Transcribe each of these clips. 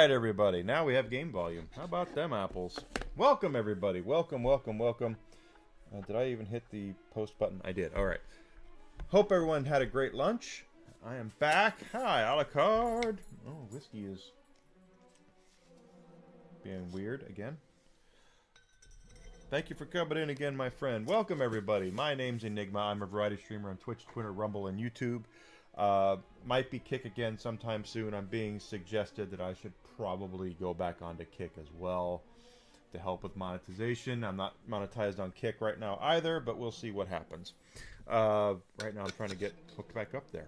right, everybody. Now we have game volume. How about them apples? Welcome, everybody. Welcome, welcome, welcome. Did I even hit the post button? I did. All right. Hope everyone had a great lunch. I am back. Hi, a la carte. Oh, whiskey is being weird again. Thank you for coming in again, my friend. Welcome, everybody. My name's Enigma. I'm a variety streamer on Twitch, Twitter, Rumble, and YouTube. Might be Kick again sometime soon. I'm being suggested that I should probably go back onto Kick as well to help with monetization. I'm not monetized on Kick right now either, but we'll see what happens. Right now I'm trying to get hooked back up there.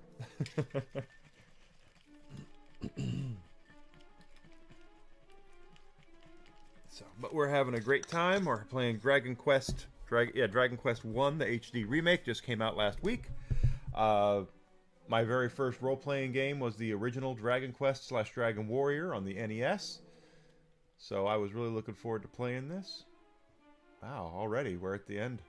But we're having a great time. We're playing Dragon Quest. Dragon Quest 1, the HD Remake, just came out last week. My very first role-playing game was the original Dragon Quest / Dragon Warrior on the NES. So I was really looking forward to playing this. Wow, already we're at the end.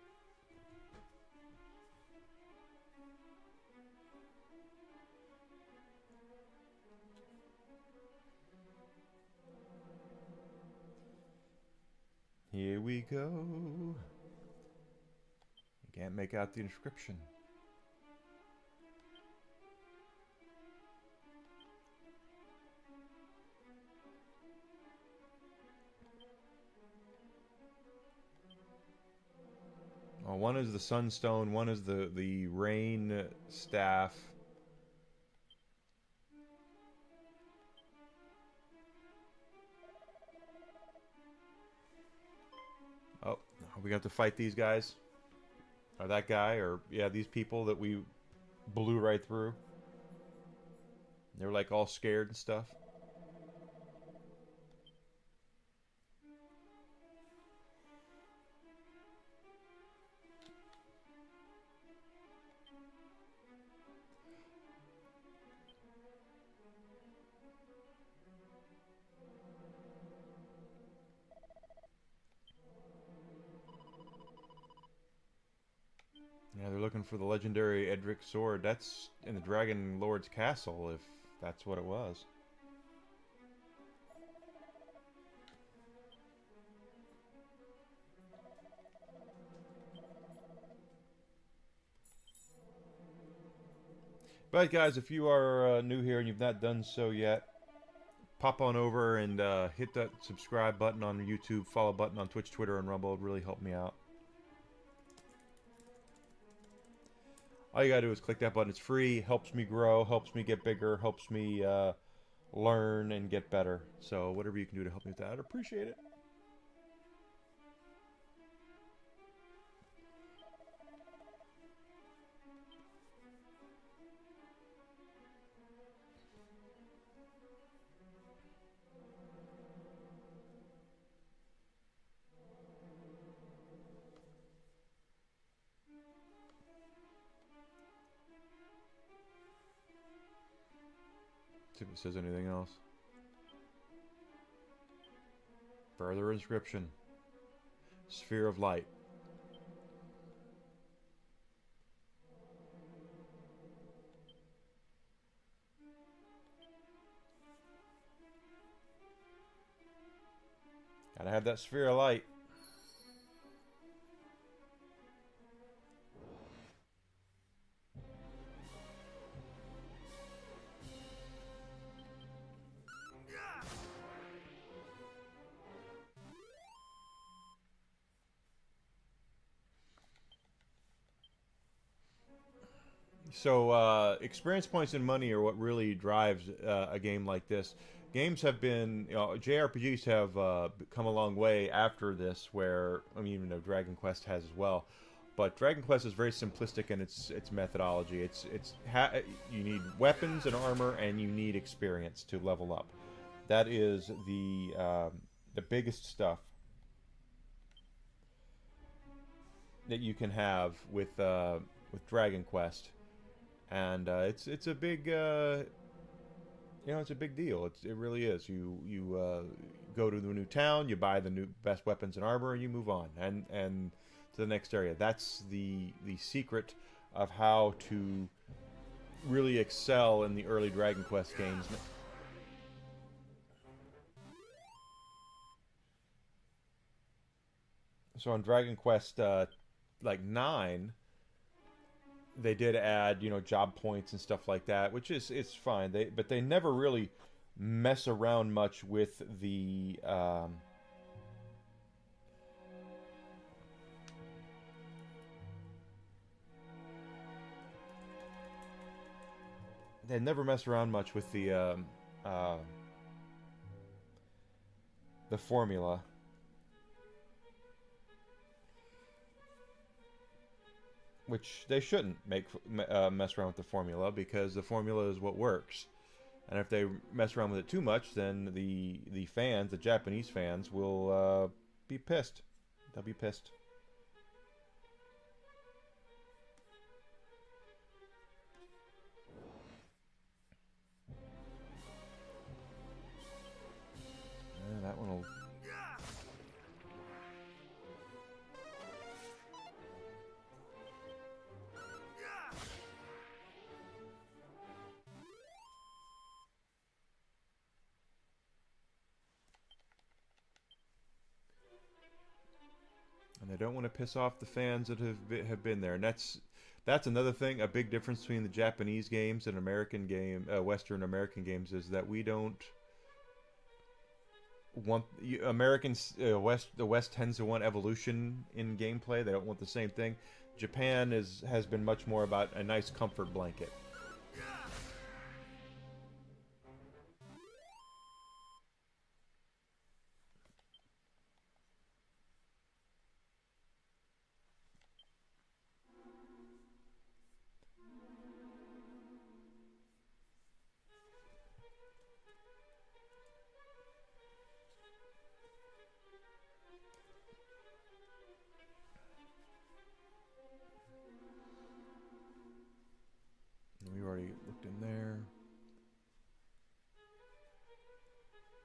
Here we go. Can't make out the inscription. Oh, one is the Sunstone, one is the Rain Staff. Oh, we got to fight these guys. Or that guy, or yeah, these people that we blew right through. They were like all scared and stuff. Yeah, they're looking for the legendary Edric sword. That's in the Dragon Lord's castle, if that's what it was. But guys, if you are new here and you've not done so yet, pop on over and hit that subscribe button on YouTube, follow button on Twitch, Twitter, and Rumble. It would really help me out. All you gotta do is click that button. It's free, helps me grow, helps me get bigger, helps me learn and get better. So whatever you can do to help me with that, I'd appreciate it. See if it says anything else. Further inscription. Sphere of light. Gotta have that sphere of light. So, experience points and money are what really drives a game like this. Games have been, JRPGs have come a long way after this, where, I mean, even though Dragon Quest has as well. But Dragon Quest is very simplistic in its methodology. You need weapons and armor, and you need experience to level up. That is the biggest stuff that you can have with Dragon Quest. And it's a big it's a big deal. It really is. You go to the new town, you buy the new best weapons and armor, and you move on and to the next area. That's the secret of how to really excel in the early Dragon Quest games. So on Dragon Quest like 9, they did add, job points and stuff like that, which is it's fine. But they never really mess around much with the they never mess around much with uh, the formula. Which they shouldn't mess around with the formula, because the formula is what works. And if they mess around with it too much, then the fans, the Japanese fans, will be pissed. They'll be pissed. That one will. And they don't want to piss off the fans that have been there. And that's another thing. A big difference between the Japanese games and Western American games, is that we don't want Americans. The West tends to want evolution in gameplay. They don't want the same thing. Japan has been much more about a nice comfort blanket. We already looked in there.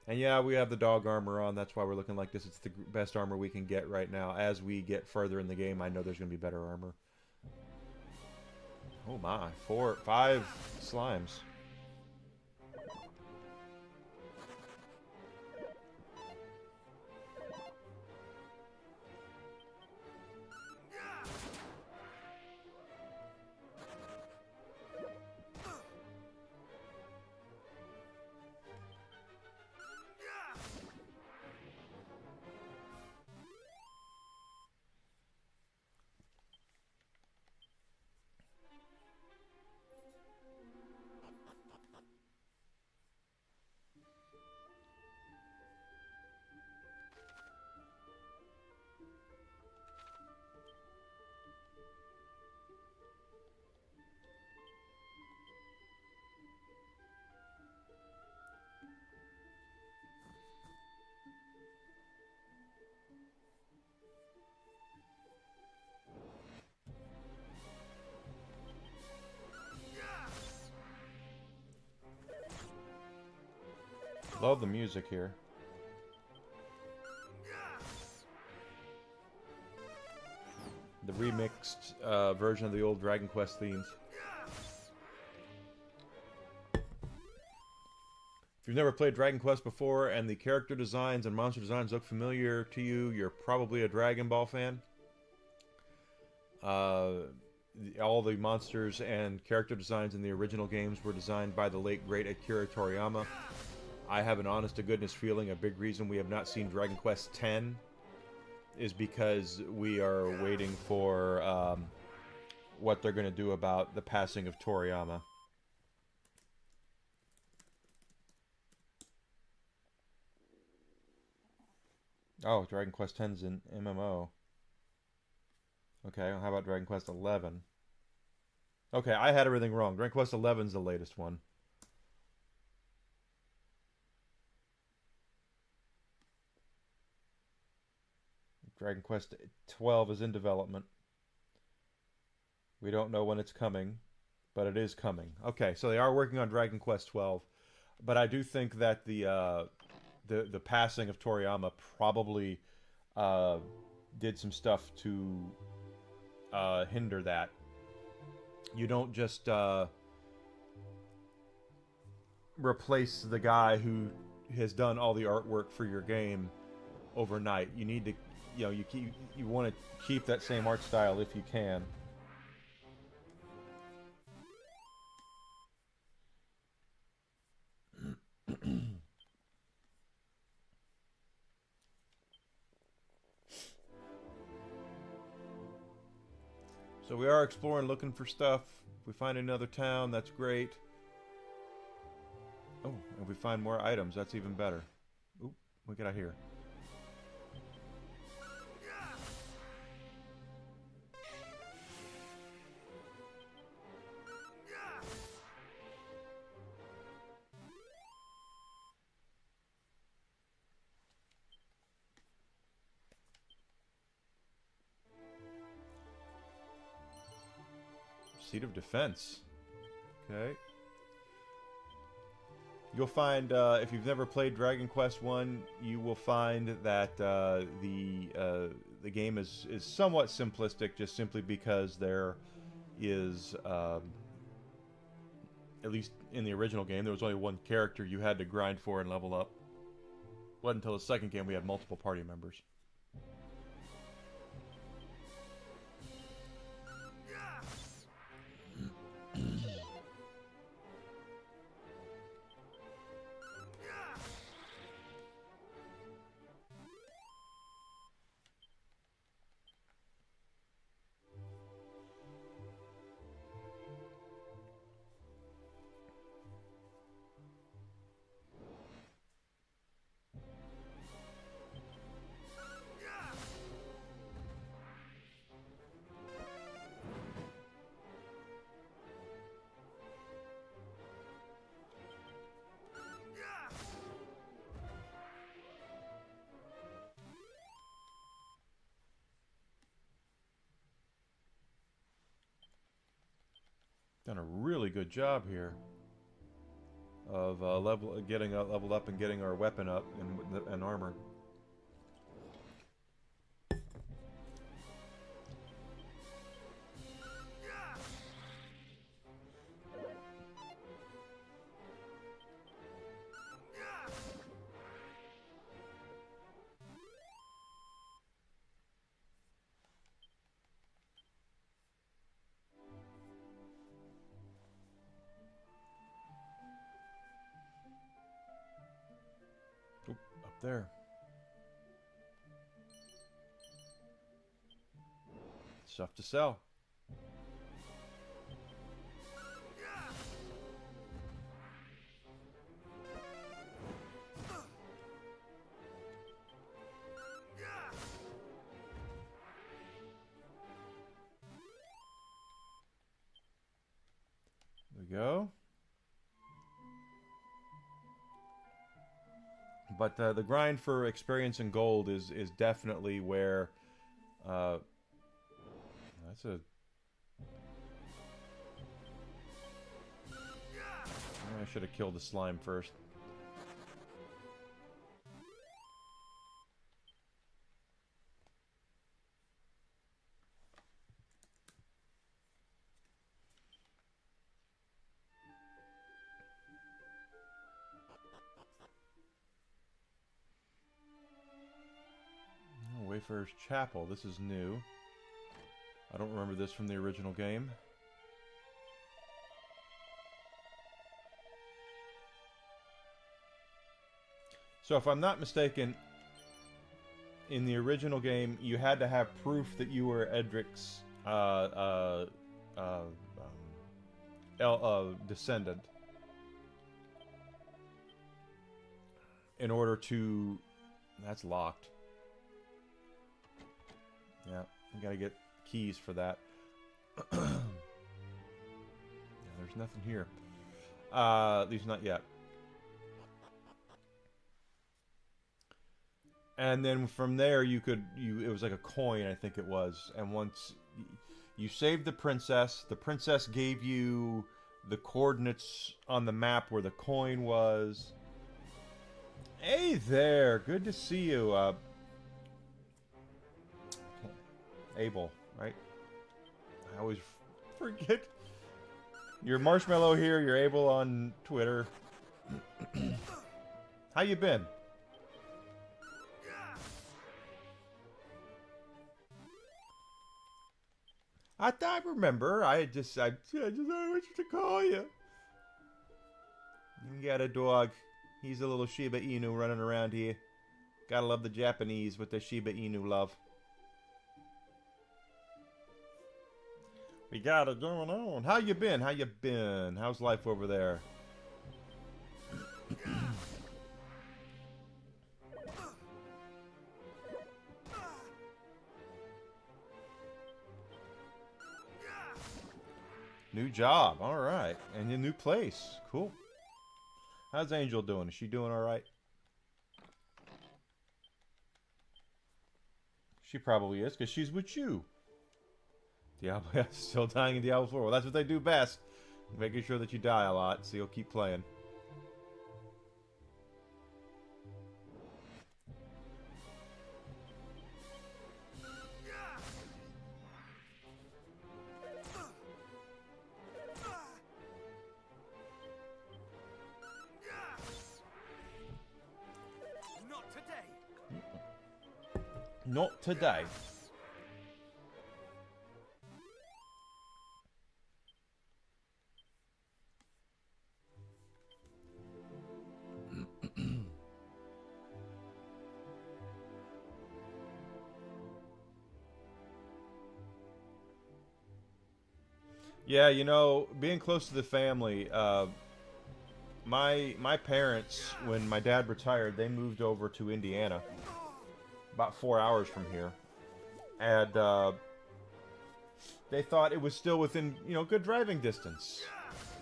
And yeah, we have the dog armor on. That's why we're looking like this. It's the best armor we can get right now. As we get further in the game, I know there's going to be better armor. Oh my, 5 slimes. Love the music here. The remixed version of the old Dragon Quest themes. If you've never played Dragon Quest before and the character designs and monster designs look familiar to you, you're probably a Dragon Ball fan. All the monsters and character designs in the original games were designed by the late great Akira Toriyama. I have an honest-to-goodness feeling a big reason we have not seen Dragon Quest X is because we are waiting for what they're going to do about the passing of Toriyama. Oh, Dragon Quest X's an MMO. Okay, how about Dragon Quest 11? Okay, I had everything wrong. Dragon Quest 11's the latest one. Dragon Quest 12 is in development. We don't know when it's coming, but it is coming. Okay, so they are working on Dragon Quest 12, but I do think that the passing of Toriyama probably did some stuff to hinder that. You don't just replace the guy who has done all the artwork for your game overnight. You need to you know, you want to keep that same art style if you can. So we are exploring, looking for stuff. If we find another town, that's great. Oh, if we find more items, that's even better. Oop, what get out here? Seat of Defense. Okay. You'll find, if you've never played Dragon Quest 1, you will find that the game is somewhat simplistic, just simply because there is, at least in the original game, there was only one character you had to grind for and level up. It wasn't until the second game we had multiple party members. Done a really good job here of getting leveled up and getting our weapon up and armor. Oop, up there. Stuff to sell. There we go. But the grind for experience and gold is definitely where that's a. I should have killed the slime first. Wayfarer's Chapel. This is new. I don't remember this from the original game. So if I'm not mistaken, in the original game, you had to have proof that you were Edric's descendant in order to... That's locked. Yeah, we gotta get keys for that. Yeah, there's nothing here. At least not yet. And then from there, it was like a coin, I think it was. And once you saved the princess gave you the coordinates on the map where the coin was. Hey there, good to see you. Abel, right? I always forget. You're Marshmallow here, you're Abel on Twitter. How you been? I remember. I just want you to call you. You got a dog. He's a little Shiba Inu running around here. Gotta love the Japanese with their Shiba Inu love. We got it going on. How you been? How you been? How's life over there? New job. All right. And your new place. Cool. How's Angel doing? Is she doing all right? She probably is, because she's with you. Diablo, still dying in Diablo 4. Well, that's what they do best. Making sure that you die a lot, so you'll keep playing. Not today. Yeah, you know, being close to the family, my parents, when my dad retired, they moved over to Indiana, about 4 hours from here, and they thought it was still within, you know, good driving distance,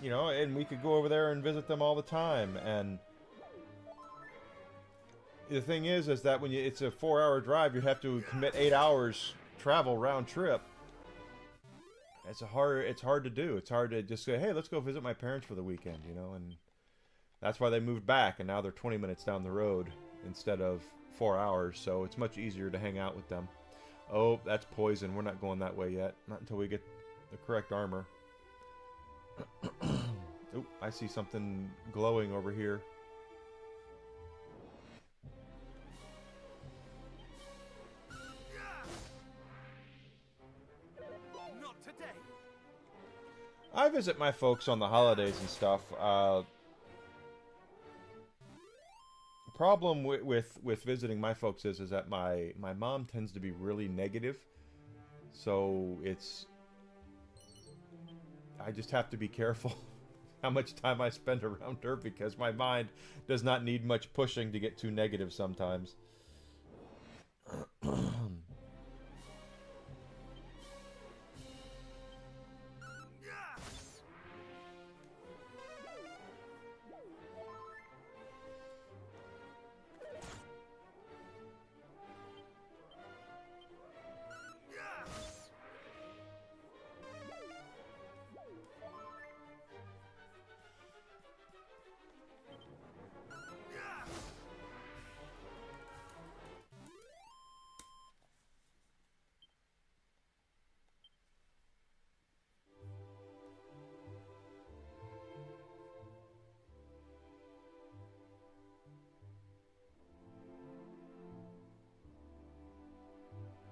you know, and we could go over there and visit them all the time. And the thing is that when it's a 4-hour drive, you have to commit 8 hours travel round trip. It's hard to do. It's hard to just say, hey, let's go visit my parents for the weekend, you know, and that's why they moved back, and now they're 20 minutes down the road instead of 4 hours, so it's much easier to hang out with them. Oh, that's poison. We're not going that way yet. Not until we get the correct armor. Oh, I see something glowing over here. Not today. I visit my folks on the holidays and stuff. Problem with visiting my folks is that my mom tends to be really negative, so I just have to be careful how much time I spend around her, because my mind does not need much pushing to get too negative sometimes.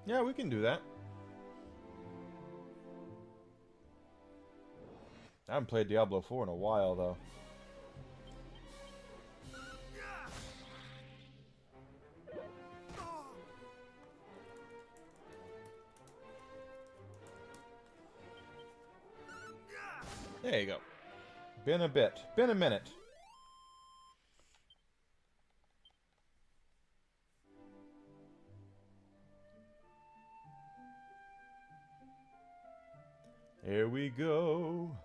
Yeah, we can do that. I haven't played Diablo 4 in a while, though. There you go. Been a bit. Been a minute. Here we go.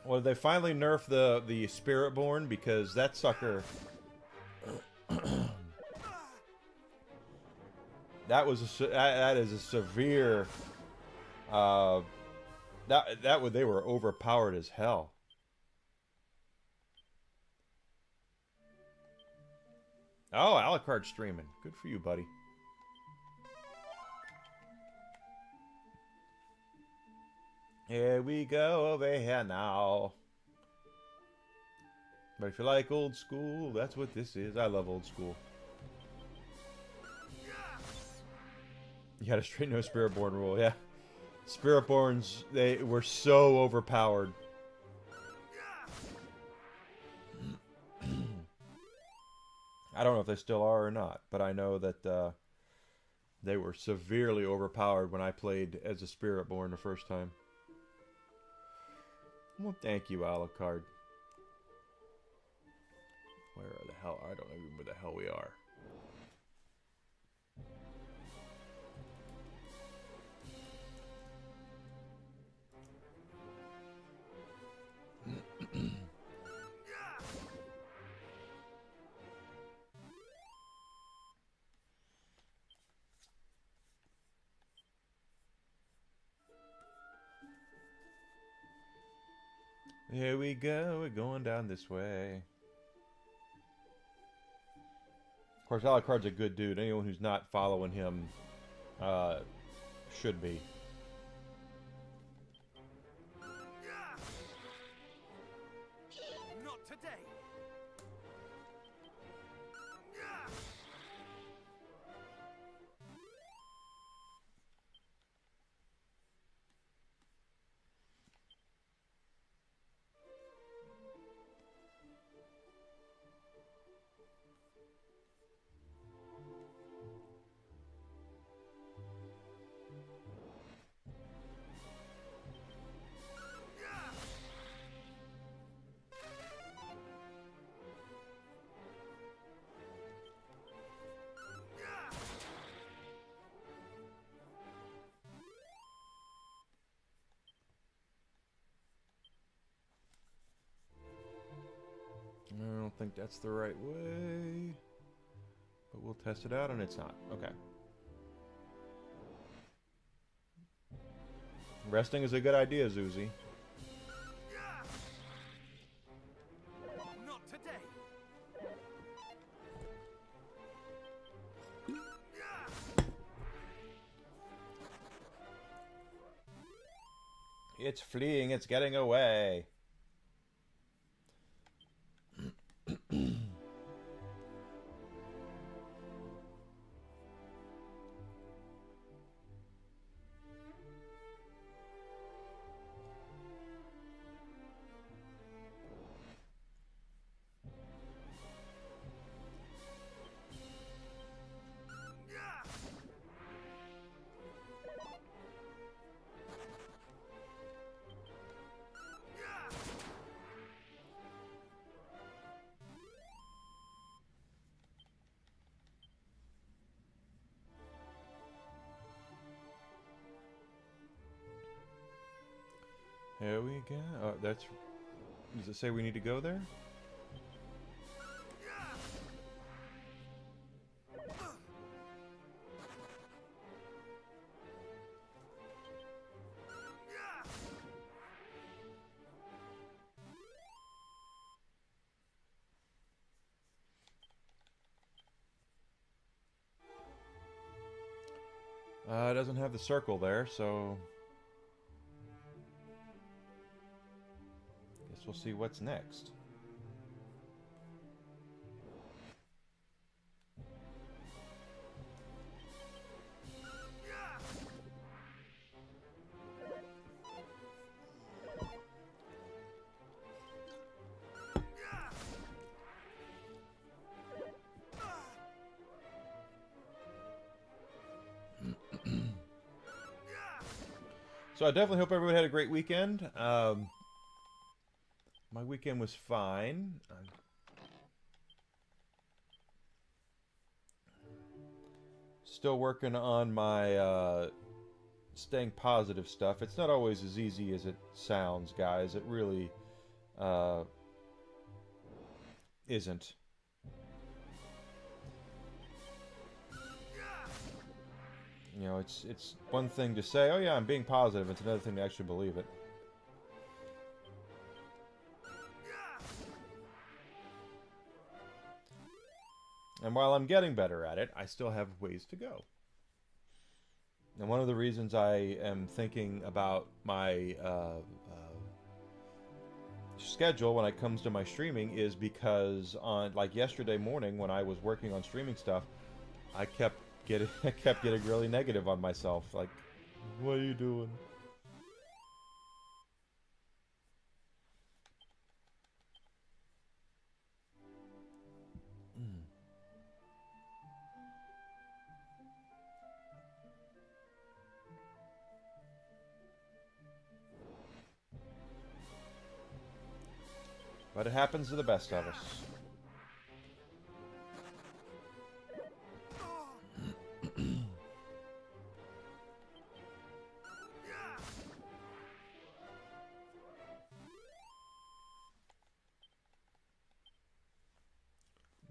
Well, they finally nerfed the Spiritborn, because that sucker that is a severe they were overpowered as hell. Oh, Alucard streaming. Good for you, buddy. Here we go over here now. But if you like old school, that's what this is. I love old school. You got a straight no Spiritborn rule, yeah. Spiritborns, they were so overpowered. I don't know if they still are or not, but I know that they were severely overpowered when I played as a Spiritborn the first time. Well, thank you, Alucard. Where the hell? I don't even know where the hell we are. Here we go. We're going down this way. Of course, Alucard's a good dude. Anyone who's not following him should be. Not today. I don't think that's the right way. But we'll test it out, and it's not. Okay. Resting is a good idea, Zuzi. Not today. It's fleeing, it's getting away. Here we go. Oh, that's... Does it say we need to go there? It doesn't have the circle there, so... Guess we'll see what's next. So I definitely hope everyone had a great weekend. My weekend was fine. I'm still working on my staying positive stuff. It's not always as easy as it sounds, guys. It really isn't. You know, it's one thing to say, oh yeah, I'm being positive. It's another thing to actually believe it. And while I'm getting better at it, I still have ways to go. And one of the reasons I am thinking about my schedule when it comes to my streaming is because on like yesterday morning when I was working on streaming stuff, I kept getting I kept getting really negative on myself. Like, what are you doing? But it happens to the best of us. You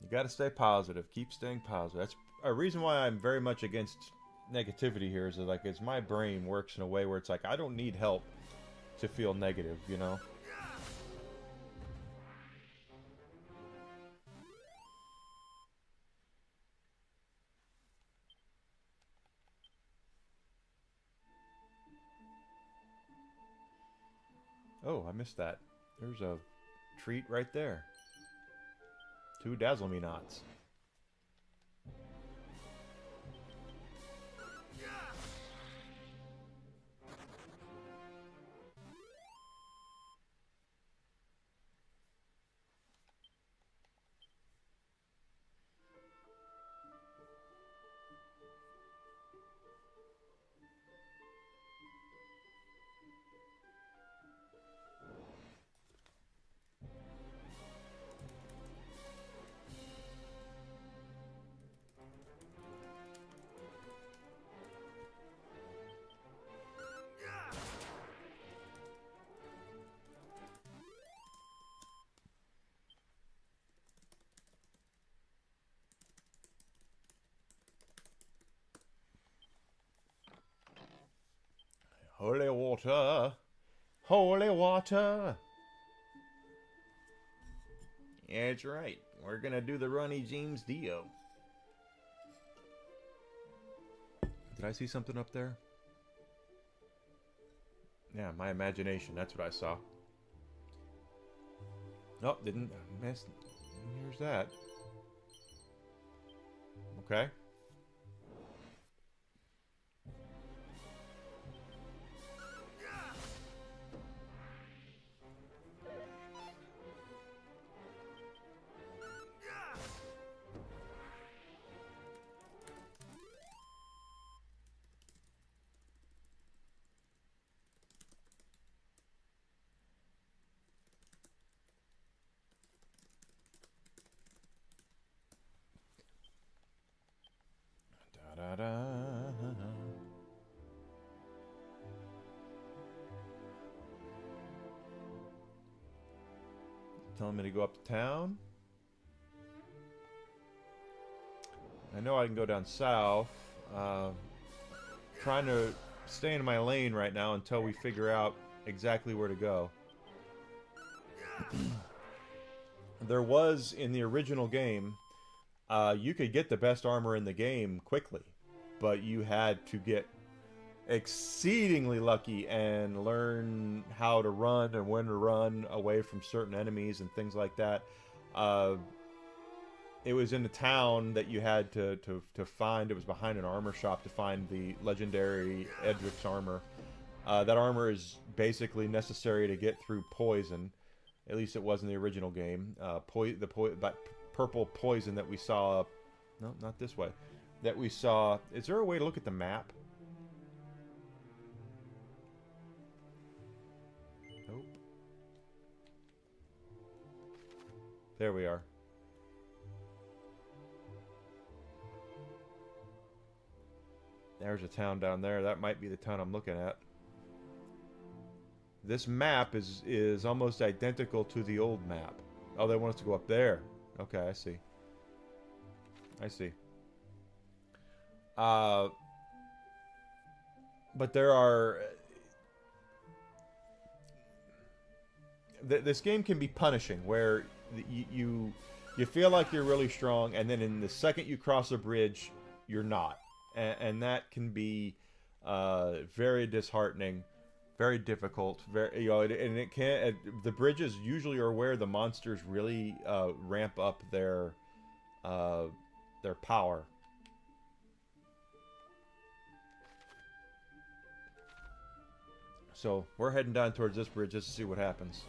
got to stay positive. Keep staying positive. That's a reason why I'm very much against negativity here. Is that, like, it's my brain works in a way where it's like I don't need help to feel negative. You know. Oh, I missed that. There's a treat right there. 2 Dazzle Me Knots. Holy water. Holy water. Yeah, that's right. We're gonna do the Ronnie James Dio. Did I see something up there? Yeah, my imagination. That's what I saw. Nope, didn't miss. Here's that. Okay. Da da da. Telling me to go up to town. I know I can go down south. Trying to stay in my lane right now until we figure out exactly where to go. There was, in the original game, you could get the best armor in the game quickly, but you had to get exceedingly lucky and learn how to run and when to run away from certain enemies and things like that. It was in the town that you had to find. It was behind an armor shop to find the legendary Edric's armor. That armor is basically necessary to get through poison. At least it was in the original game. That purple poison that we saw... No, not this way. That we saw... Is there a way to look at the map? Nope. There we are. There's a town down there. That might be the town I'm looking at. This map is almost identical to the old map. Oh, they want us to go up there. Okay, I see. I see. But there are... This game can be punishing, where you feel like you're really strong, and then in the second you cross a bridge, you're not. And that can be Very disheartening, very difficult. Very, and it can't. The bridges usually are where the monsters really ramp up their power. So we're heading down towards this bridge just to see what happens.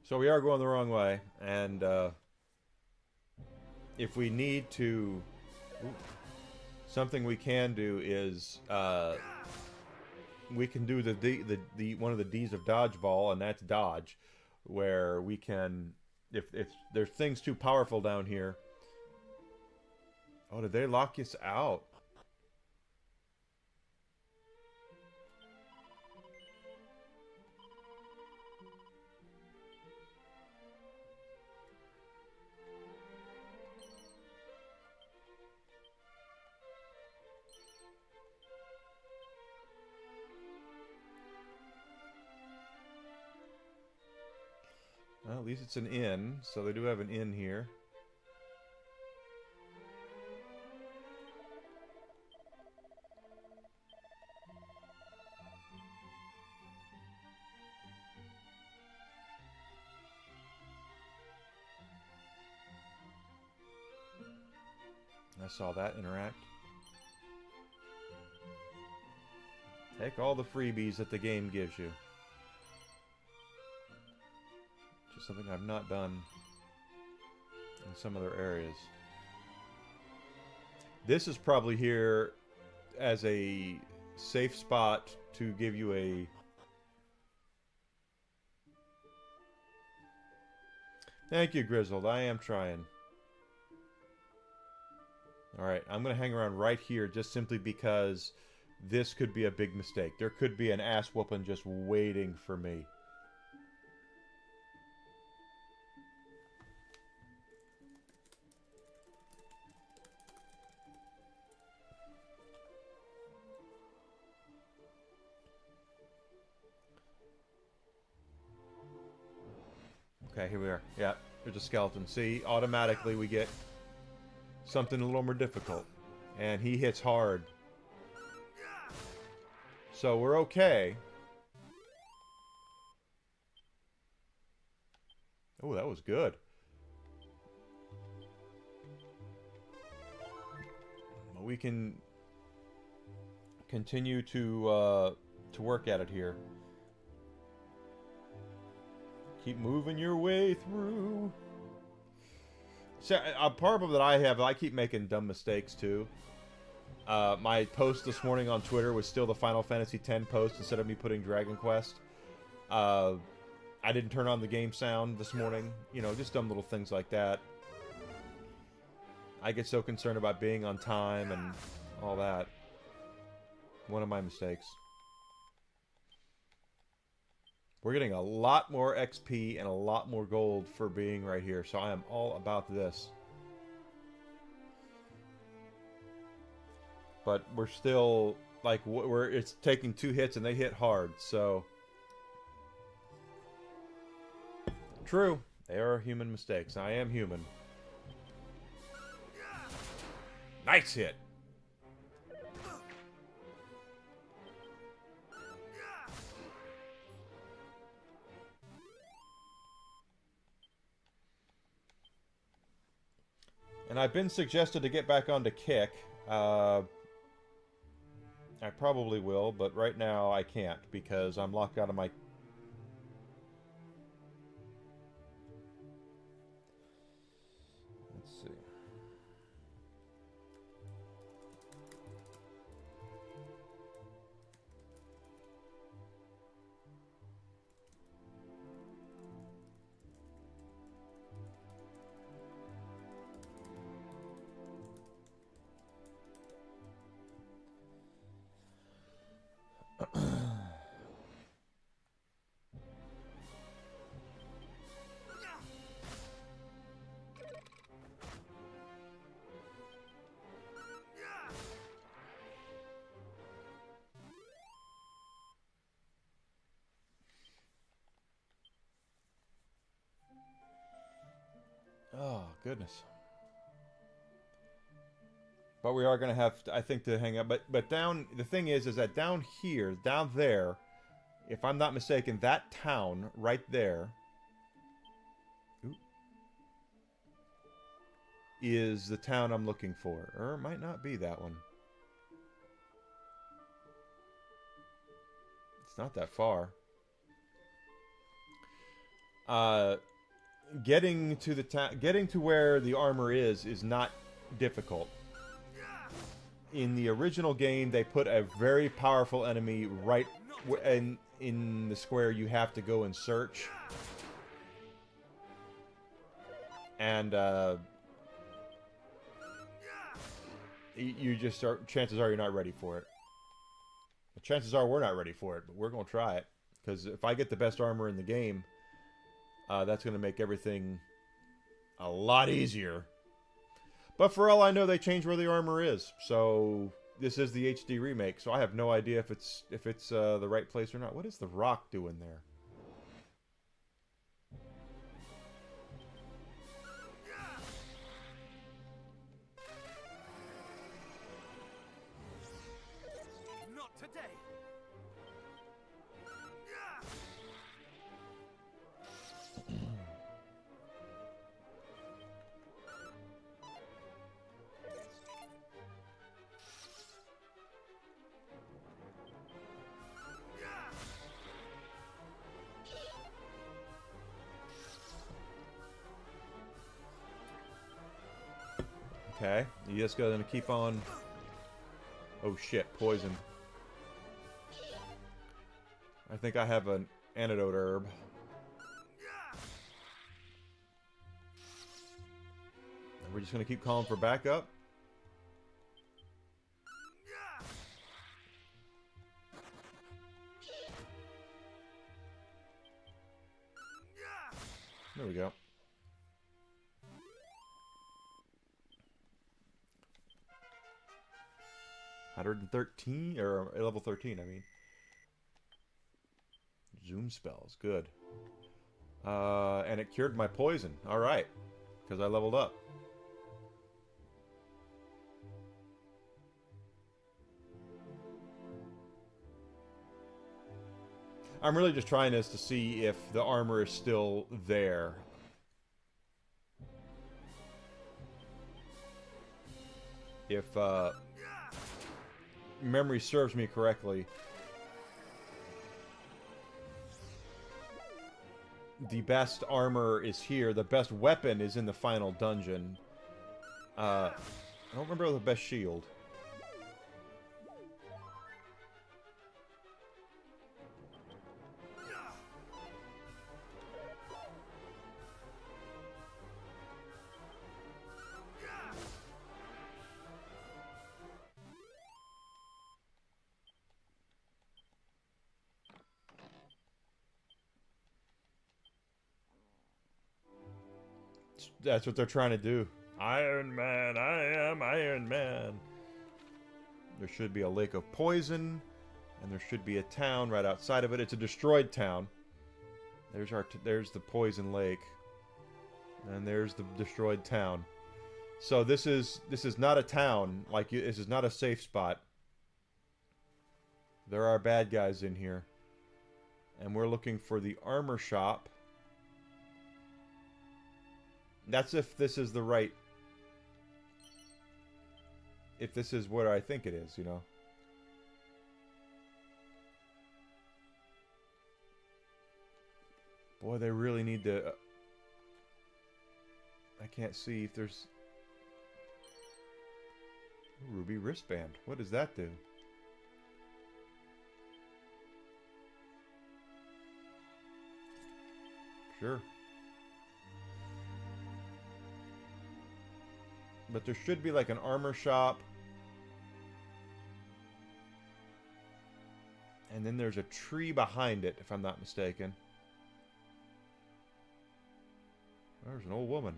So we are going the wrong way, and if we need to, something we can do is we can do the one of the D's of dodgeball, and that's dodge, where we can, if there's things too powerful down here. Oh, did they lock us out? Well, at least it's an inn, so they do have an inn here. I saw that interact. Take all the freebies that the game gives you. Just something I've not done in some other areas. This is probably here as a safe spot to give you a... Thank you, Grizzled. I am trying. Alright, I'm going to hang around right here just simply because this could be a big mistake. There could be an ass whooping just waiting for me. Okay, here we are. Yeah, there's a skeleton. See, automatically we get something a little more difficult. And he hits hard. So we're okay. Oh, that was good. We can continue to work at it here. Keep moving your way through. So, a problem that I keep making dumb mistakes too. My post this morning on Twitter was still the Final Fantasy X post instead of me putting Dragon Quest. I didn't turn on the game sound this morning. You know, just dumb little things like that. I get so concerned about being on time and all that. One of my mistakes. We're getting a lot more XP and a lot more gold for being right here, so I am all about this. But we're still, like, it's taking 2 hits and they hit hard, so... True, they are human mistakes. I am human. Nice hit! And I've been suggested to get back onto Kick. I probably will, but right now I can't because I'm locked out of my... Let's see. Oh, goodness. But we are going to have, I think, to hang up. But down, the thing is that down here, down there, if I'm not mistaken, that town right there is the town I'm looking for. Or it might not be that one. It's not that far. Getting to the getting to where the armor is not difficult. In the original game, they put a very powerful enemy right in the square you have to go and search. And you just start. Chances are you're not ready for it. The chances are we're not ready for it, but we're gonna try it because if I get the best armor in the game, that's gonna make everything a lot easier. But for all I know, they changed where the armor is. So this is the HD remake. So I have no idea if it's the right place or not. What is the rock doing there? Not today. Okay, you just gonna keep on. Oh shit, poison. I think I have an antidote herb. And we're just gonna keep calling for backup. There we go. $113 or level 13, I mean. Zoom spells, good. And it cured my poison. All right, because I leveled up. I'm really just trying this to see if the armor is still there. If memory serves me correctly, the best armor is here. The best weapon is in the final dungeon. I don't remember the best shield. That's what they're trying to do. Iron Man, I am Iron Man. There should be a lake of poison, and there should be a town right outside of it. It's a destroyed town. There's the poison lake, and there's the destroyed town. So this is not a town. Like this is not a safe spot. There are bad guys in here, and we're looking for the armor shop. That's if this is the right... If this is what I think it is, you know. Boy, they really need to... I can't see if there's... Ruby wristband. What does that do? Sure. But there should be like an armor shop. And then there's a tree behind it, if I'm not mistaken. There's an old woman.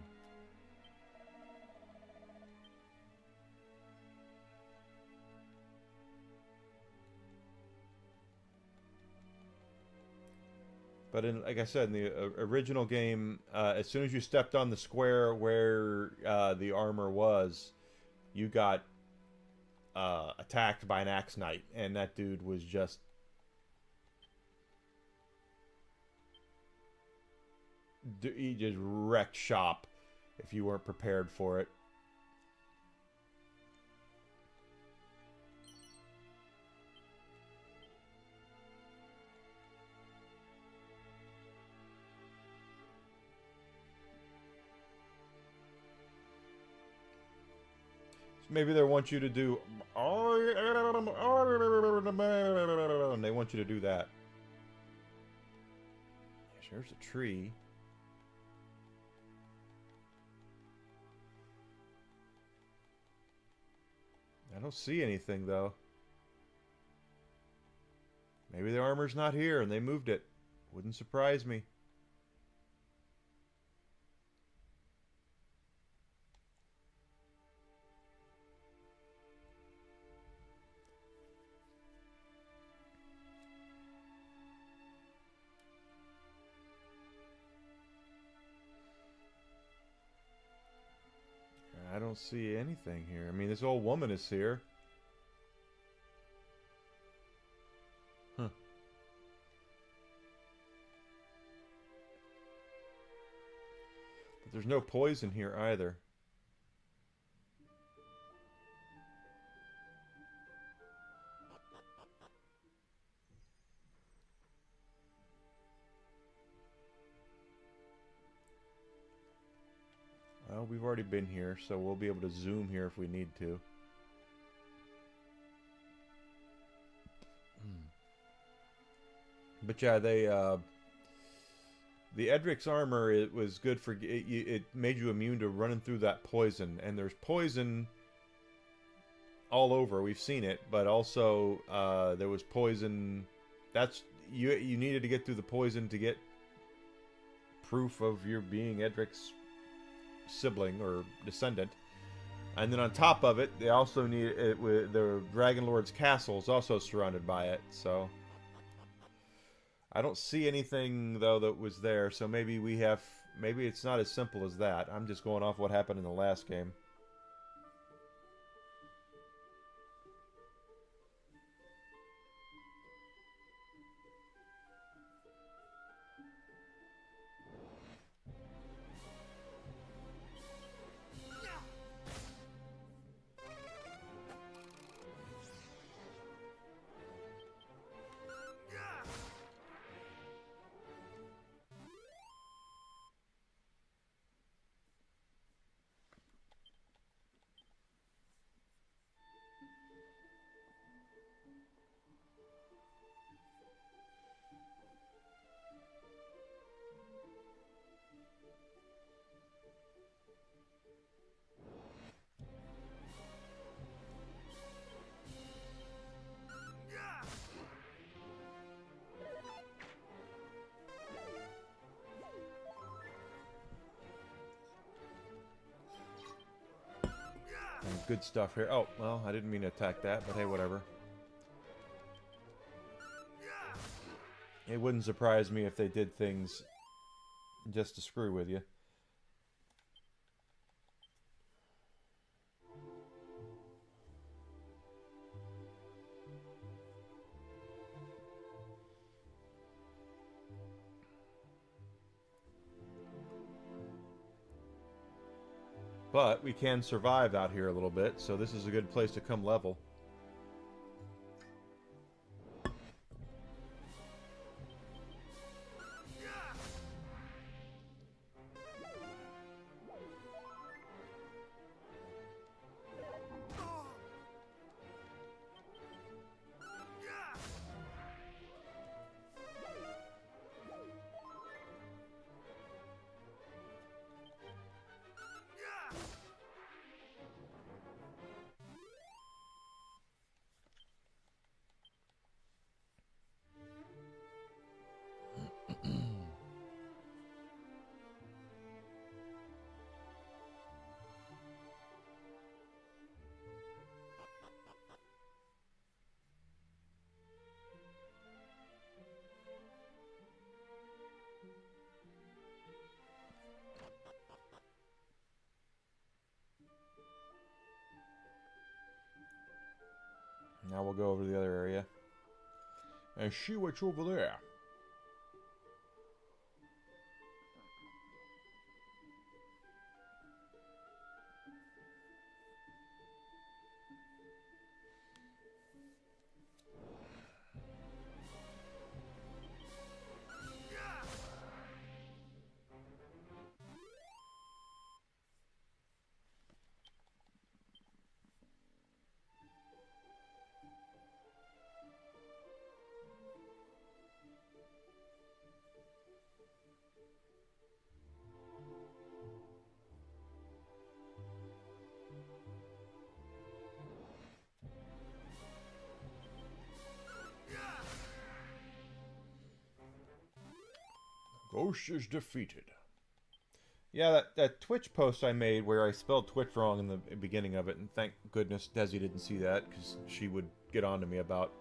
But in, like I said, in the original game, as soon as you stepped on the square where the armor was, you got attacked by an axe knight, and that dude was just he just wrecked shop if you weren't prepared for it. Maybe they want you to do, and they want you to do that. There's a tree. I don't see anything though. Maybe the armor's not here and they moved it. Wouldn't surprise me. I don't see anything here. I mean, this old woman is here. Huh. But there's no poison here either. Well, we've already been here, so we'll be able to zoom here if we need to. But yeah, they the Edric's armor, it was good for it made you immune to running through that poison, and there's poison all over. We've seen it, but also there was poison. That's you needed to get through the poison to get proof of your being Edric's sibling or descendant. And then on top of it, they also need it with the Dragon Lord's castle is also surrounded by it. So I don't see anything though that was there. So maybe maybe it's not as simple as that. I'm just going off what happened in the last game. Good stuff here. Oh, well, I didn't mean to attack that, but hey, whatever. It wouldn't surprise me if they did things just to screw with you. But we can survive out here a little bit, so this is a good place to come level. Now we'll go over to the other area and see what's over there. Ghost is defeated. Yeah, that Twitch post I made where I spelled Twitch wrong in the beginning of it, and thank goodness Desi didn't see that, because she would get on to me about...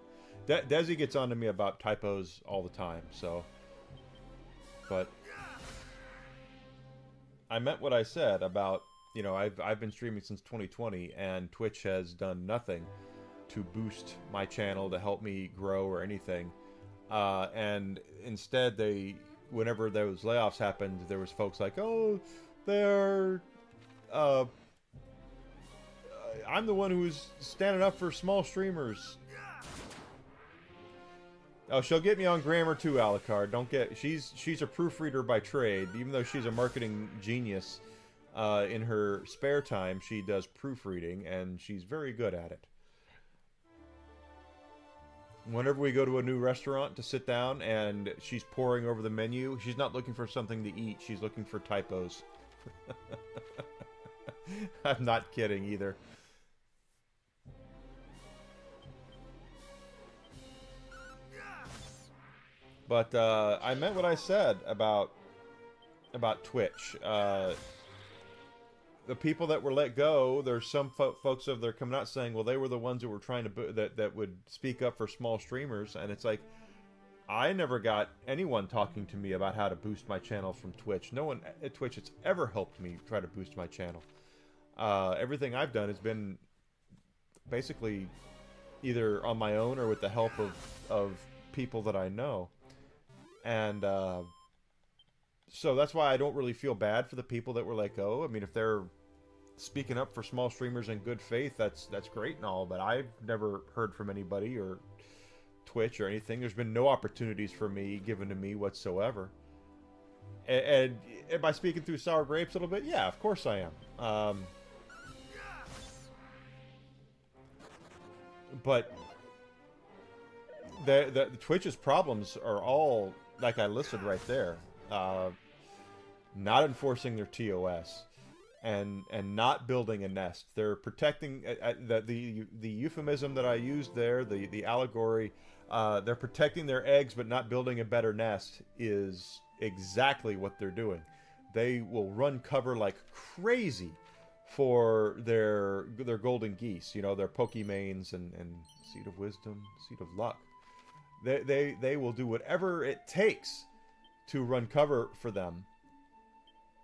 Desi gets on to me about typos all the time, so... But... I meant what I said about, you know, I've been streaming since 2020, and Twitch has done nothing to boost my channel, to help me grow or anything. And instead they... Whenever those layoffs happened, there was folks like, oh, they're, I'm the one who's standing up for small streamers. Oh, she'll get me on grammar too, Alucard. Don't get, she's a proofreader by trade, even though she's a marketing genius. In her spare time, she does proofreading, and she's very good at it. Whenever we go to a new restaurant to sit down and she's poring over the menu, she's not looking for something to eat, she's looking for typos. I'm not kidding either. But I meant what I said about Twitch. The people that were let go, there's some folks over there coming out saying, well, they were the ones that were trying to that would speak up for small streamers, and it's like, I never got anyone talking to me about how to boost my channel from Twitch. No one at Twitch has ever helped me try to boost my channel. Everything I've done has been basically either on my own or with the help of people that I know. And so that's why I don't really feel bad for the people that were let go. I mean, if they're speaking up for small streamers in good faith, that's great and all, but I've never heard from anybody or Twitch or anything. There's been no opportunities for me given to me whatsoever. And am I speaking through sour grapes a little bit? Yeah, of course I am. But the Twitch's problems are all like I listed right there. Not enforcing their TOS. And not building a nest. They're protecting the euphemism that I used there, the allegory. They're protecting their eggs, but not building a better nest is exactly what they're doing. They will run cover like crazy for their golden geese. You know, their Pokemains and Seed of Wisdom, Seed of Luck. They will do whatever it takes to run cover for them,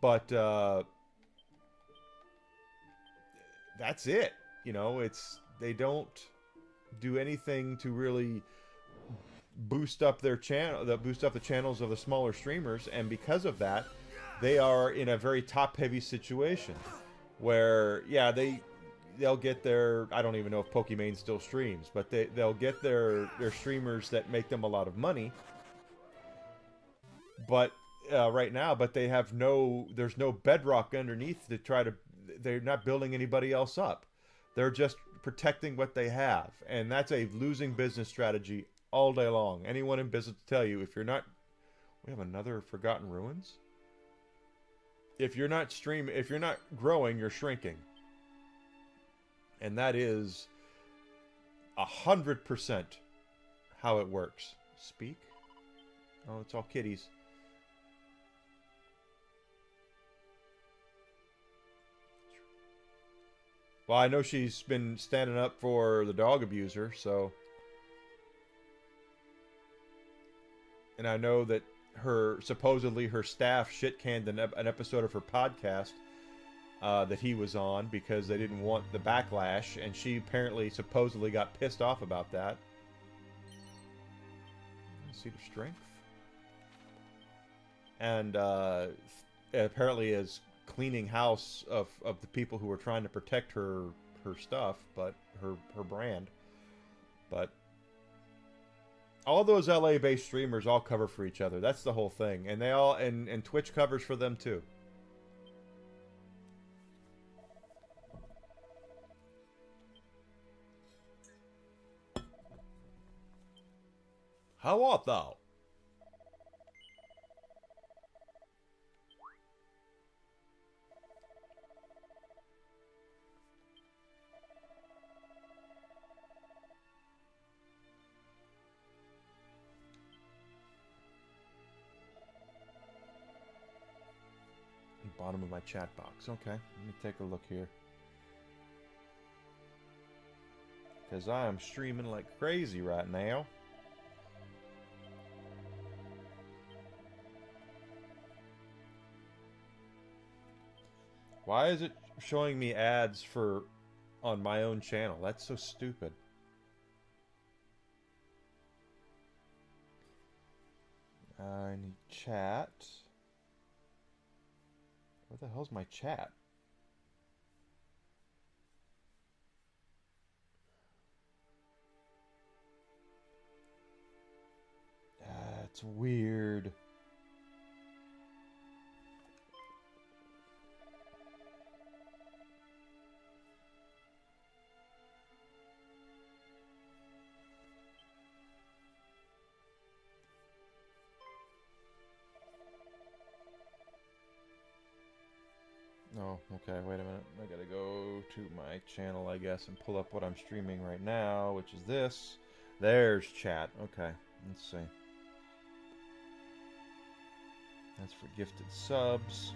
but. That's it. You know, they don't do anything to really boost up their channel, boost up the channels of the smaller streamers, and because of that, they are in a very top-heavy situation where, yeah, they'll get their, I don't even know if Pokemon still streams, but they'll get their streamers that make them a lot of money, but right now, but they have there's no bedrock underneath to try to. They're not building anybody else up. They're just protecting what they have. And that's a losing business strategy all day long. Anyone in business will tell you, if you're not... We have another Forgotten Ruins? If you're not growing, you're shrinking. And that is 100% how it works. Speak? Oh, it's all kitties. Well, I know she's been standing up for the dog abuser, so... And I know that supposedly her staff shit-canned an episode of her podcast that he was on because they didn't want the backlash, and she apparently supposedly got pissed off about that. Seat of Strength. And apparently is cleaning house of the people who were trying to protect her stuff, but her brand. But all those LA-based streamers all cover for each other. That's the whole thing. And they all and Twitch covers for them too. How art thou? Bottom of my chat box. Okay, let me take a look here. Because I am streaming like crazy right now. Why is it showing me ads for on my own channel? That's so stupid. I need chat. Where the hell's my chat? That's weird. Oh, okay, wait a minute. I gotta go to my channel, I guess, and pull up what I'm streaming right now, which is this. There's chat. Okay, let's see. That's for gifted subs.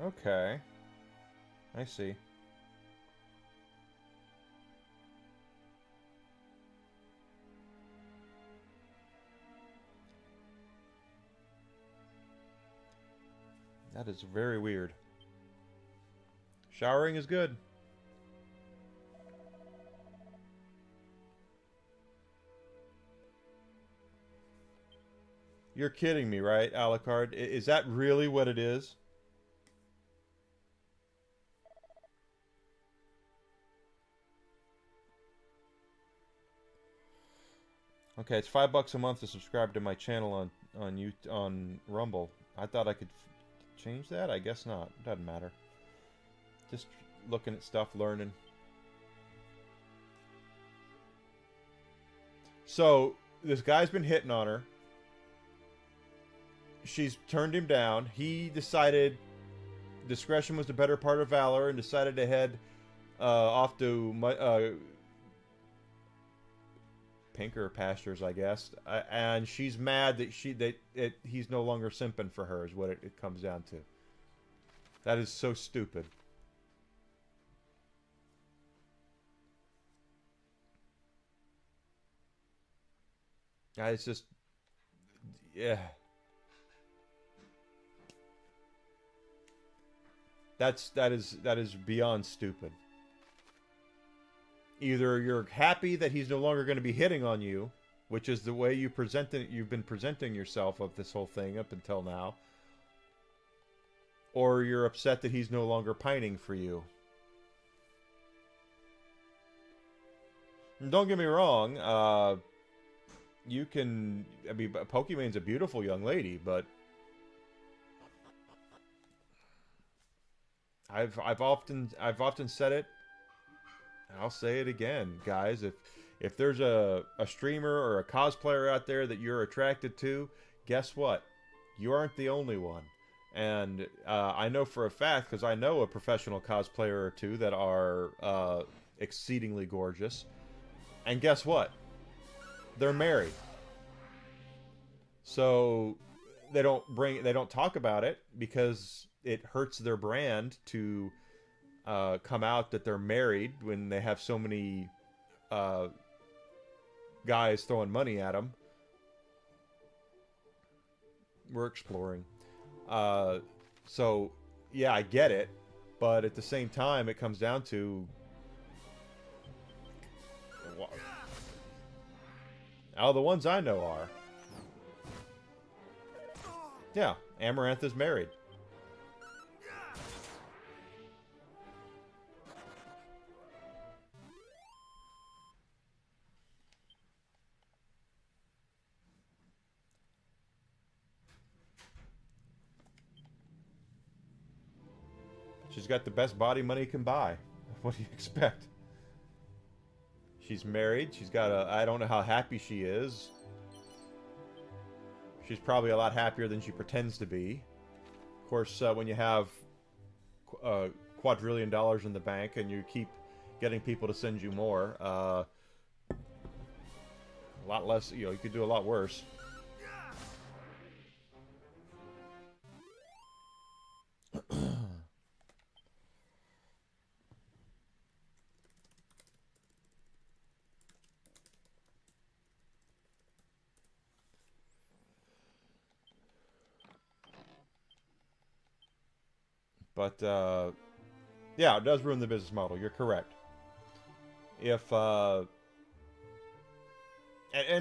Okay. I see. That is very weird. Showering is good. You're kidding me, right, Alucard? Is that really what it is? Okay, it's $5 a month to subscribe to my channel on Rumble. I thought I could change that? I guess not. Doesn't matter. Just looking at stuff, learning. So, this guy's been hitting on her. She's turned him down. He decided discretion was the better part of valor and decided to head off to pinker pastures, I guess. And she's mad that he's no longer simping for her, is what it comes down to. That is so stupid. It's just, yeah. That is beyond stupid. Either you're happy that he's no longer going to be hitting on you, which is the way you've been presenting yourself of this whole thing up until now, or you're upset that he's no longer pining for you. And don't get me wrong, I mean, Pokemon's a beautiful young lady, but I've often said it. I'll say it again, guys. If there's a streamer or a cosplayer out there that you're attracted to, guess what? You aren't the only one. And I know for a fact, because I know a professional cosplayer or two that are exceedingly gorgeous. And guess what? They're married. So they don't talk about it because it hurts their brand to come out that they're married when they have so many guys throwing money at them. We're exploring. Uh, so, yeah, I get it, but at the same time, it comes down to the ones I know are. Yeah, Amaranth is married. She's got the best body money can buy. What do you expect? She's married. She's got a. I don't know how happy she is. She's probably a lot happier than she pretends to be. Of course, when you have quadrillion dollars in the bank and you keep getting people to send you more, a lot less. You know, you could do a lot worse. But yeah, it does ruin the business model. You're correct. If and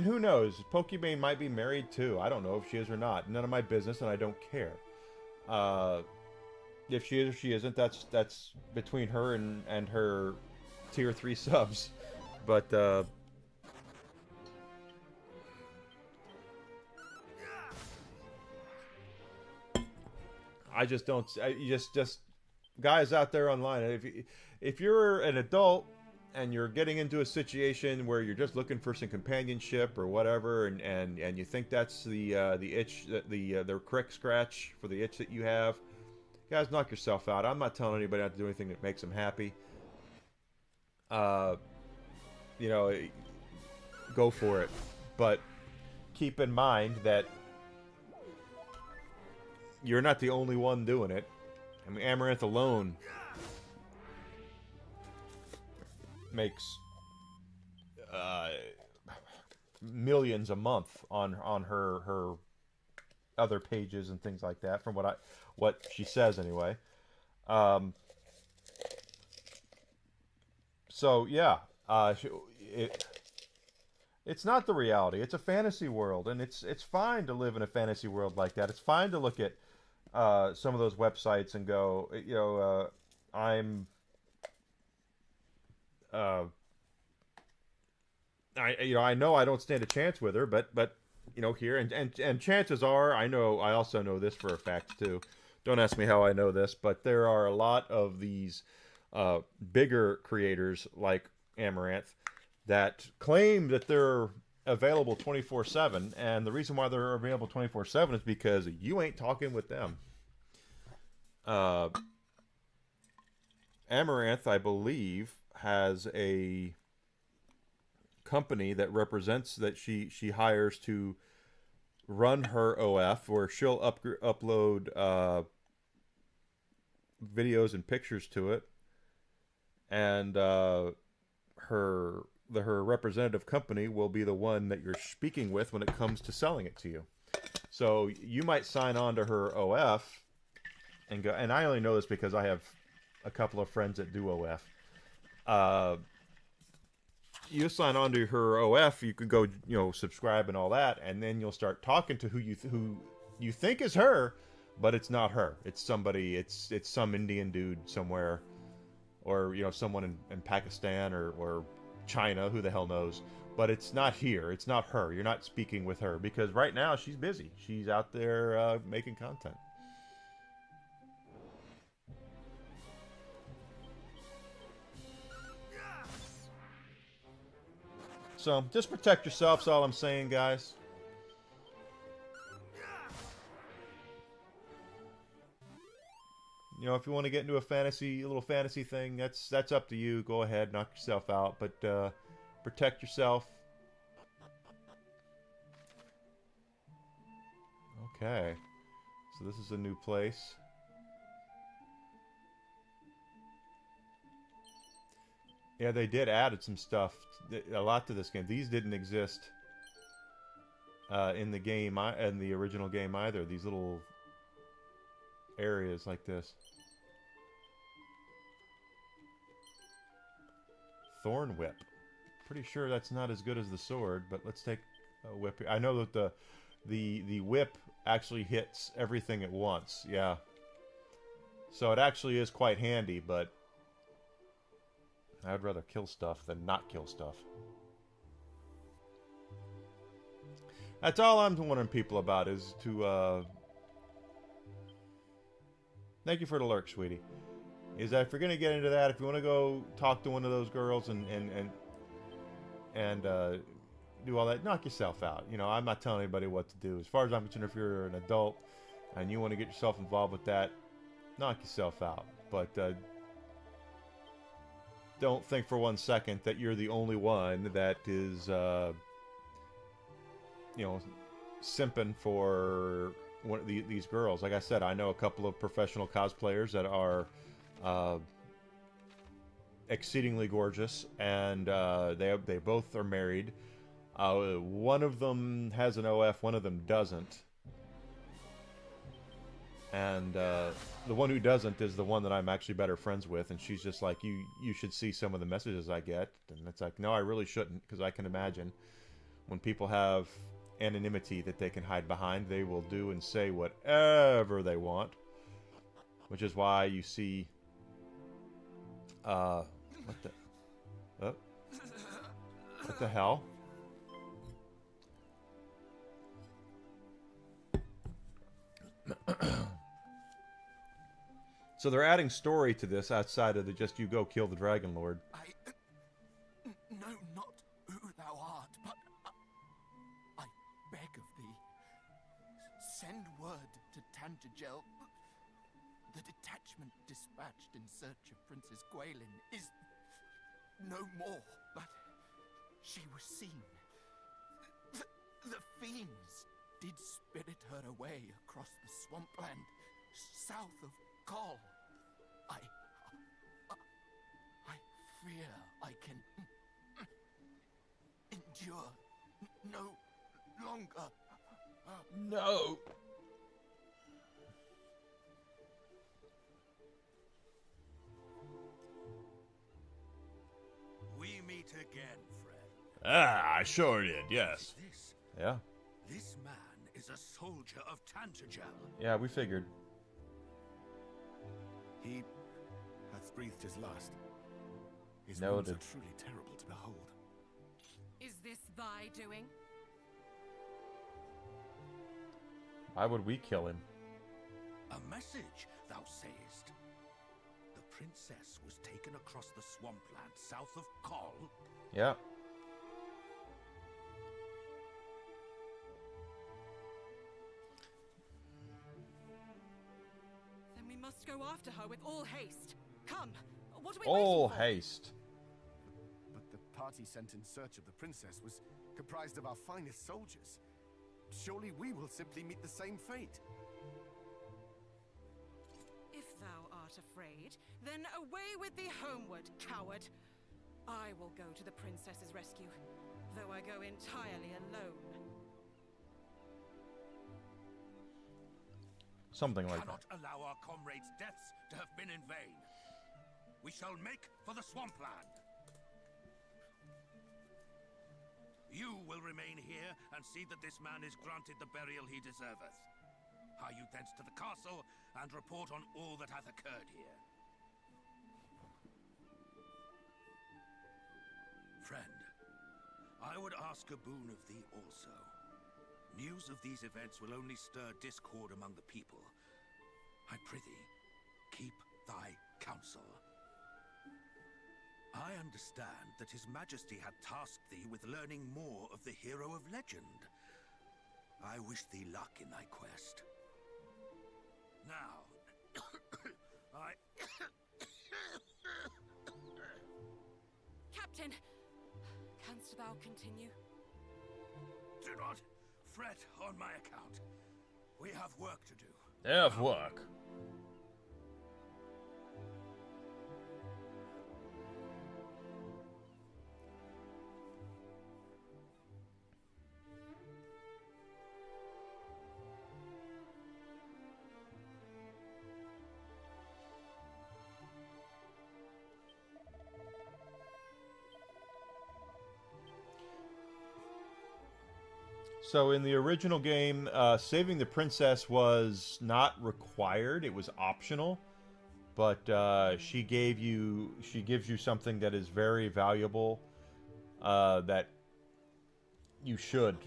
who knows, Pokimane might be married too. I don't know if she is or not. None of my business, and I don't care. Uh, if she is or she isn't, that's between her and her tier 3 subs. But I just don't. Just guys out there online. If you're an adult and you're getting into a situation where you're just looking for some companionship or whatever, and you think that's the itch, the correct scratch for the itch that you have, guys, knock yourself out. I'm not telling anybody not to do anything that makes them happy. You know, go for it, but keep in mind that you're not the only one doing it. I mean, Amaranth alone makes millions a month on her other pages and things like that. From what she says anyway. So yeah, it's not the reality. It's a fantasy world, and it's fine to live in a fantasy world like that. It's fine to look at some of those websites and go, you know, I'm I know I don't stand a chance with her, but you know, here and chances are, I also know this for a fact too. Don't ask me how I know this, but there are a lot of these bigger creators like Amaranth that claim that they're available 24/7, and the reason why they're available 24/7 is because you ain't talking with them. Amaranth, I believe, has a company that represents that she hires to run her OF, where she'll upload videos and pictures to it, and her representative company will be the one that you're speaking with when it comes to selling it to you. So you might sign on to her OF and go, and I only know this because I have a couple of friends that do OF. You sign on to her OF, you can go, you know, subscribe and all that, and then you'll start talking to who you think is her, but it's not her. It's somebody. It's some Indian dude somewhere, or you know, someone in Pakistan or China. Who the hell knows? But it's not here. It's not her. You're not speaking with her because right now she's busy. She's out there making content. So just protect yourself. That's all I'm saying, guys. You know, if you want to get into a little fantasy thing, that's up to you. Go ahead, knock yourself out, but protect yourself. Okay, so this is a new place. Yeah, they did added some stuff, a lot to this game. These didn't exist in the game, in the original game either. These little areas like this. Thorn whip. Pretty sure that's not as good as the sword, but let's take a whip here. I know that the whip actually hits everything at once. Yeah. So it actually is quite handy, but I'd rather kill stuff than not kill stuff. That's all I'm warning people about, is to thank you for the lurk, sweetie. Is that if you're gonna get into that, if you want to go talk to one of those girls and do all that, knock yourself out. You know, I'm not telling anybody what to do. As far as I'm concerned, if you're an adult and you want to get yourself involved with that, knock yourself out. But don't think for 1 second that you're the only one that is, you know, simping for one of these girls. Like I said, I know a couple of professional cosplayers that are exceedingly gorgeous, and they both are married. One of them has an OF, one of them doesn't. And the one who doesn't is the one that I'm actually better friends with, and she's just like, you should see some of the messages I get. And it's like, no, I really shouldn't, because I can imagine when people have anonymity that they can hide behind, they will do and say whatever they want. Which is why you see what the hell? So they're adding story to this outside of the just you go kill the Dragon Lord. I know not who thou art, but I beg of thee, send word to Tantagel. The detachment dispatched in search of Princess Gwaelin is no more, but she was seen. The fiends did spirit her away across the swampland south of Kol. I fear I can endure no longer. No. We meet again, friend. Ah, I sure did, yes. This Yeah. This man is a soldier of Tantagel. Yeah, we figured. He hath breathed his last. His Noted. wounds are truly terrible to behold. Is this thy doing? Why would we kill him? A message, thou sayest. The princess was taken across the swampland south of Kol. Yeah. Then we must go after her with all haste. Come, what are we All waiting for? haste. But the party sent in search of the princess was comprised of our finest soldiers. Surely we will simply meet the same fate. If thou art afraid, then away with thee homeward, coward. I will go to the princess's rescue, though I go entirely alone. Something like Cannot that. allow our comrades' deaths to have been in vain. We shall make for the swampland. You will remain here and see that this man is granted the burial he deserveth. Hie you thence to the castle and report on all that hath occurred here. Friend, I would ask a boon of thee also. News of these events will only stir discord among the people. I prithee, keep thy counsel. I understand that His Majesty had tasked thee with learning more of the hero of legend. I wish thee luck in thy quest. Now, Captain, canst thou continue? do not fret on my account. We have work to do. They have work. So in the original game, saving the princess was not required. It was optional. But she gives you something that is very valuable that you should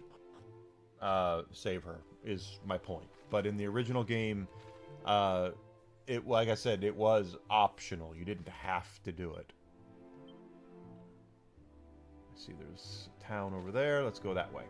save her, is my point. But in the original game, like I said, it was optional. You didn't have to do it. I see there's a town over there. Let's go that way.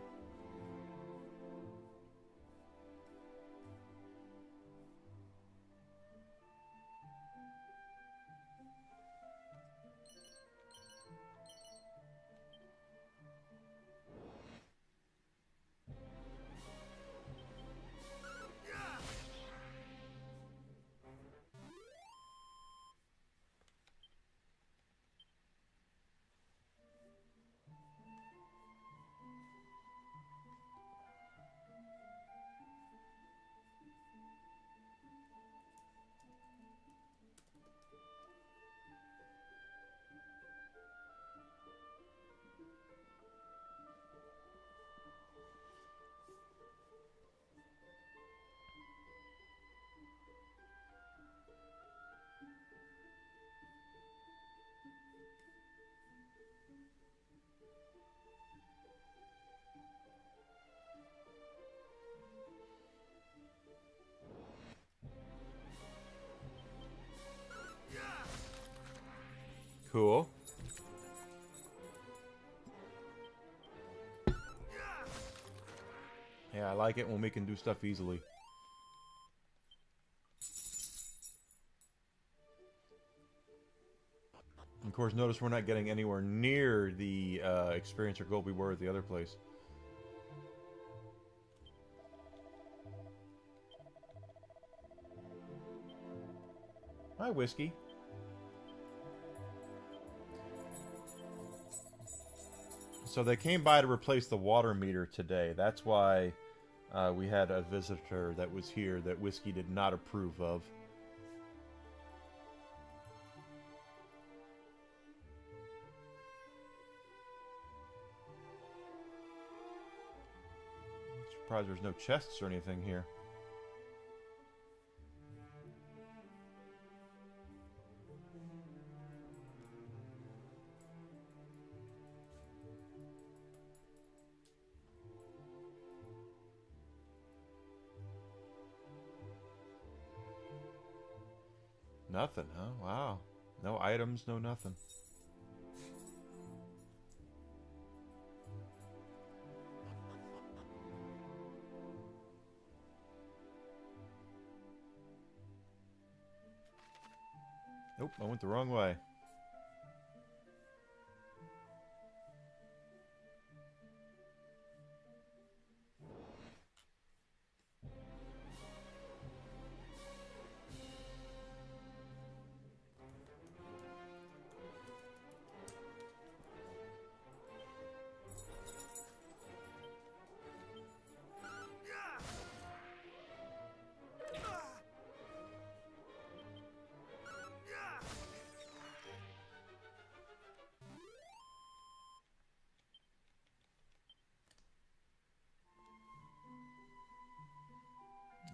Cool. Yeah, I like it when we can do stuff easily. Of course, notice we're not getting anywhere near the experience or gold we were at the other place. Hi, Whiskey. So they came by to replace the water meter today. That's why we had a visitor that was here that Whiskey did not approve of. I'm surprised there's no chests or anything here. Nothing, huh? Wow. No items, no nothing. Nope, I went the wrong way.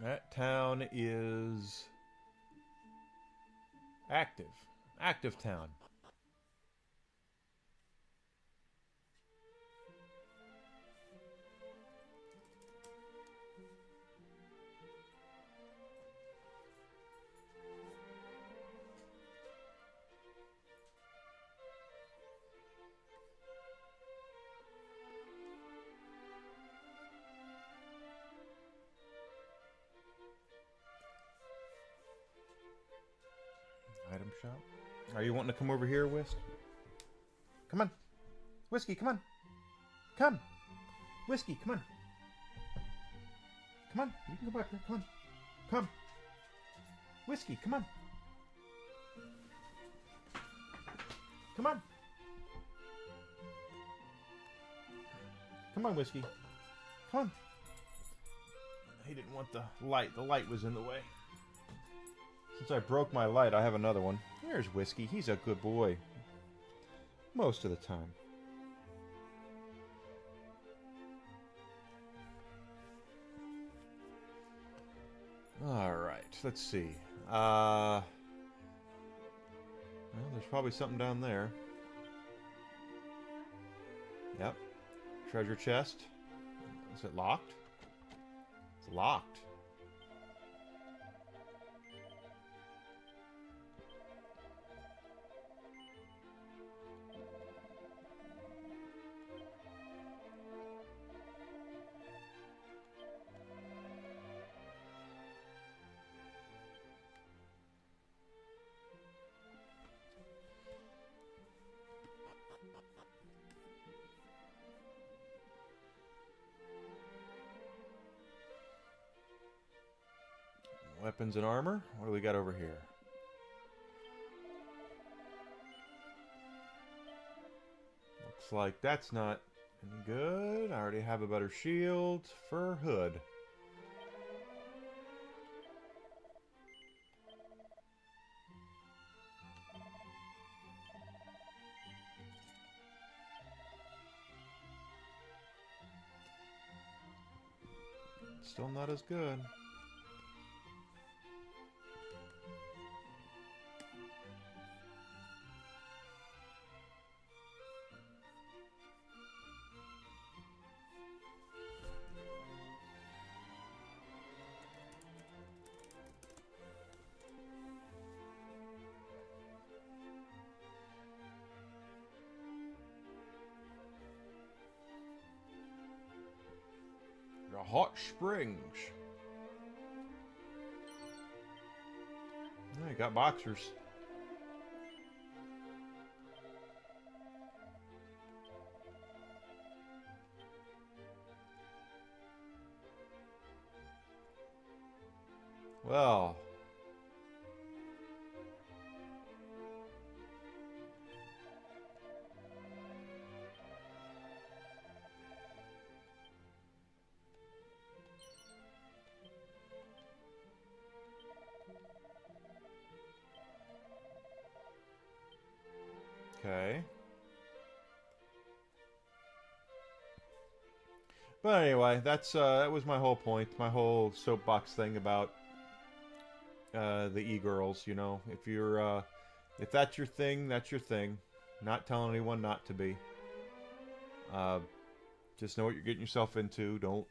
That town is active. Active town. Item shop. Are you wanting to come over here, Whisk? Come on. Whiskey, come on. Come. Whiskey, come on. Come on. You can go back here. Come on. Come. Whiskey, come on. Come on. Come on, Whiskey. Come on. He didn't want the light. The light was in the way. Since I broke my light, I have another one. There's Whiskey. He's a good boy. Most of the time. Alright, let's see. Well, there's probably something down there. Yep. Treasure chest. Is it locked? It's locked. Weapons and armor. What do we got over here? Looks like that's not any good. I already have a better shield. Fur hood. Still not as good. The hot springs. Yeah, you got boxers. Well. Okay. But anyway, that was my whole point, my whole soapbox thing about the e-girls. You know, if that's your thing, that's your thing. Not telling anyone not to be. Just know what you're getting yourself into. Don't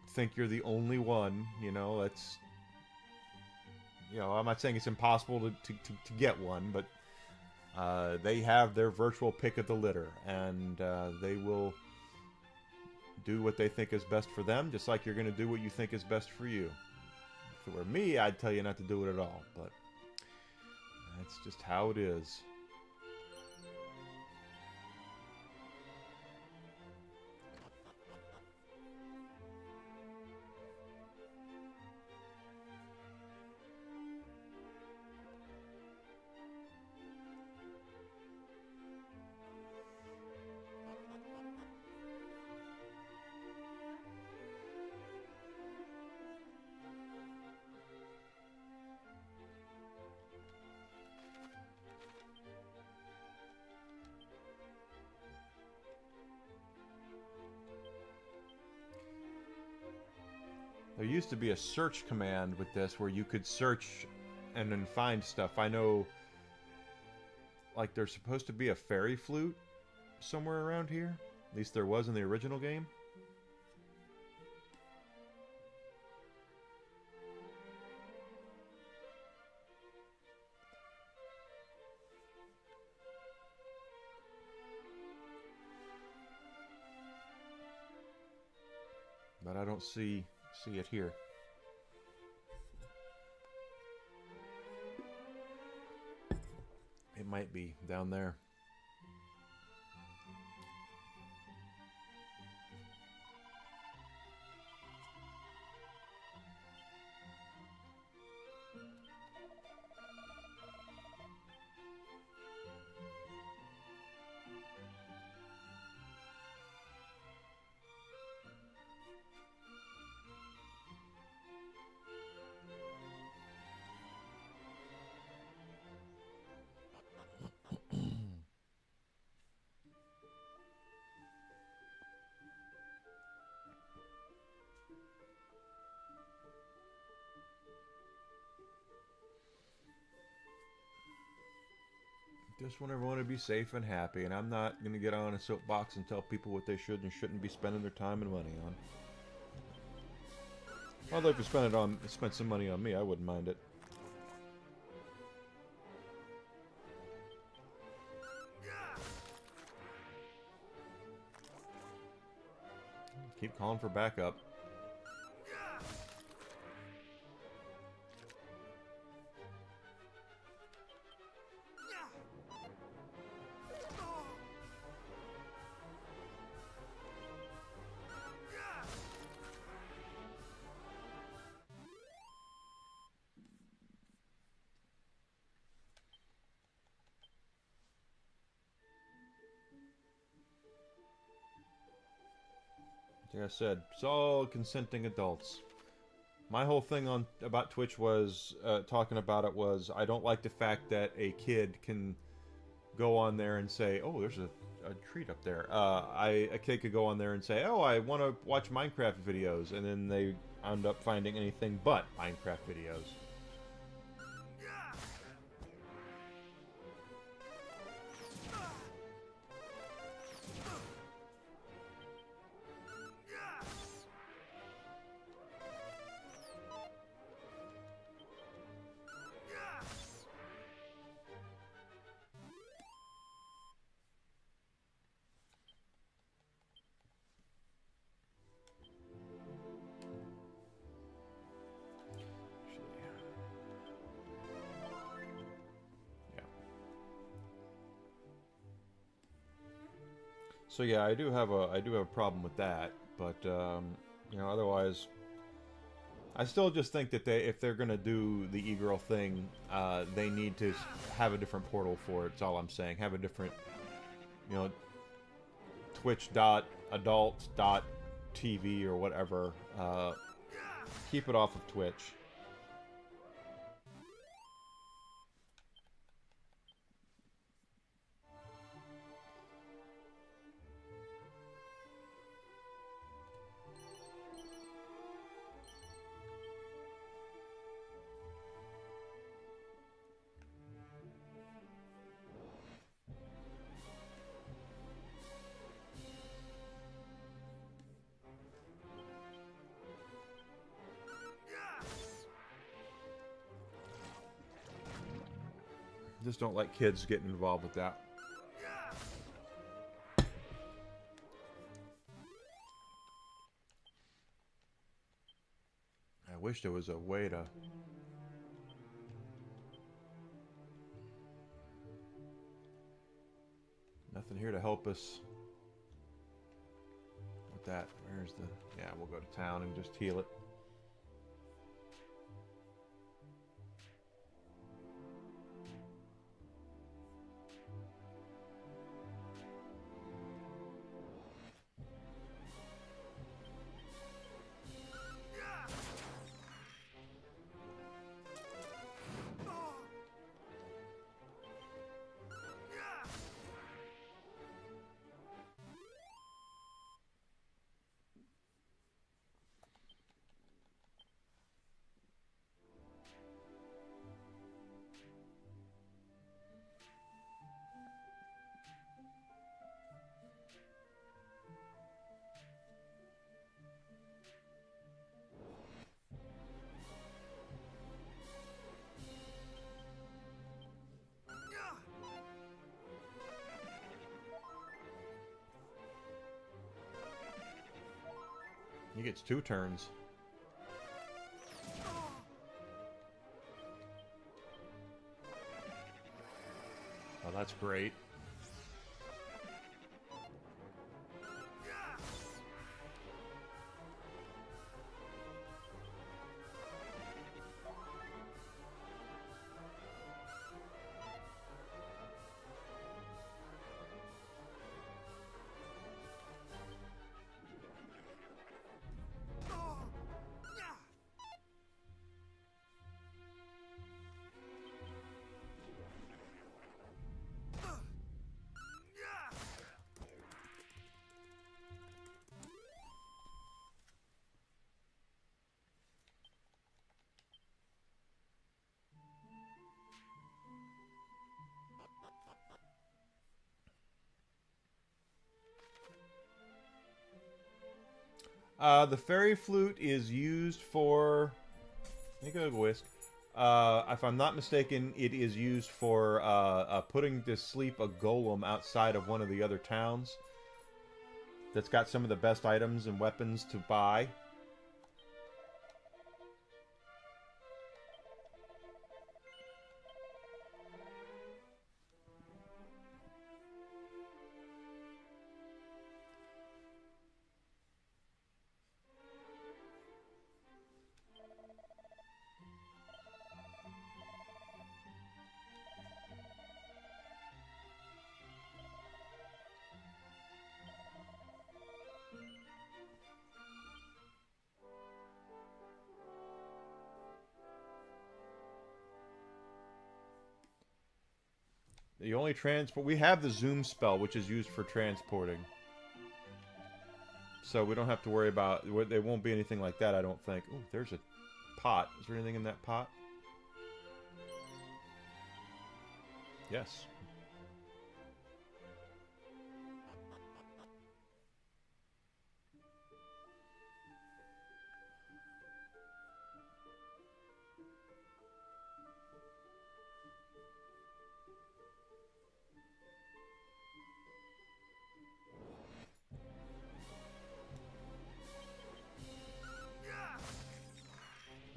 think you're the only one. You know, that's. You know, I'm not saying it's impossible to get one, but they have their virtual pick of the litter, and they will do what they think is best for them, just like you're going to do what you think is best for you. If it were me, I'd tell you not to do it at all, but that's just how it is. There used to be a search command with this where you could search and then find stuff. I know, like, there's supposed to be a fairy flute somewhere around here. At least there was in the original game. But I don't see it here. It might be down there. Just want everyone to be safe and happy, and I'm not going to get on a soapbox and tell people what they should and shouldn't be spending their time and money on. Although if you spent some money on me, I wouldn't mind it. Keep calling for backup. Like I said, it's all consenting adults. My whole thing about Twitch was talking about it was I don't like the fact that a kid can go on there and say, "Oh, there's a treat up there." A kid could go on there and say, "Oh, I want to watch Minecraft videos," and then they end up finding anything but Minecraft videos. So yeah, I do have a problem with that, but you know, otherwise, I still just think that if they're gonna do the e-girl thing, they need to have a different portal for it. That's all I'm saying. Have a different, you know, twitch.adult.tv or whatever. Keep it off of Twitch. Just don't like kids getting involved with that. I wish there was a way to... Nothing here to help us with that. Where's the... Yeah, we'll go to town and just heal it. He gets 2 turns. Oh, that's great. The fairy flute is used for... Make a whisk. If I'm not mistaken, it is used for putting to sleep a golem outside of one of the other towns that's got some of the best items and weapons to buy. The only transport... We have the zoom spell, which is used for transporting. So we don't have to worry about... There won't be anything like that, I don't think. Oh, there's a pot. Is there anything in that pot? Yes.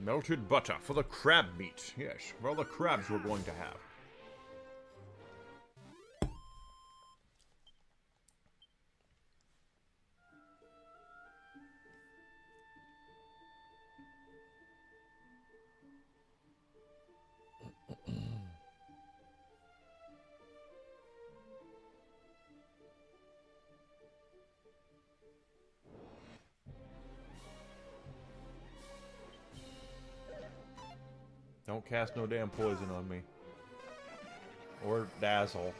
Melted butter for the crab meat. Yes, for all the crabs we're going to have. Don't cast no damn poison on me. Or dazzle.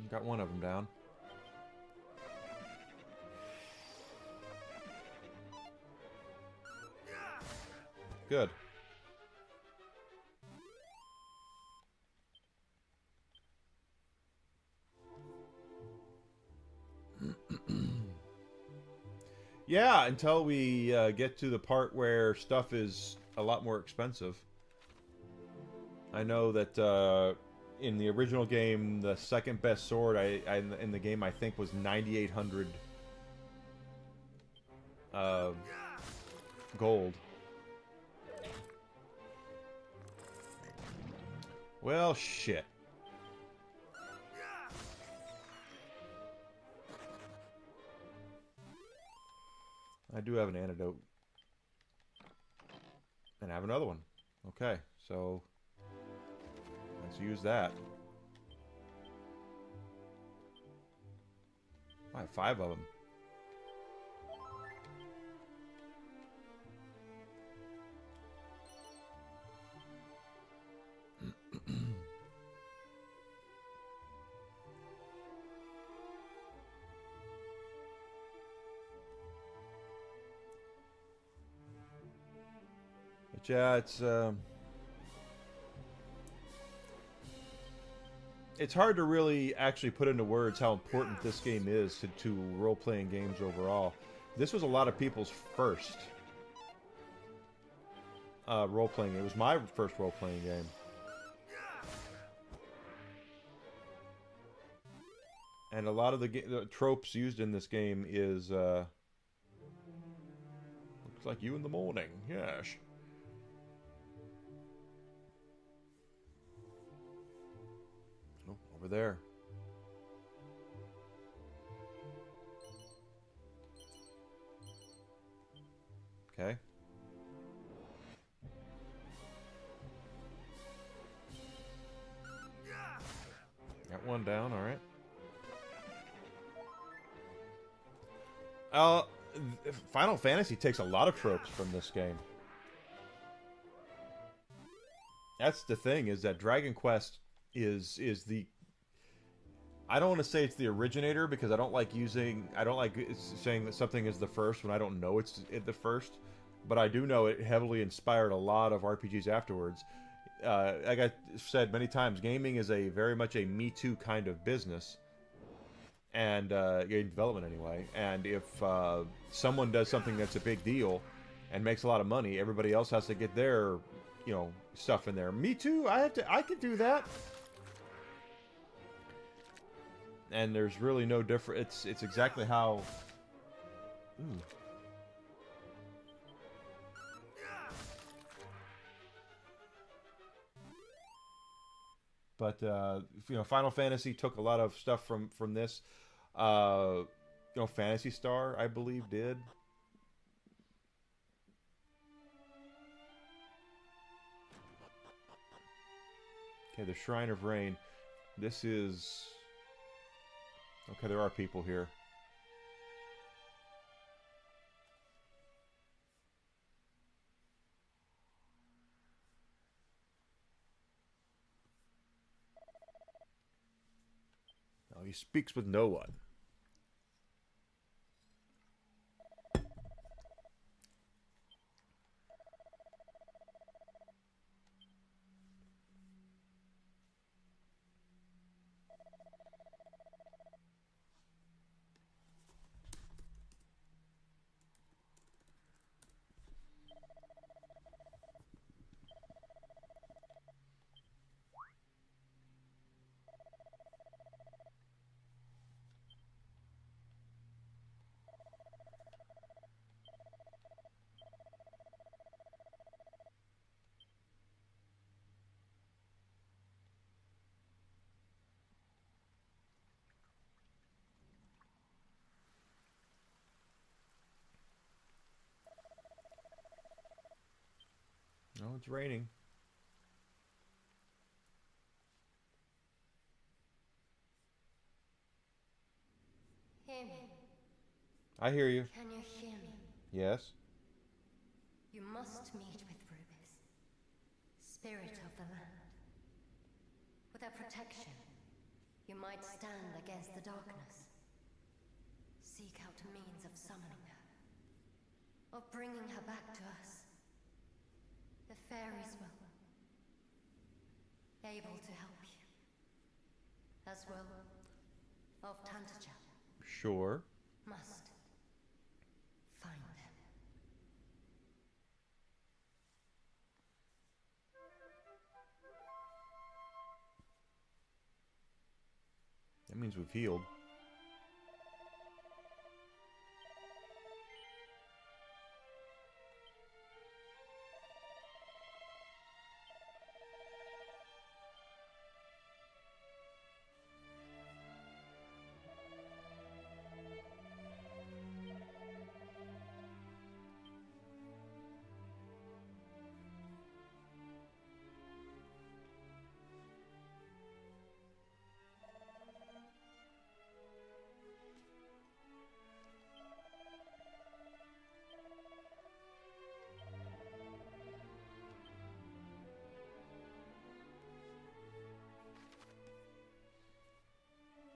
Got one of them down. Good. Yeah, until we get to the part where stuff is a lot more expensive. I know that in the original game, the second best sword in the game, I think, was 9,800 gold. Well, shit. I do have an antidote. And I have another one. Okay, so let's use that. I have 5 of them. But yeah, it's hard to really actually put into words how important this game is to role-playing games overall. This was a lot of people's first role-playing. It was my first role-playing game. And a lot of the tropes used in this game is looks like you in the morning. Yes. Oh, over there. Okay. Got one down, all right. Final Fantasy takes a lot of tropes from this game. That's the thing, is that Dragon Quest is the... I don't want to say it's the originator, because I don't like saying that something is the first when I don't know it's the first. But I do know it heavily inspired a lot of RPGs afterwards. Like I said many times, gaming is very much a Me Too kind of business. and game development anyway. And if someone does something that's a big deal and makes a lot of money, everybody else has to get their, you know, stuff in there. Me too. I could do that. And there's really no difference. It's exactly how. Ooh. But you know, Final Fantasy took a lot of stuff from this. You know, Phantasy Star, I believe, did. Okay, the Shrine of Rain. This is... Okay, there are people here. No, he speaks with no one. Oh, it's raining. Hear me. I hear you. Can you hear me? Yes. You must meet with Rubis, spirit of the land. With her protection, you might stand against the darkness. Seek out means of summoning her, of bringing her back to us. The fairies will able to help you, as well of Tantagel. Sure. Must find them. That means we've healed.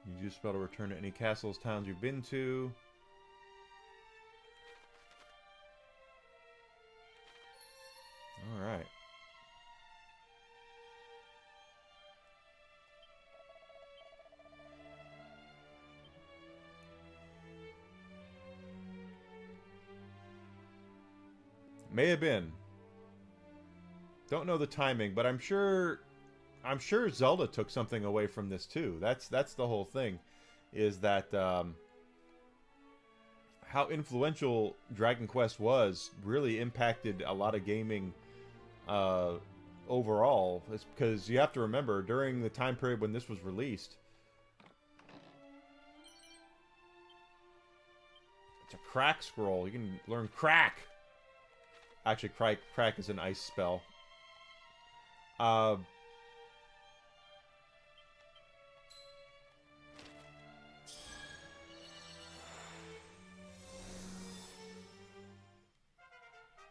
You use spell to return to any castles, towns you've been to. Alright. May have been. Don't know the timing, but I'm sure Zelda took something away from this too. That's the whole thing, is that how influential Dragon Quest was really impacted a lot of gaming overall. It's because you have to remember, during the time period when this was released, it's a crack scroll. You can learn crack. Actually, crack is an ice spell.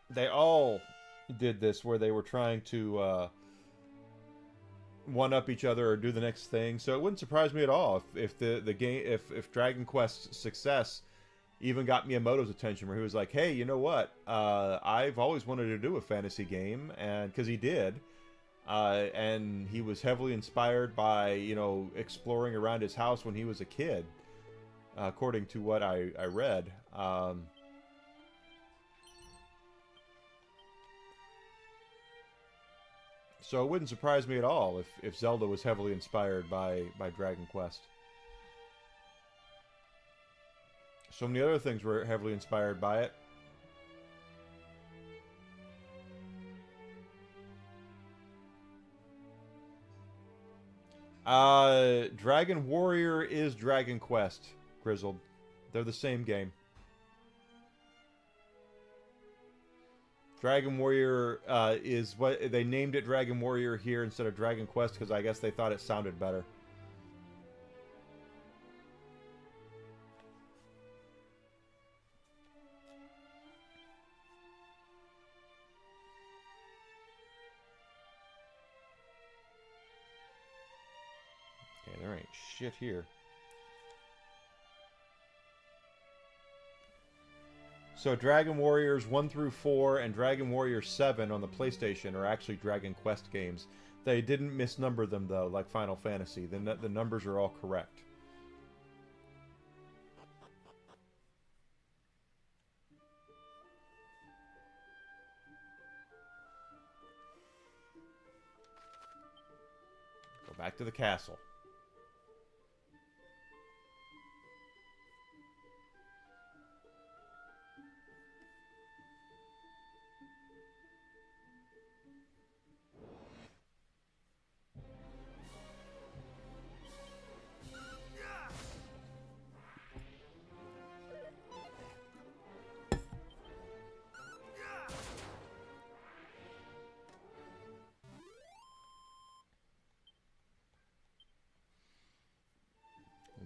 They all did this, where they were trying to one-up each other or do the next thing. So it wouldn't surprise me at all if the game, if Dragon Quest's success even got Miyamoto's attention, where he was like, "Hey, you know what? I've always wanted to do a fantasy game," and because he did, and he was heavily inspired by, you know, exploring around his house when he was a kid. according to what I read. So it wouldn't surprise me at all if Zelda was heavily inspired by Dragon Quest. So many other things were heavily inspired by it. Dragon Warrior is Dragon Quest, Grizzled. They're the same game. Dragon Warrior is what they named it. Dragon Warrior here instead of Dragon Quest because I guess they thought it sounded better. Okay, there ain't shit here. So Dragon Warriors 1 through 4 and Dragon Warrior 7 on the PlayStation are actually Dragon Quest games. They didn't misnumber them, though, like Final Fantasy. The numbers are all correct. Go back to the castle.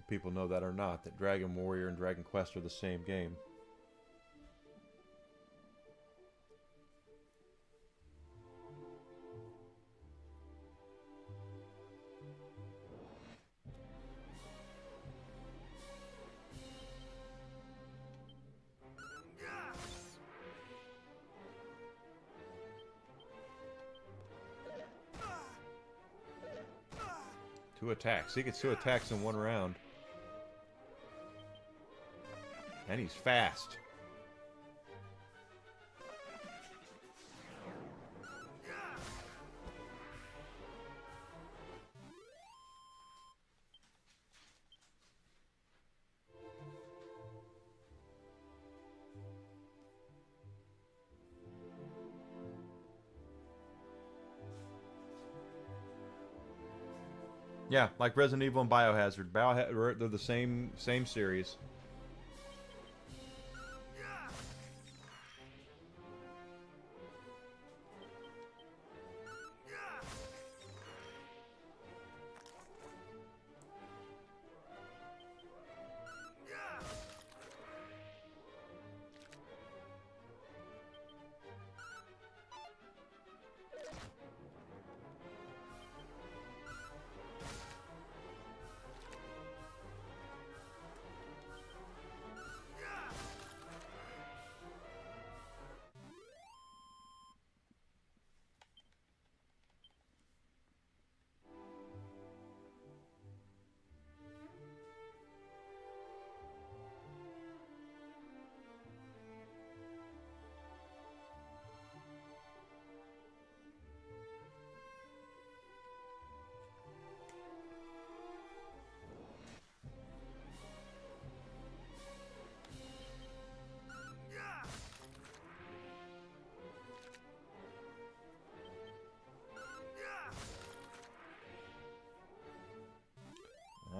People know that or not, that Dragon Warrior and Dragon Quest are the same game. Two attacks. He gets 2 attacks in 1 round. And he's fast. Yeah, like Resident Evil and Biohazard. They're the same series.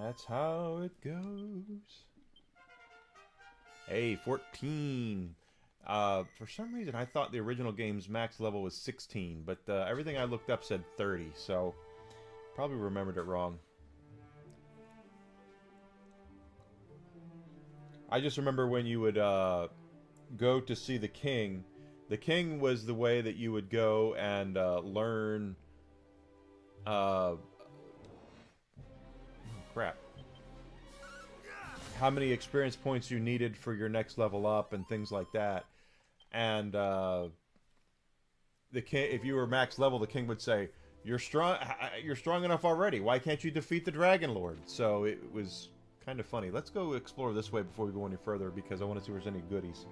That's how it goes. Hey, 14. For some reason, I thought the original game's max level was 16, but everything I looked up said 30, so probably remembered it wrong. I just remember when you would go to see the king. The king was the way that you would go and learn... crap. How many experience points you needed for your next level up and things like that. And the king, if you were max level, the king would say, "You're strong enough already. Why can't you defeat the Dragon Lord?" So it was kind of funny. Let's go explore this way before we go any further, because I want to see if there's any goodies.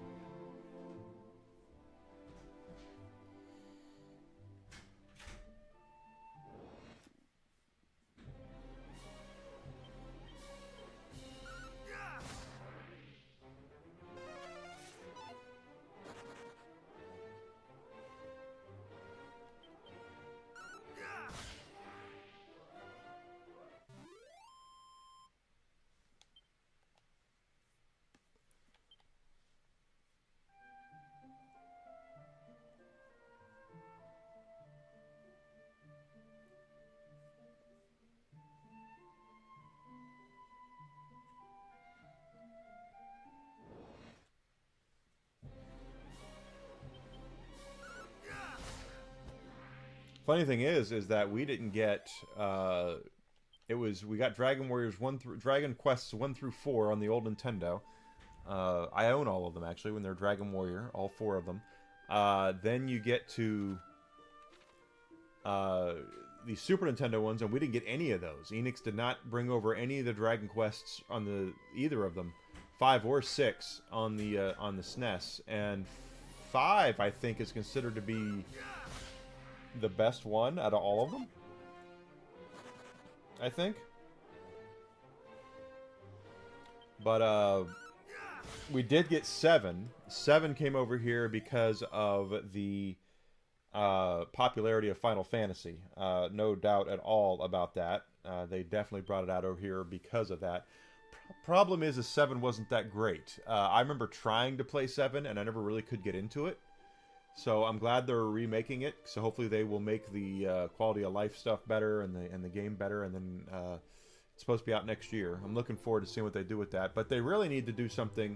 Funny thing is that we didn't get. We got Dragon Warriors Dragon Quests 1 through 4 on the old Nintendo. I own all of them actually when they're Dragon Warrior, all 4 of them. Then you get to the Super Nintendo ones, and we didn't get any of those. Enix did not bring over any of the Dragon Quests on either of them, 5 or 6 on the SNES, and 5 I think is considered to be the best one out of all of them, I think. But we did get 7. 7 came over here because of the popularity of Final Fantasy. No doubt at all about that. They definitely brought it out over here because of that. Problem is 7 wasn't that great. I remember trying to play 7 and I never really could get into it. So I'm glad they're remaking it. So hopefully they will make the quality of life stuff better and the game better. And then it's supposed to be out next year. I'm looking forward to seeing what they do with that. But they really need to do something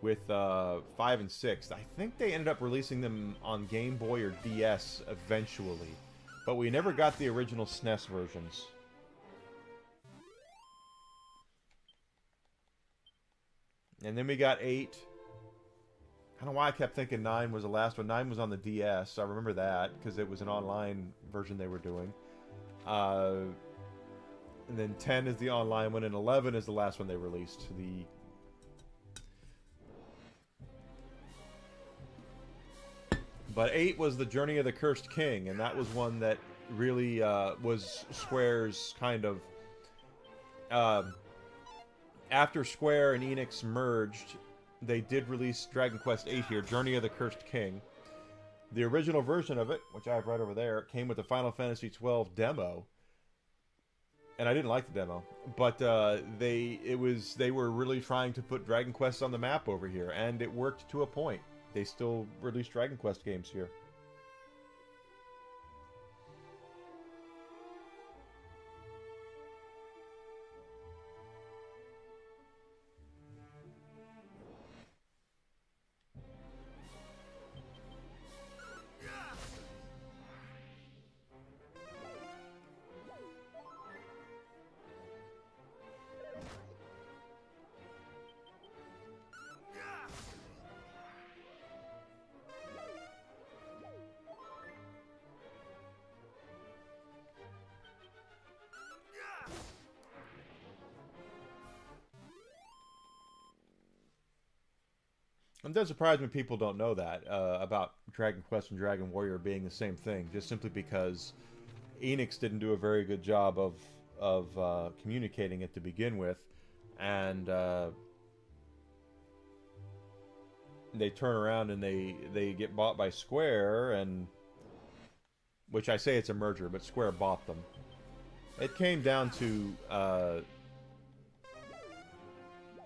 with 5 and 6. I think they ended up releasing them on Game Boy or DS eventually. But we never got the original SNES versions. And then we got 8. I don't know why I kept thinking 9 was the last one. 9 was on the DS. I remember that because it was an online version they were doing. And then 10 is the online one, and 11 is the last one they released. But 8 was the Journey of the Cursed King, and that was one that really was Square's kind of... after Square and Enix merged, they did release Dragon Quest 8 here, Journey of the Cursed King. The original version of it, which I have right over there, came with the Final Fantasy XII demo. And I didn't like the demo, but they were really trying to put Dragon Quest on the map over here, and it worked to a point. They still release Dragon Quest games here. I'm dead surprised when people don't know that about Dragon Quest and Dragon Warrior being the same thing, just simply because Enix didn't do a very good job of communicating it to begin with, and they turn around and they get bought by Square, and which I say it's a merger, but Square bought them. It came down to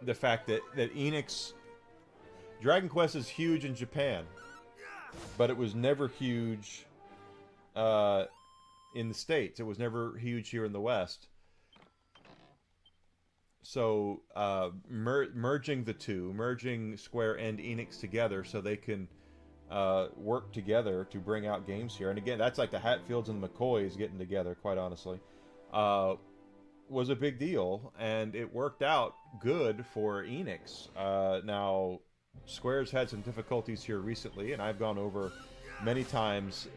the fact that Enix... Dragon Quest is huge in Japan, but it was never huge in the States. It was never huge here in the West. So merging the two, merging Square and Enix together so they can work together to bring out games here. And again, that's like the Hatfields and the McCoys getting together, quite honestly, was a big deal. And it worked out good for Enix. Now... Square's had some difficulties here recently, and I've gone over many times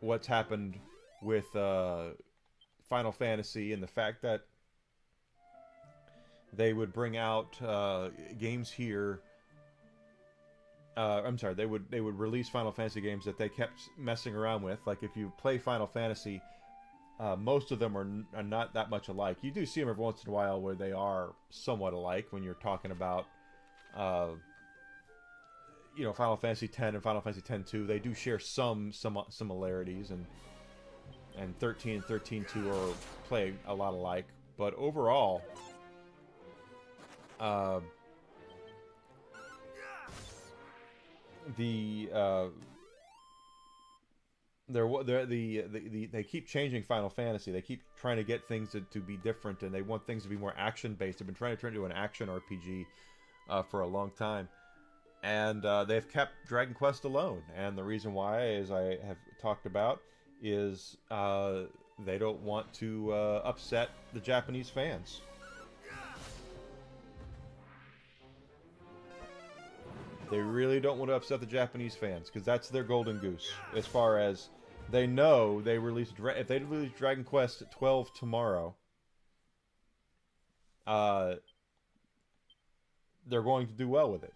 what's happened with Final Fantasy and the fact that they would bring out games here. I'm sorry, they would release Final Fantasy games that they kept messing around with. Like if you play Final Fantasy, most of them are not that much alike. You do see them every once in a while where they are somewhat alike when you're talking about, Final Fantasy X and Final Fantasy X-2. They do share some similarities, and 13 and 13-2 are play a lot alike. But overall, they keep changing Final Fantasy. They keep trying to get things to be different, and they want things to be more action based. They've been trying to turn it into an action RPG for a long time, and they've kept Dragon Quest alone. And the reason why, as I have talked about, is they don't want to upset the Japanese fans. They really don't want to upset the Japanese fans, because that's their golden goose. As far as they know, if they release Dragon Quest 12 tomorrow, they're going to do well with it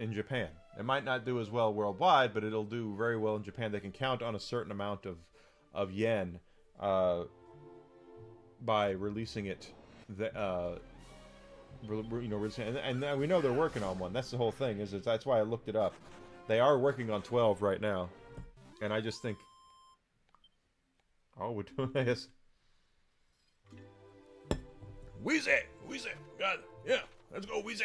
in Japan. It might not do as well worldwide, but it'll do very well in Japan. They can count on a certain amount of yen by releasing it. And we know they're working on one. That's the whole thing. That's why I looked it up. They are working on 12 right now, and I just think, oh, we're doing this. Weezy, God, yeah, let's go, Weezy.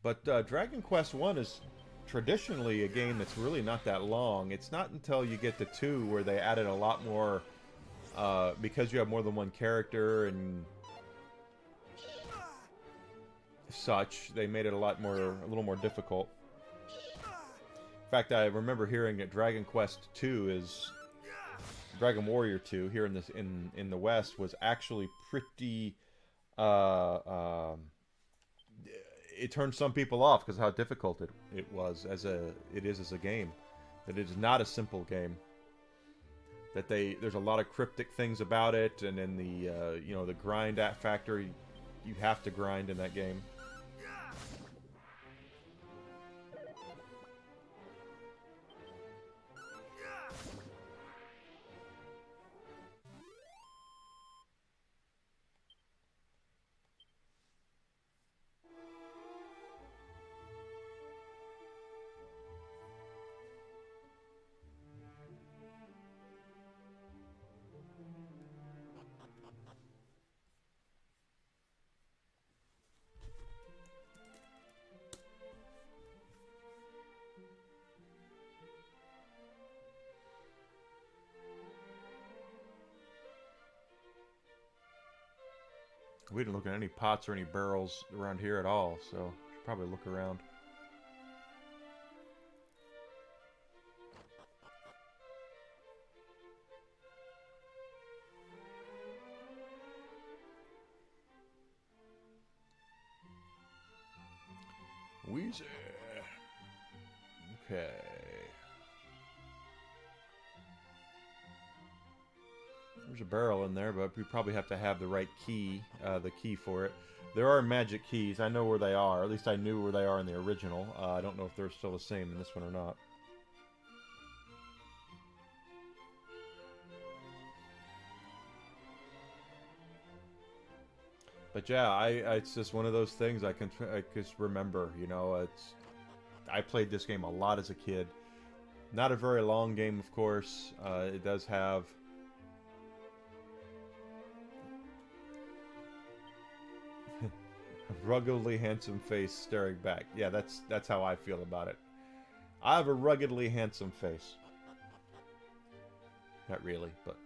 But Dragon Quest 1 is traditionally a game that's really not that long. It's not until you get to 2 where they added a lot more, because you have more than one character and such, they made it a little more difficult. In fact, I remember hearing that Dragon Quest 2 is Dragon Warrior 2 here in the West was actually pretty it turned some people off because of how difficult it was as a game. That it is not a simple game. That there's a lot of cryptic things about it, and then the grind factor, you have to grind in that game. We didn't look at any pots or any barrels around here at all, so should probably look around. Weezy. Okay. There's a barrel in there, but we probably have to have the right key, the key for it. There are magic keys. I know where they are. At least I knew where they are in the original. I don't know if they're still the same in this one or not. But yeah, it's just one of those things I just remember. I played this game a lot as a kid. Not a very long game, of course. It does have a ruggedly handsome face staring back. Yeah, that's how I feel about it. I have a ruggedly handsome face. Not really, but...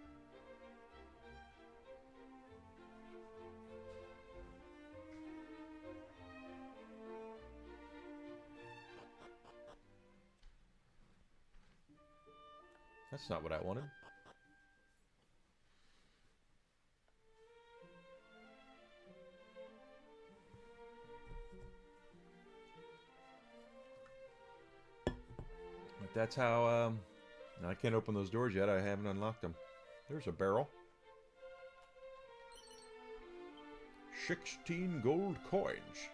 That's not what I wanted. But that's how, I can't open those doors yet. I haven't unlocked them. There's a barrel. 16 gold coins.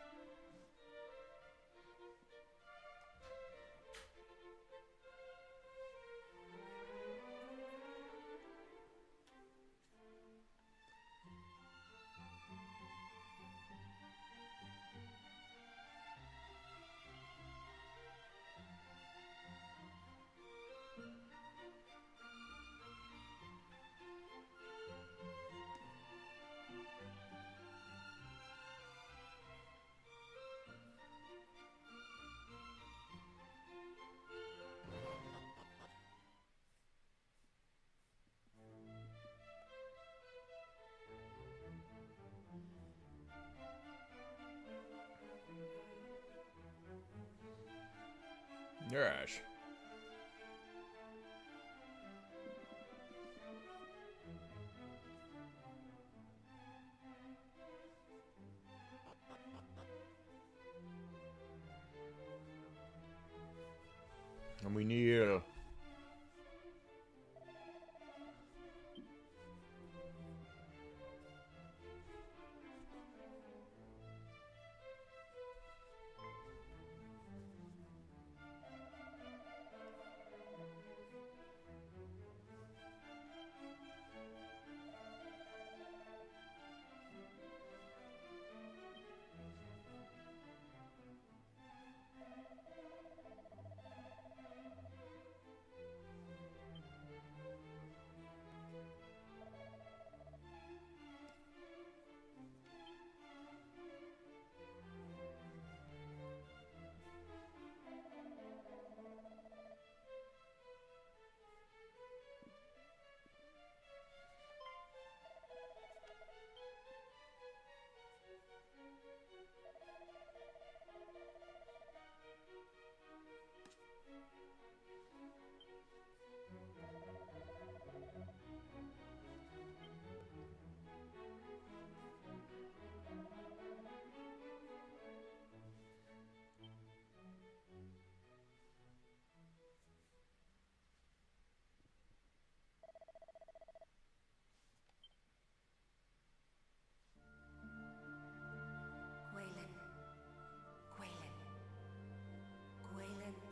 Yes. And we need...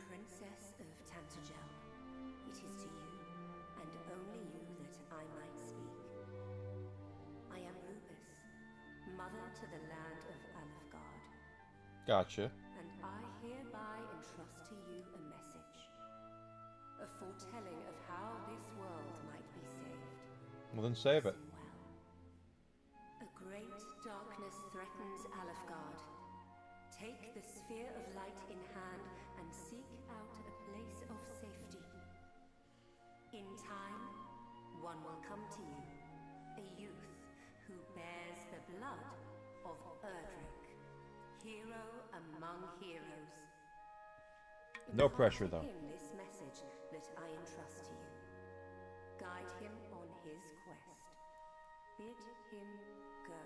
Princess of Tantagel, it is to you, and only you, that I might speak. I am Rubis, mother to the land of Alfgard. Gotcha. And I hereby entrust to you a message. A foretelling of how this world might be saved. Well, then save it. Listen well. A great darkness threatens Alfgard. Take the sphere of light in hand and seek out a place of safety. In time, one will come to you, a youth who bears the blood of Erdrick, hero among heroes. No pressure, though. Impart to him this message that I entrust to you. Guide him on his quest. Bid him go.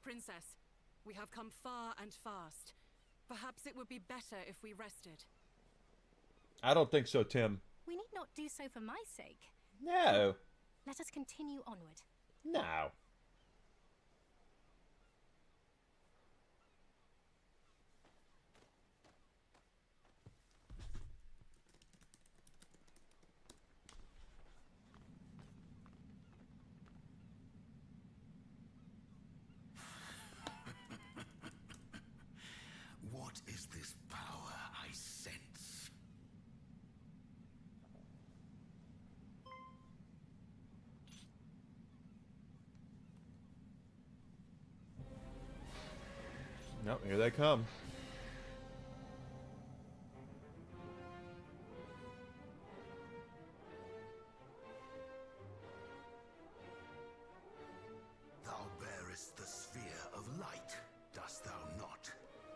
Princess, we have come far and fast. Perhaps it would be better if we rested. I don't think so, Tim. We need not do so for my sake. No. Let us continue onward. No. Nope, here they come. Thou bearest the sphere of light, dost thou not,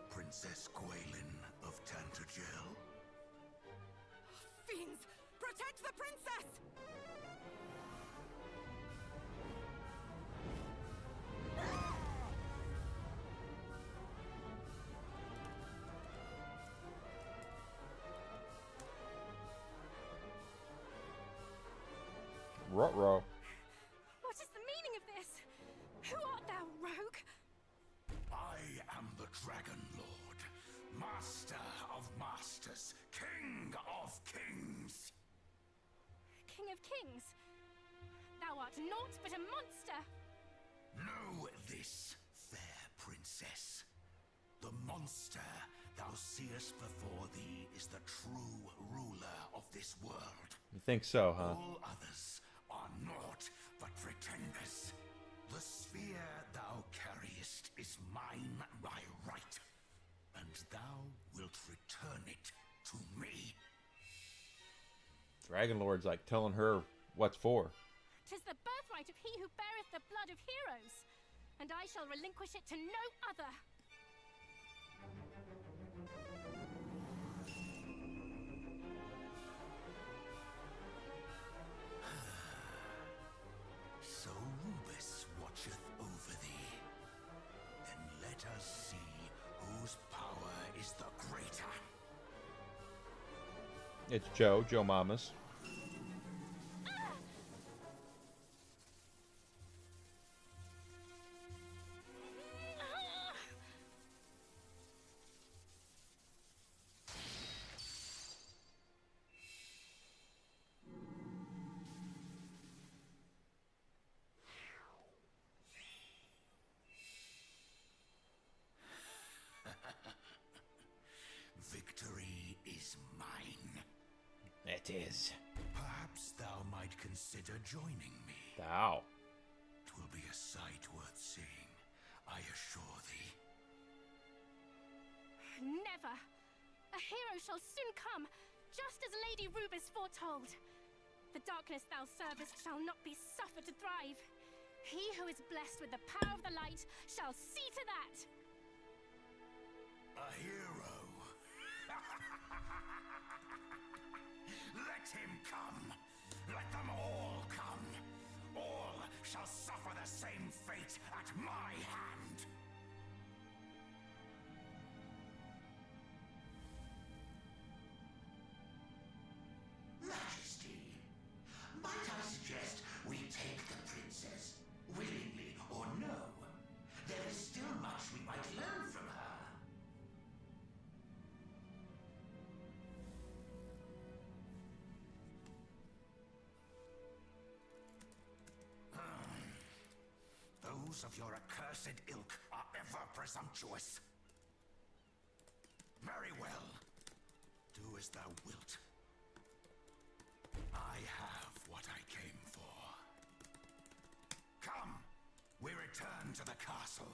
Princess Gwaelin of Tantagel? Fiends! Protect the princess! Ruh-roh. What is the meaning of this? Who art thou, rogue? I am the Dragon Lord, Master of Masters, King of Kings. King of kings? Thou art naught but a monster! Know this, fair princess. The monster thou seest before thee is the true ruler of this world. You think so, huh? All others are naught but pretenders. The sphere thou carriest is mine by right, and thou wilt return it to me. Dragon Lord's like telling her what's for. 'Tis the birthright of he who beareth the blood of heroes, and I shall relinquish it to no other. So Rubus watcheth over thee. Then let us see whose power is the greater. It's Joe Mamas. Victory is mine. It is. Perhaps thou might consider joining me. Thou. 'Twill be a sight worth seeing, I assure thee. Never! A hero shall soon come, just as Lady Rubus foretold. The darkness thou servest shall not be suffered to thrive. He who is blessed with the power of the light shall see to that! A hero. Let him come. Let them all come. All shall suffer the same fate at my hand. Majesty, might I suggest we take the princess, willingly or no? There is still much we might learn from her. Those of your accursed ilk are ever presumptuous. Very well. Do as thou wilt. I have what I came for. Come, we return to the castle.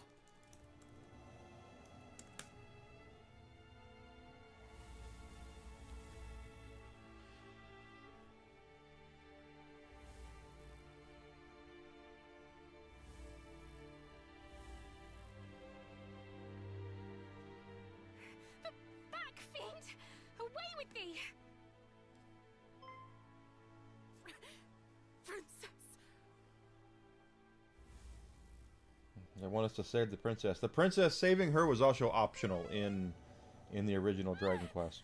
Back, fiend! Away with thee! Princess! They want us to save the princess. The princess, saving her was also optional in the original Dragon Quest.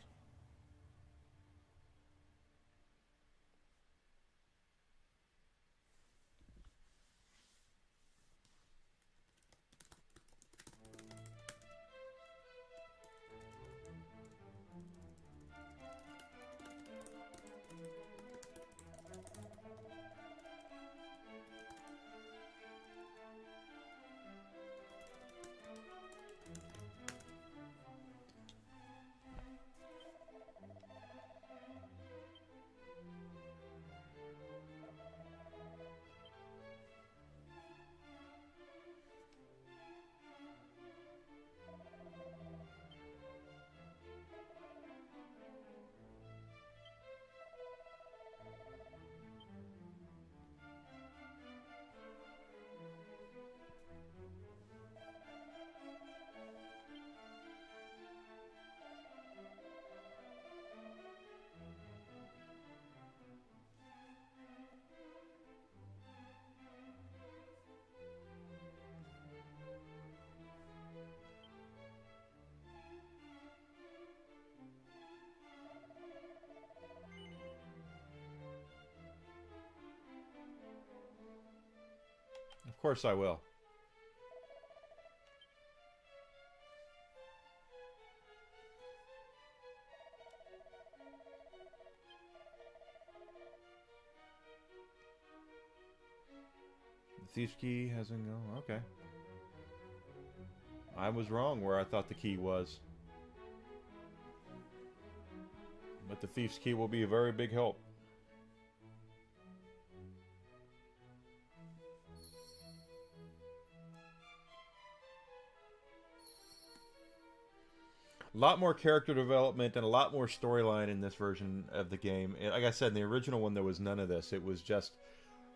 course I will. The thief's key hasn't go. Okay. I was wrong where I thought the key was. But the thief's key will be a very big help. A lot more character development and a lot more storyline in this version of the game. And like I said, in the original one, there was none of this. It was just,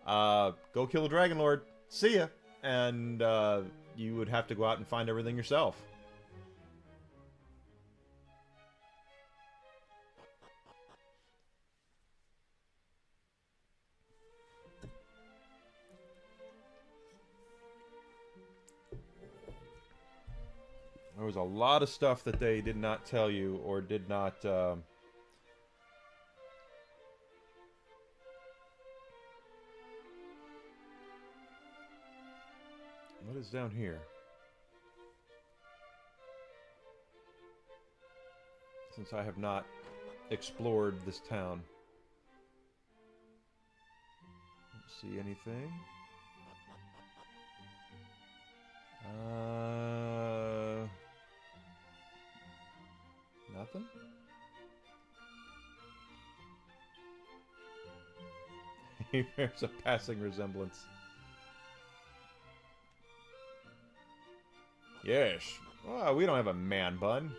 go kill the Dragon Lord. See ya. And you would have to go out and find everything yourself. There was a lot of stuff that they did not tell you or did not... What is down here? Since I have not explored this town. Don't see anything. Nothing? There's a passing resemblance. Yes. Well, we don't have a man bun.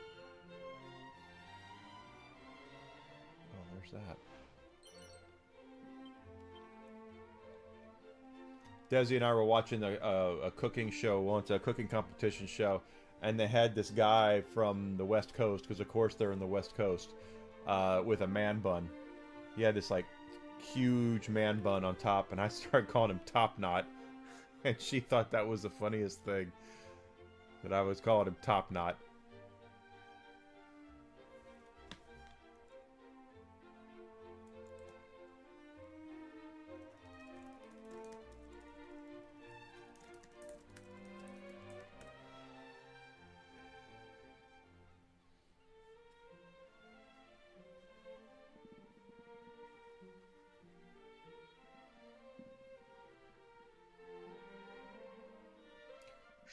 Oh, there's that. Desi and I were watching a cooking show once, a cooking competition show, and they had this guy from the West Coast, because of course they're in the West Coast, with a man bun. He had this like huge man bun on top, and I started calling him Top Knot, and she thought that was the funniest thing, that I was calling him Top Knot.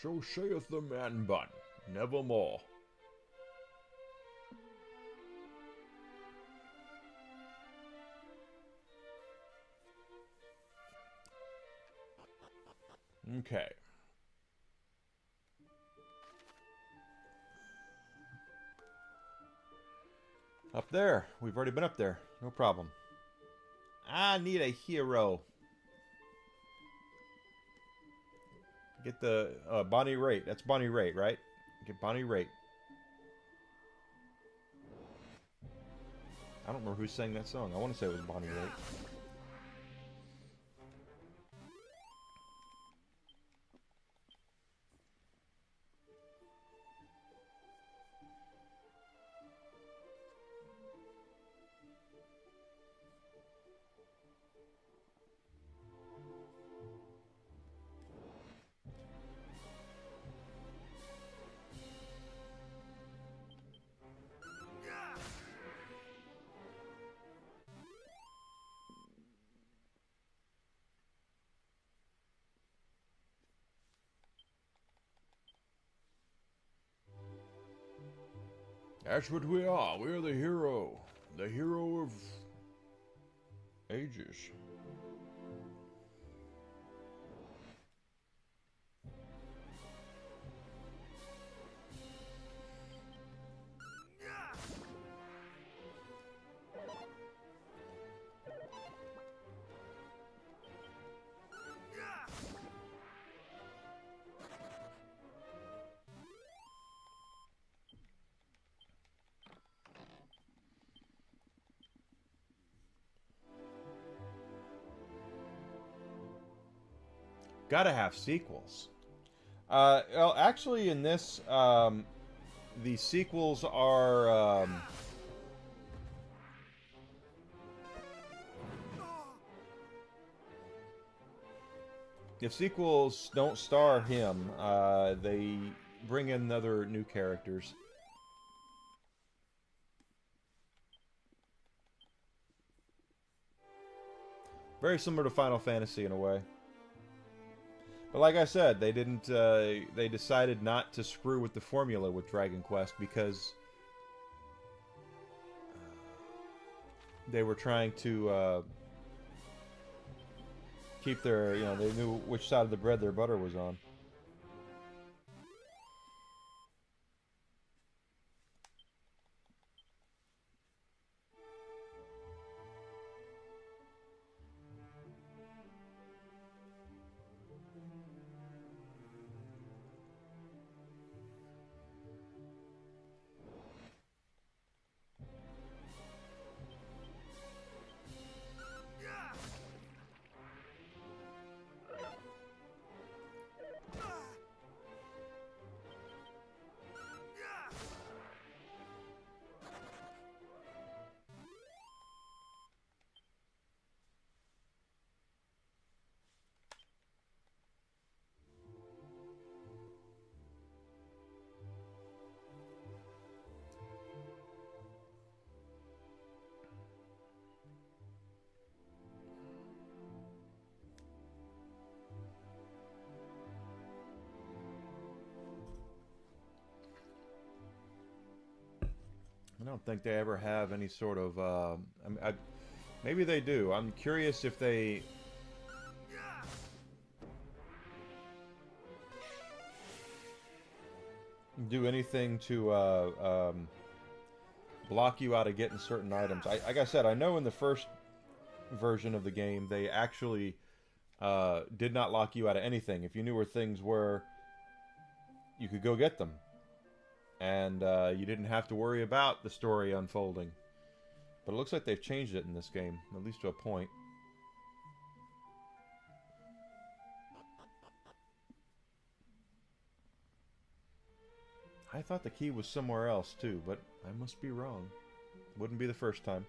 So saith the man bun, nevermore. Okay. Up there. We've already been up there. No problem. I need a hero. Get the Bonnie Raitt. That's Bonnie Raitt, right? Get Bonnie Raitt. I don't remember who sang that song. I want to say it was Bonnie Raitt. That's what we are. We're the hero. The hero of ages. Gotta have sequels. Well, actually, in this, the sequels are. if sequels don't star him, they bring in other new characters. Very similar to Final Fantasy in a way. But like I said, they didn't. They decided not to screw with the formula with Dragon Quest because they were trying to keep their. You know, they knew which side of the bread their butter was on. I don't think they ever have any sort of. Maybe they do. I'm curious if they. Do anything to block you out of getting certain items. Like I said, I know in the first version of the game, they actually did not lock you out of anything. If you knew where things were, you could go get them. And you didn't have to worry about the story unfolding. But it looks like they've changed it in this game, at least to a point. I thought the key was somewhere else too, but I must be wrong. Wouldn't be the first time.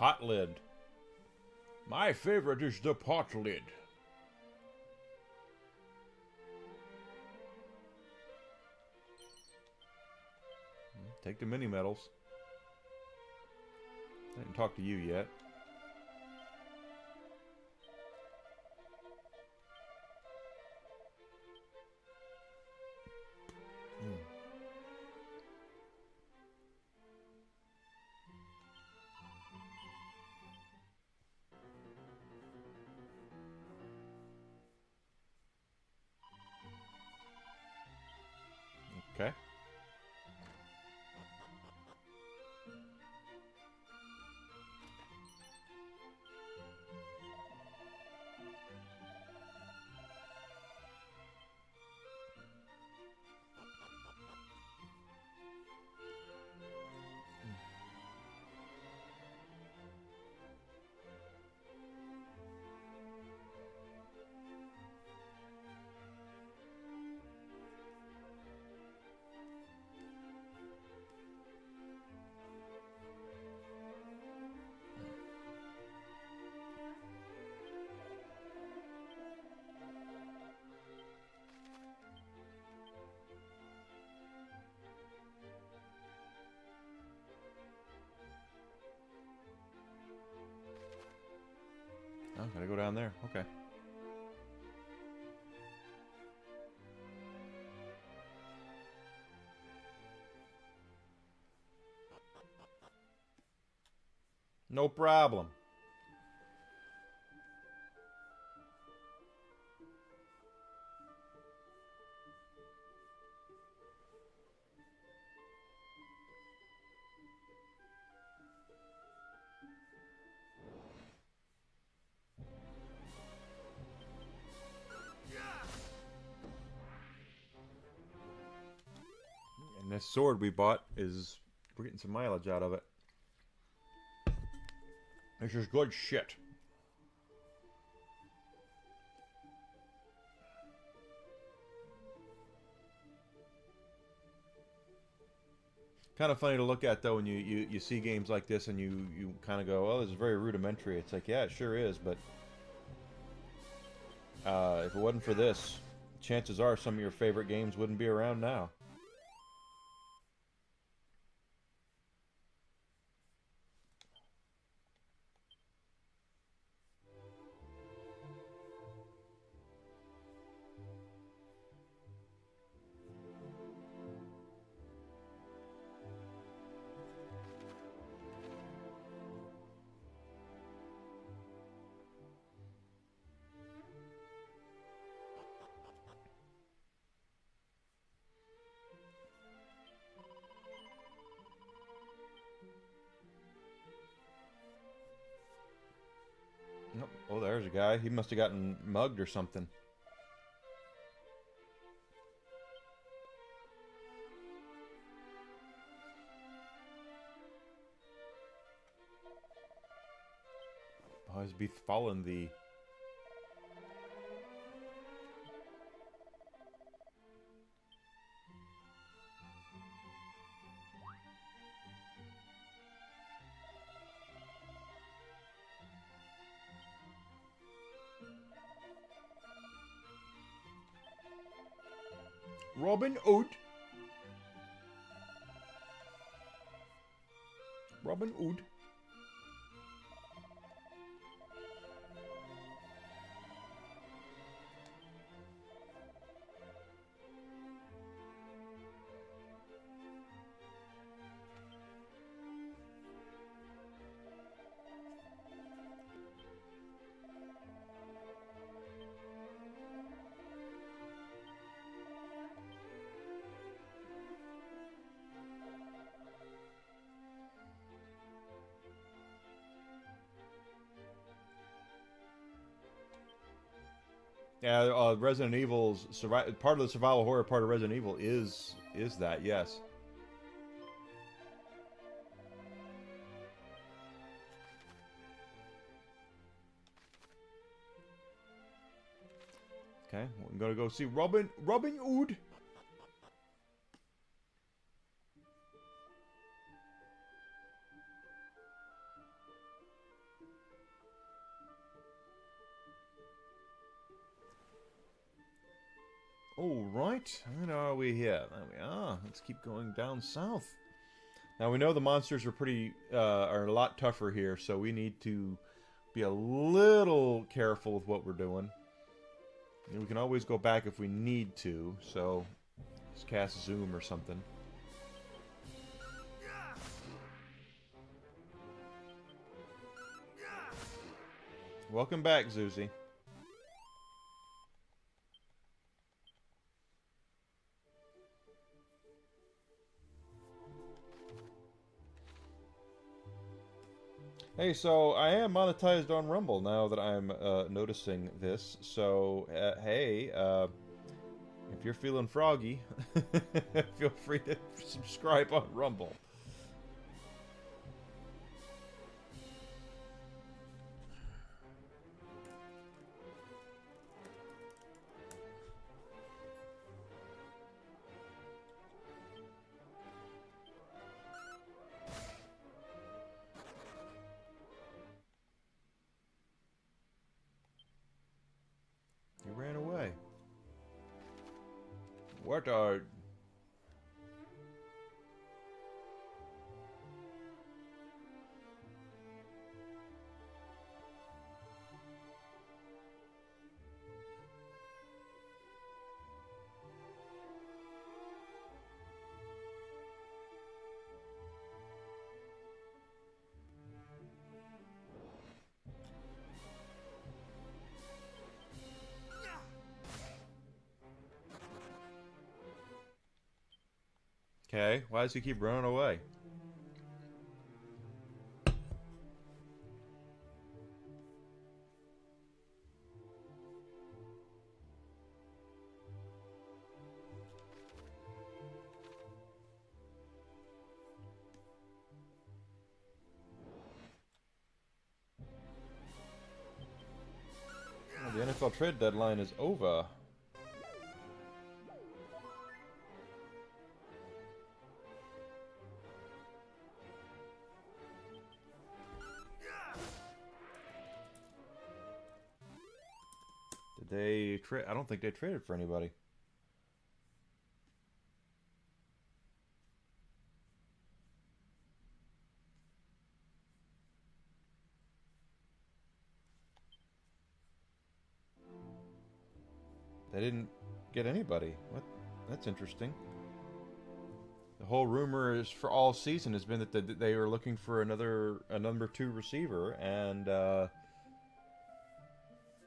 Pot lid. My favorite is the pot lid. Take the mini medals. I didn't talk to you yet. Okay. Oh, gotta go down there. Okay. No problem. And this sword we bought is... we're getting some mileage out of it. This is good shit. Kind of funny to look at though when you see games like this and you kind of go, oh, this is very rudimentary. It's like, yeah, it sure is, but if it wasn't for this, chances are some of your favorite games wouldn't be around now. Oh, there's a guy. He must have gotten mugged or something. Always be following the... Robin Hood. Robin Hood. Yeah, Resident Evil's part of the survival horror part of Resident Evil is that, yes. Okay, we're gonna go see Robin Hood. All right, where are we here? There we are. Let's keep going down south. Now we know the monsters are a lot tougher here, so we need to be a little careful with what we're doing. And we can always go back if we need to, so just cast Zoom or something. Welcome back, Zuzi. Hey, so I am monetized on Rumble now that I'm noticing this. So, hey, if you're feeling froggy, feel free to subscribe on Rumble. You ran away. What are... Okay, why does he keep running away? Oh, the NFL trade deadline is over. Did they trade? I don't think they traded for anybody. They didn't get anybody. What? That's interesting. The whole rumor is for all season has been that they were looking for a number 2 receiver, and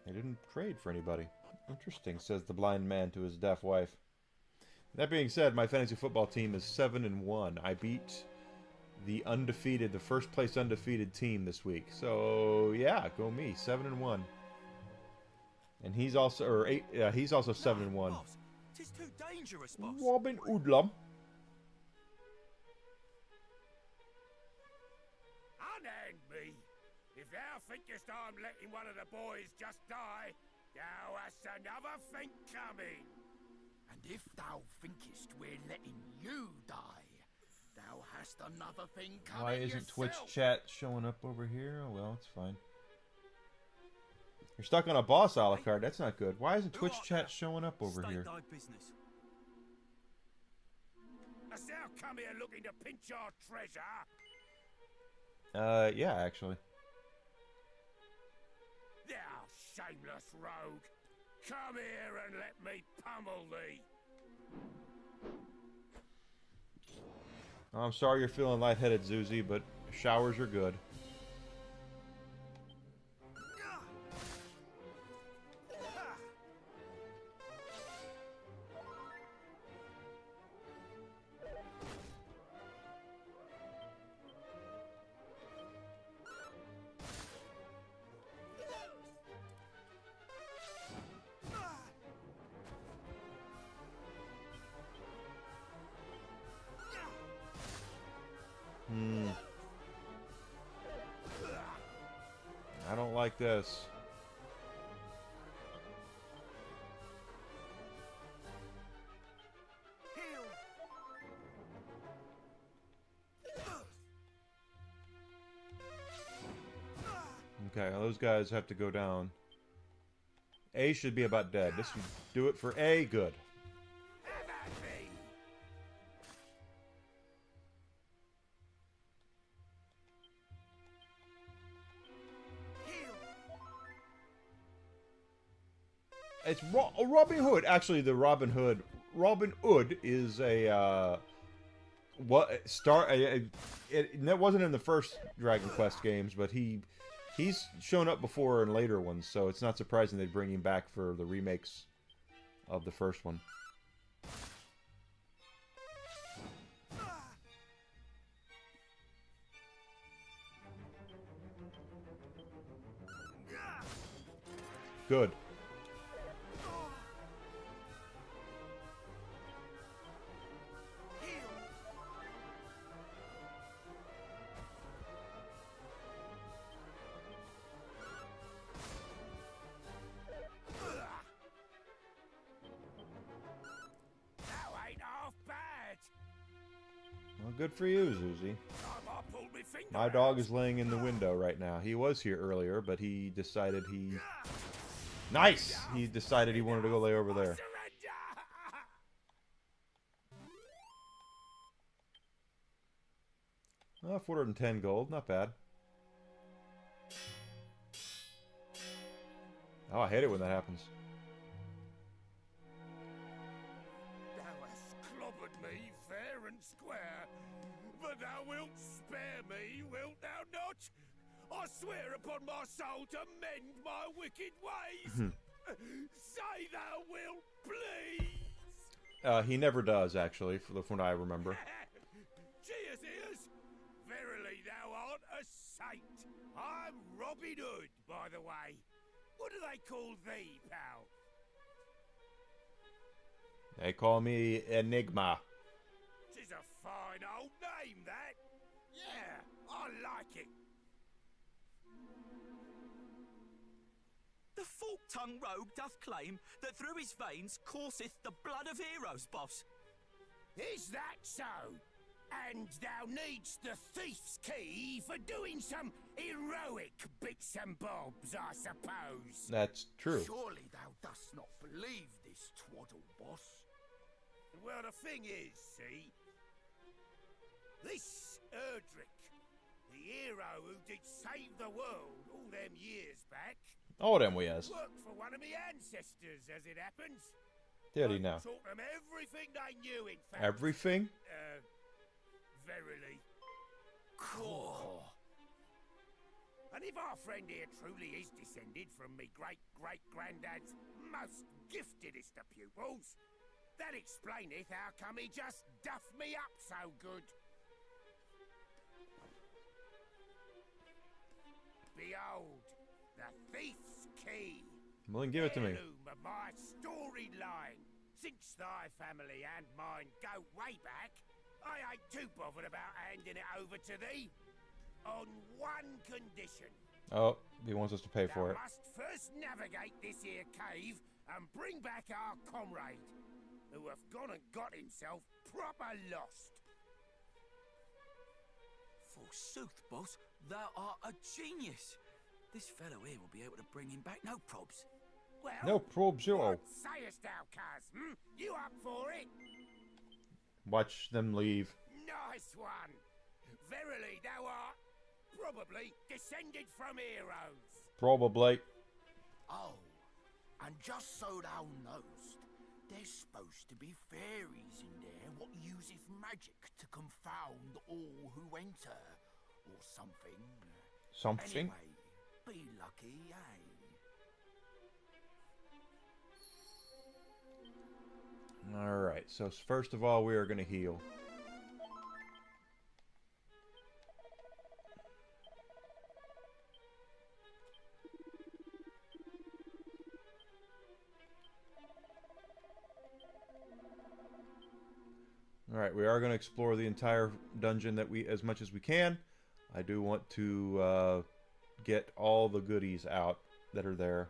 they didn't trade for anybody. Interesting, says the blind man to his deaf wife. That being said, my fantasy football team is 7-1. I beat the first place undefeated team this week. So yeah, go me, 7-1. And he's also, he's also 7-1. Boss, 'tis too dangerous, boss. Robin Hoodlum. Unhand me! If thou thinkest I'm letting one of the boys just die, thou hast another thing coming. And if thou thinkest we're letting you die, thou hast another thing coming. Why isn't Twitch chat showing up over here? Oh well, it's fine. You're stuck on a boss a la carte. That's not good. Why isn't Twitch chat showing up over here? Thy business. Hast thou come here looking to pinch our treasure? Yeah, actually. Thou shameless rogue! Come here and let me pummel thee! I'm sorry you're feeling lightheaded, Zuzi, but showers are good. I don't like this. Okay, those guys have to go down. A should be about dead. This would do it for A. Good. It's Robin Hood. Actually, the Robin Hood is a that wasn't in the first Dragon Quest games, but he's shown up before in later ones, so it's not surprising they bring him back for the remakes of the first one. Good. Well, good for you, Zuzi. My dog is laying in the window right now. He was here earlier, but he decided he... Nice! He decided he wanted to go lay over there. Oh, 410 gold. Not bad. Oh, I hate it when that happens. Thou hast clobbered me fair and square, but thou wilt spare me, wilt thou not? I swear upon my soul to mend my wicked ways. Say thou wilt, please. He never does, actually, from what I remember. Cheers, ears. Verily thou art a saint. I'm Robin Hood, by the way. What do they call thee, pal? They call me Enigma. 'Tis a fine old name, that. Yeah, I like it. The fork-tongued rogue doth claim that through his veins courseth the blood of heroes, boss. Is that so? And thou needst the thief's key for doing some heroic bits and bobs, I suppose. That's true. Surely thou dost not believe this twaddle, boss. Well, the thing is, see, this Erdrick, the hero who did save the world all them years back, Oh, them we has. worked for one of me ancestors, as it happens. Did he now? Taught them everything they knew, in fact. Everything? Verily. Cool. And if our friend here truly is descended from me great-great-granddad's most giftedest of pupils, that explaineth how come he just duffed me up so good. Behold, the thief's key. Well, then give it to me. Heirloom of my storied line. Since thy family and mine go way back, I ain't too bothered about handing it over to thee. On one condition. Oh, he wants us to pay for it. Thou must first navigate this here cave and bring back our comrade, who hath gone and got himself proper lost. Forsooth, boss, thou art a genius. This fellow here will be able to bring him back, no probs. Well, No probe zero. what sayest thou, cuz? You up for it? Watch them leave. Nice one. Verily, thou art probably descended from heroes. Probably. Oh, and just so thou knowest, there's supposed to be fairies in there what useth magic to confound all who enter, or something. Something? Anyway, be lucky, eh? Alright, so first of all, we are going to heal. Alright, we are going to explore the entire dungeon as much as we can. I do want to get all the goodies out that are there.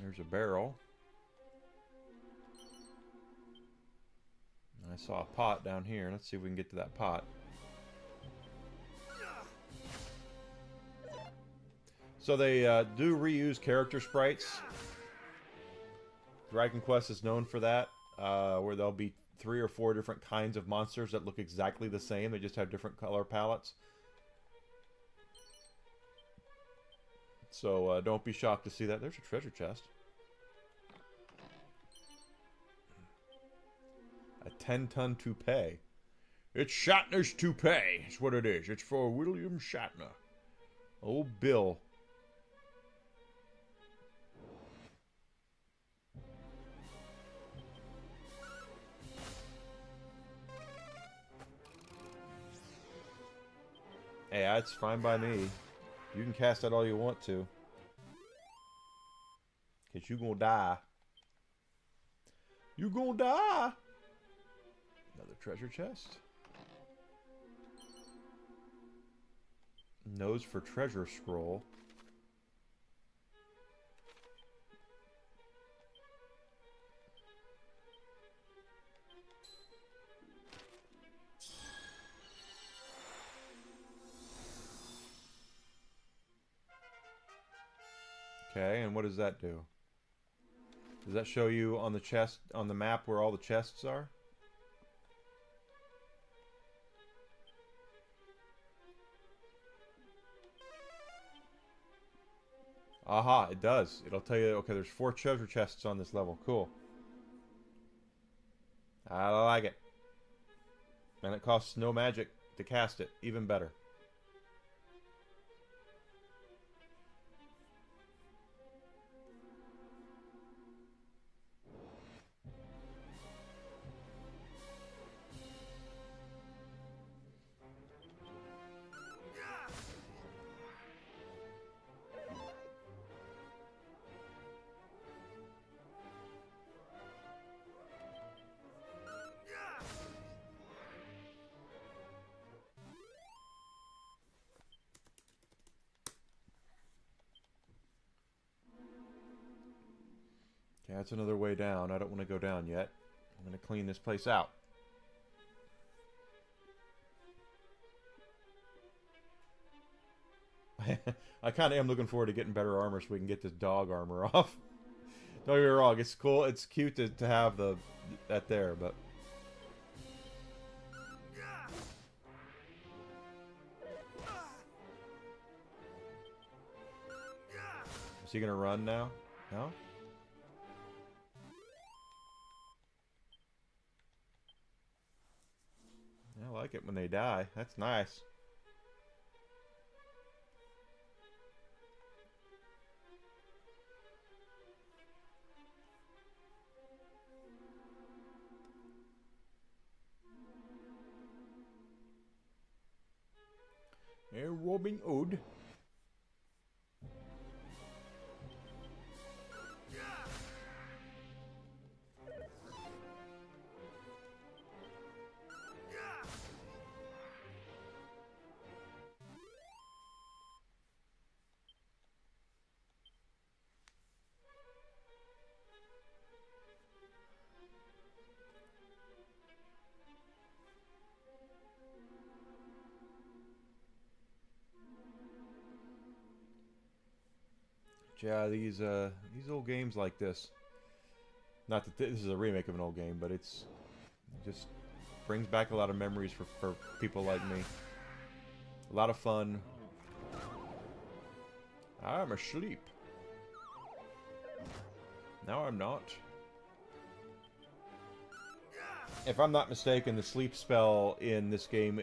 There's a barrel. I saw a pot down here. Let's see if we can get to that pot. So they do reuse character sprites. Dragon Quest is known for that, where there'll be 3 or 4 different kinds of monsters that look exactly the same. They just have different color palettes. So don't be shocked to see that. There's a treasure chest. A 10-ton toupee. It's Shatner's toupee. It's what it is. It's for William Shatner. Old Bill. Hey, that's fine by me. You can cast that all you want to. Because you gonna die. You gonna die! Another treasure chest. Nose for treasure scroll. Okay, and what does that do? Does that show you on the chest, on the map where all the chests are? Aha, it does. It'll tell you, okay, there's 4 treasure chests on this level. Cool. I like it. And it costs no magic to cast it. Even better. Okay, that's another way down. I don't want to go down yet. I'm going to clean this place out. I kind of am looking forward to getting better armor so we can get this dog armor off. Don't get me wrong, it's cool. It's cute to have that there, but... Is he going to run now? No? I like it when they die. That's nice. Hey, Robin Hood. Yeah, these old games like this. Not that this is a remake of an old game, but it just brings back a lot of memories for people like me. A lot of fun. I'm asleep. No, I'm not. If I'm not mistaken, the sleep spell in this game,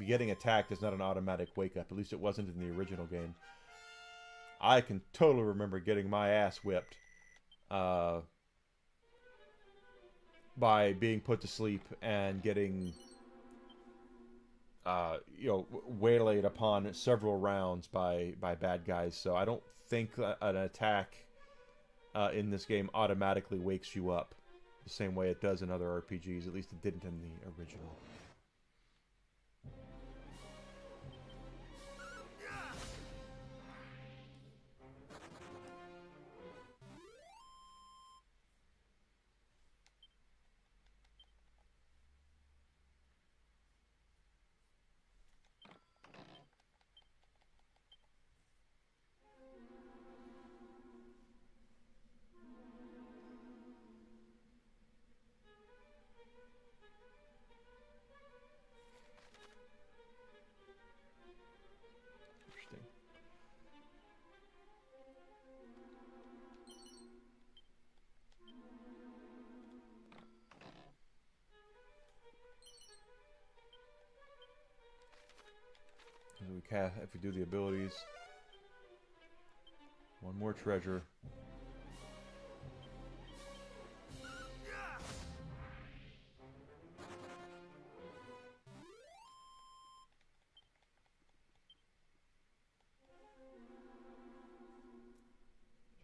getting attacked is not an automatic wake up. At least it wasn't in the original game. I can totally remember getting my ass whipped by being put to sleep and getting, waylaid upon several rounds by bad guys. So I don't think an attack in this game automatically wakes you up the same way it does in other RPGs. At least it didn't in the original. if we do the abilities. One more treasure.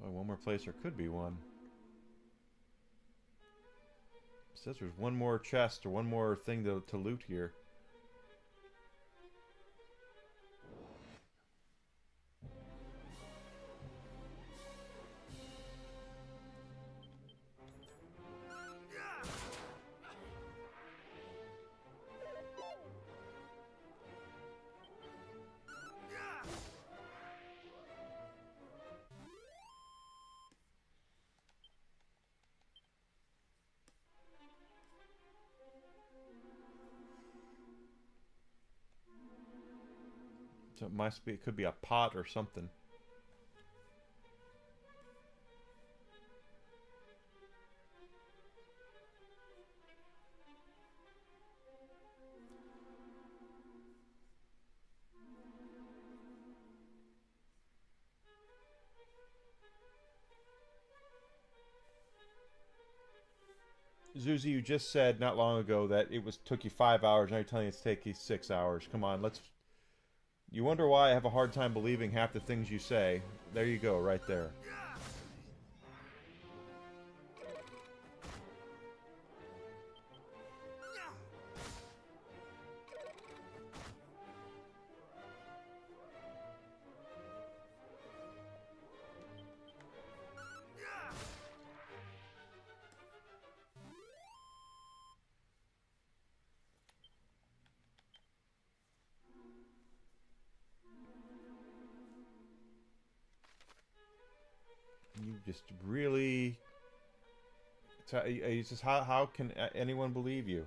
So one more place, there could be one. It says there's one more chest or one more thing to loot here. So it could be a pot or something. Zuzi, you just said not long ago that took you 5 hours. Now you're telling me it's taking you 6 hours. Come on, let's. You wonder why I have a hard time believing half the things you say. There you go, right there. You just really... It's just how can anyone believe you?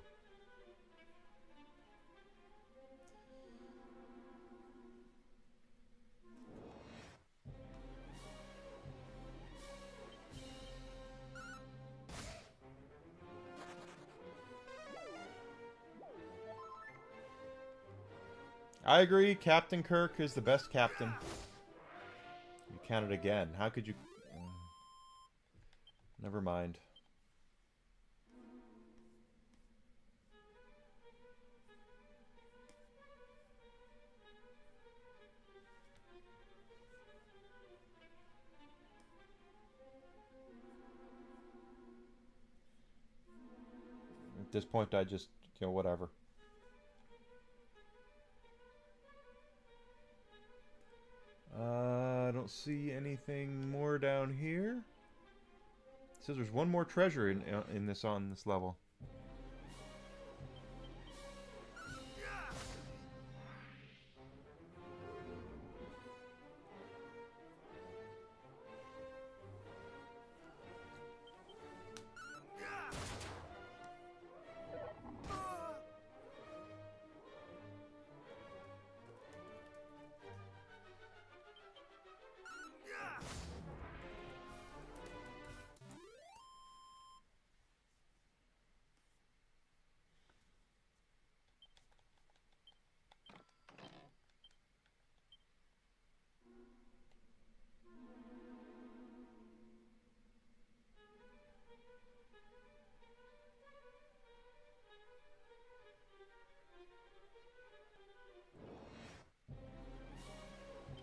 I agree, Captain Kirk is the best captain. You counted again. How could you... Never mind. At this point, I just, whatever. I don't see anything more down here. It says there's one more treasure on this level.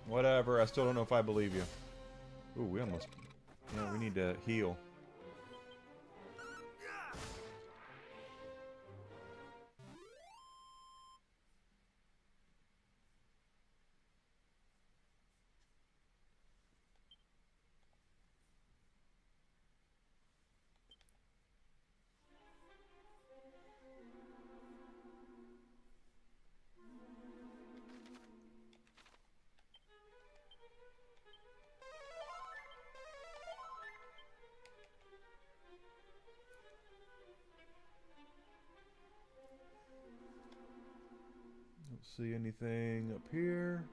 Whatever, I still don't know if I believe you. Ooh, we almost... Yeah, we need to heal. Don't see anything up here.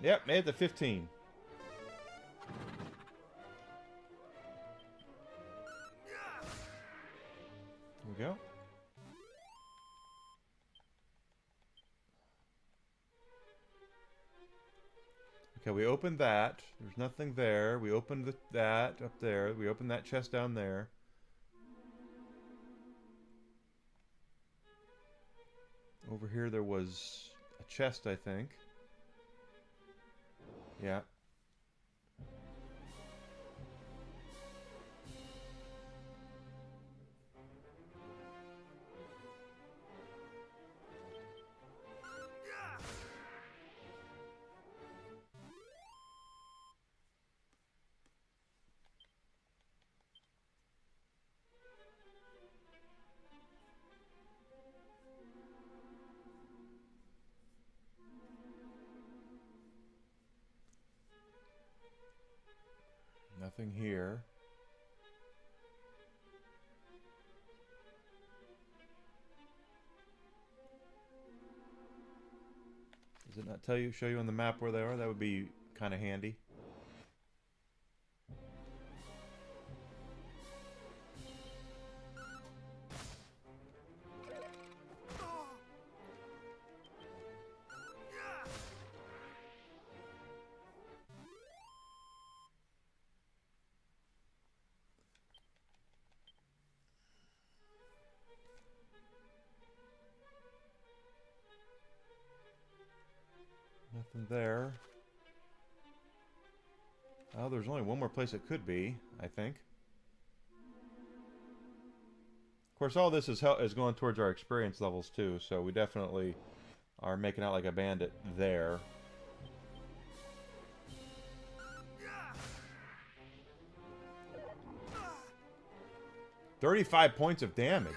Yep, made it to 15. There we go. Okay, we opened that. There's nothing there. We opened that up there. We opened that chest down there. Over here there was a chest, I think. Yeah. Nothing here. Does it not show you on the map where they are? That would be kind of handy. Nothing there. Oh, there's only one more place it could be, I think. Of course, all this is going towards our experience levels too, so we definitely are making out like a bandit there. $35 points of damage.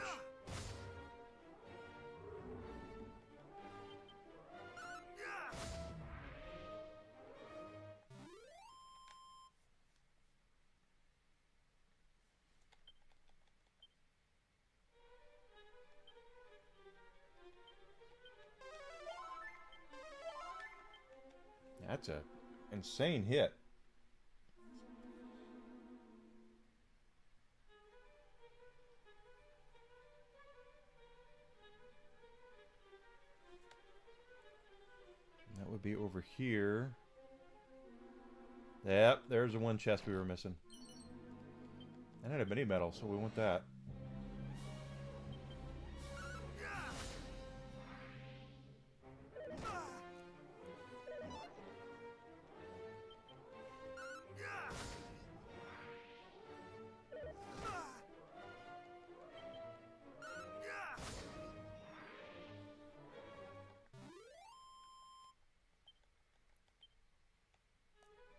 That's a insane hit. That would be over here. Yep, there's the one chest we were missing. And it had a mini medal, so we want that.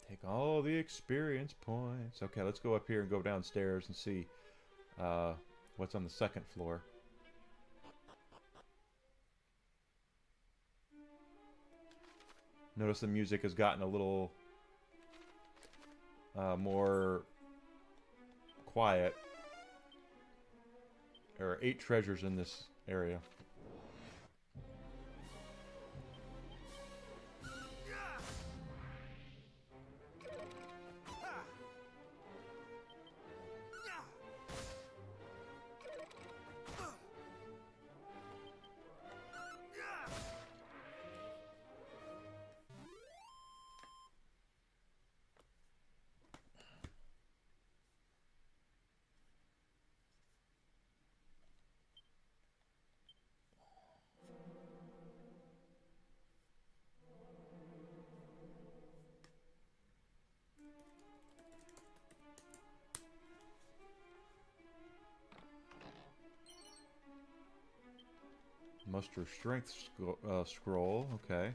Take all the experience points. Okay, let's go up here and go downstairs and see what's on the second floor. Notice the music has gotten a little more quiet. There are 8 treasures in this area. Muster strength scroll, okay.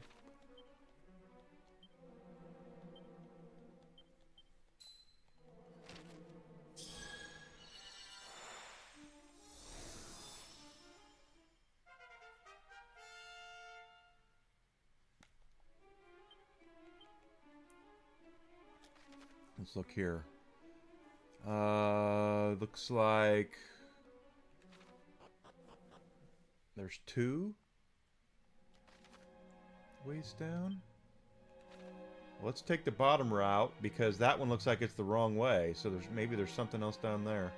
Let's look here. Looks like there's 2 ways down. Let's take the bottom route, because that one looks like it's the wrong way. So maybe there's something else down there.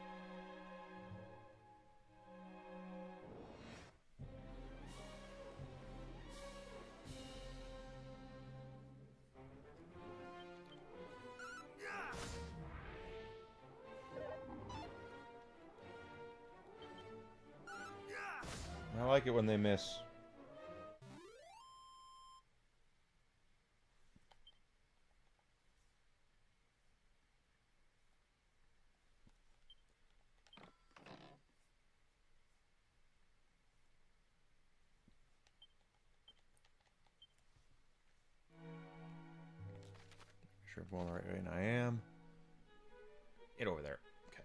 I like it when they miss. Sure, I'm going the right way, and I am. Get over there. Okay.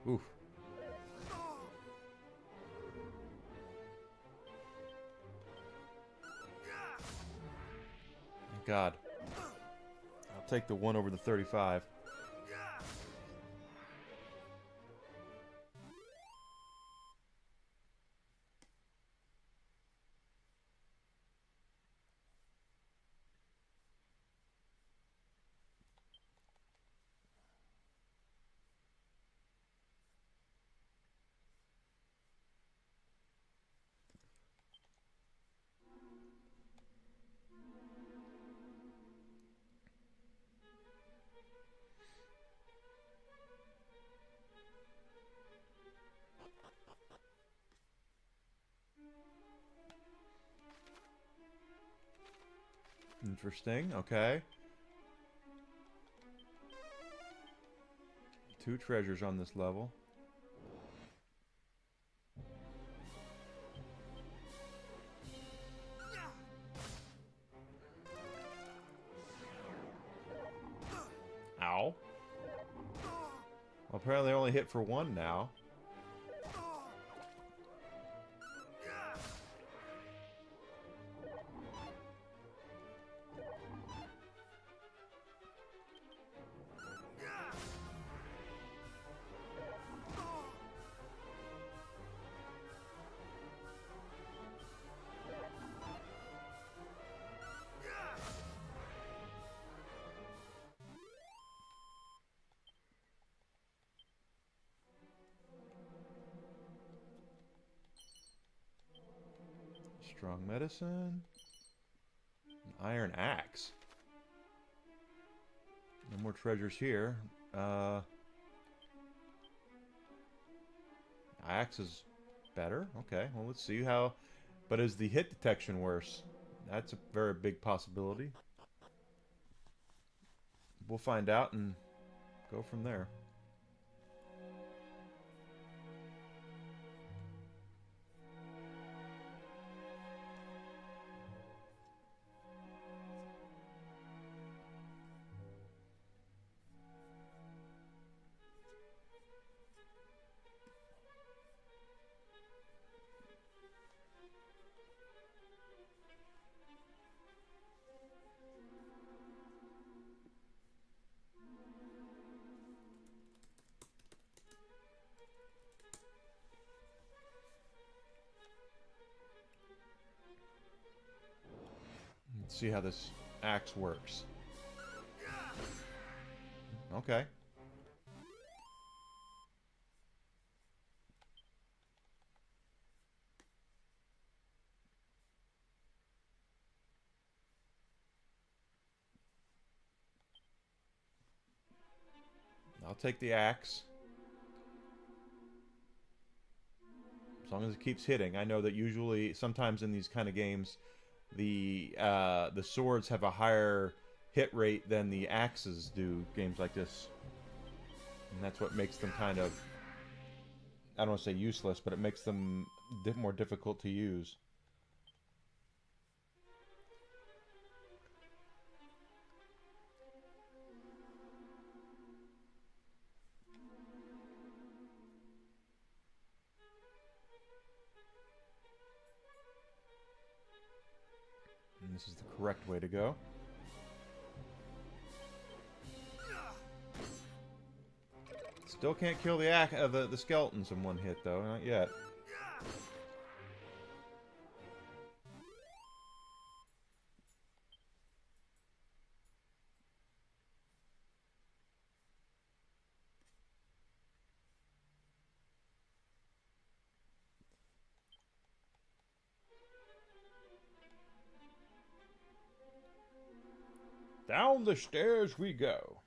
Oof. Thank God. I'll take the 1 over the 35. Interesting. Okay. 2 treasures on this level. Ow. Well, apparently I only hit for 1 now. Strong medicine. An iron axe. No more treasures here. Axe is better. Okay, well, let's see how. But is the hit detection worse? That's a very big possibility. We'll find out and go from there. Let's see how this axe works. Okay. I'll take the axe. As long as it keeps hitting. I know that usually, sometimes in these kind of games, the swords have a higher hit rate than the axes do. Games like this, and that's what makes them kind of, I don't want to say useless, but it makes them more difficult to use. And this is the correct way to go. Still can't kill the skeletons in one hit, though. Not yet. Down the stairs we go.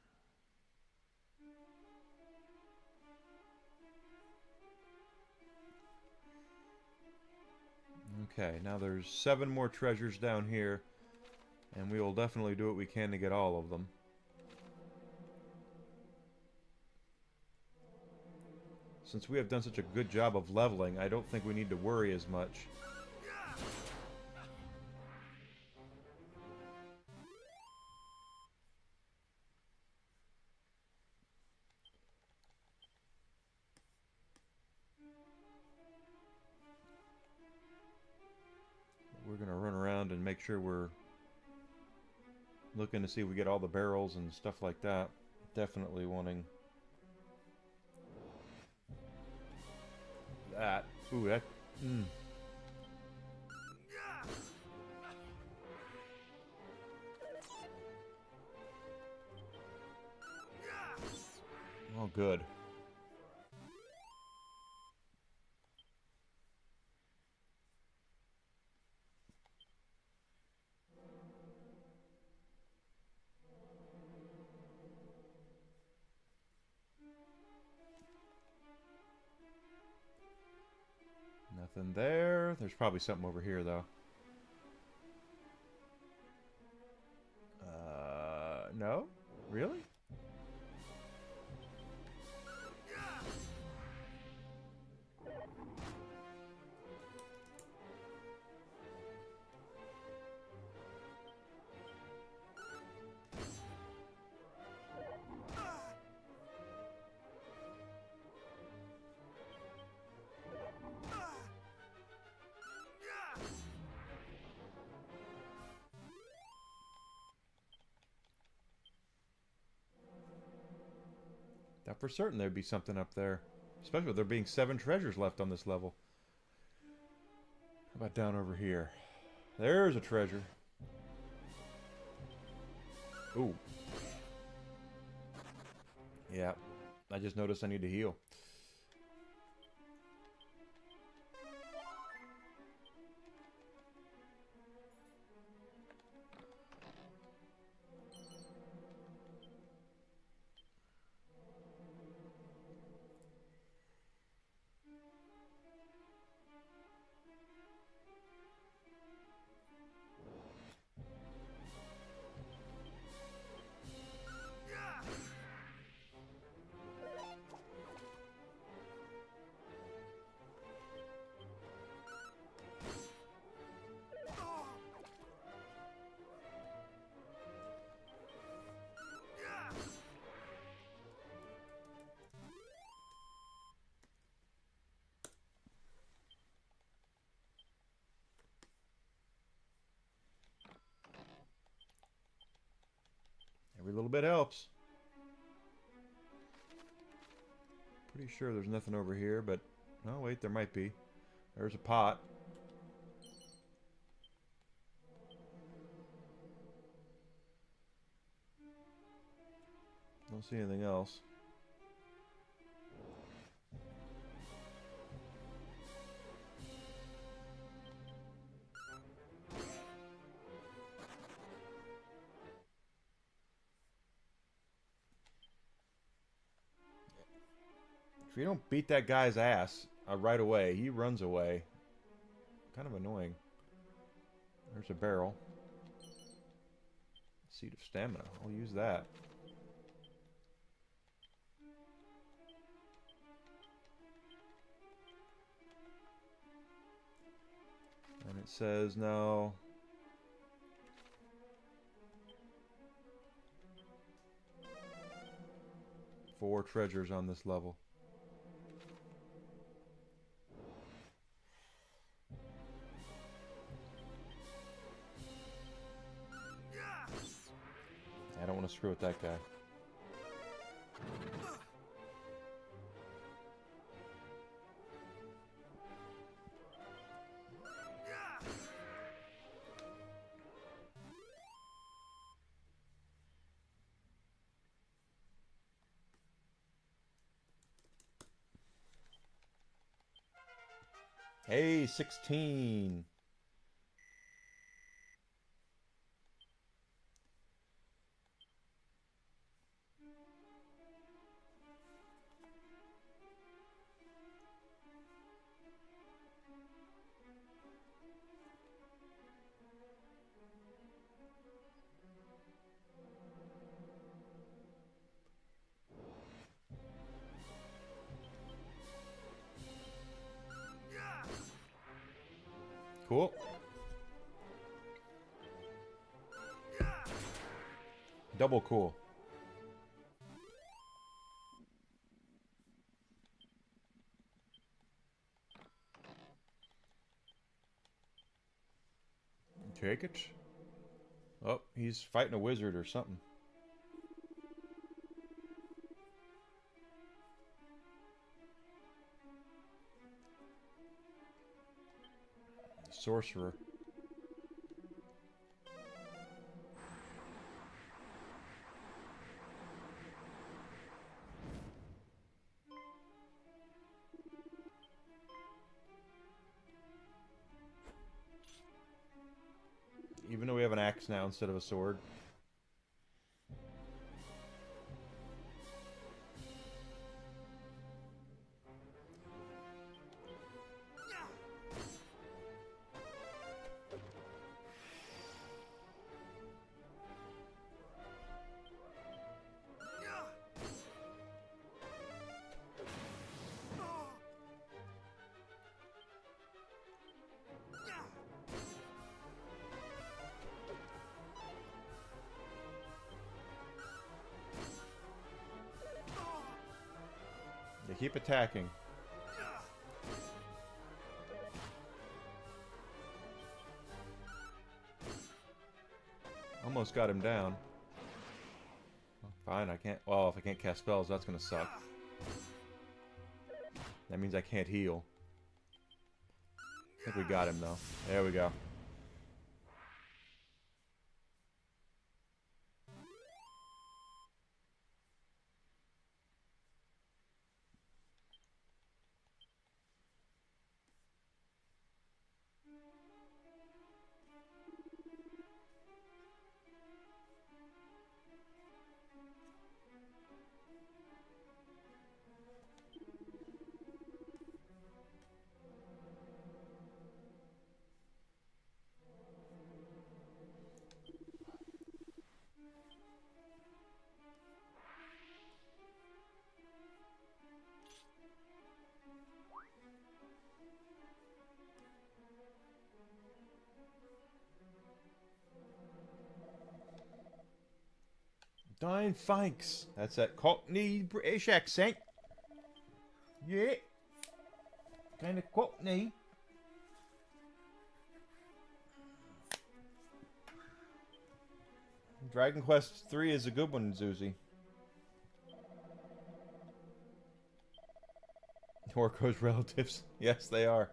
Okay, now there's 7 more treasures down here, and we will definitely do what we can to get all of them. Since we have done such a good job of leveling, I don't think we need to worry as much. We're going to run around and make sure we're looking to see if we get all the barrels and stuff like that. Definitely wanting that. Ooh, that... Oh, good. Nothing there. There's probably something over here, though. No? Really? Now, for certain there'd be something up there. Especially with there being 7 treasures left on this level. How about down over here? There's a treasure. Ooh. Yeah. I just noticed I need to heal. Every little bit helps. Pretty sure there's nothing over here, but... Oh, wait, there might be. There's a pot. Don't see anything else. If you don't beat that guy's ass right away, he runs away. Kind of annoying. There's a barrel. Seed of stamina. I'll use that. And it says no. Four treasures on this level. I don't want to screw with that guy. Hey, 16. Cool. Double cool. Take it. Oh, he's fighting a wizard or something. Sorcerer. Even though we have an axe now instead of a sword. They keep attacking. Almost got him down. Fine, I can't. Well, if I can't cast spells, that's gonna suck. That means I can't heal. I think we got him though. There we go. Dying thanks. That's that Cockney British accent. Yeah. Kind of Cockney. Dragon Quest 3 is a good one, Zuzi. Orko's relatives. Yes, they are.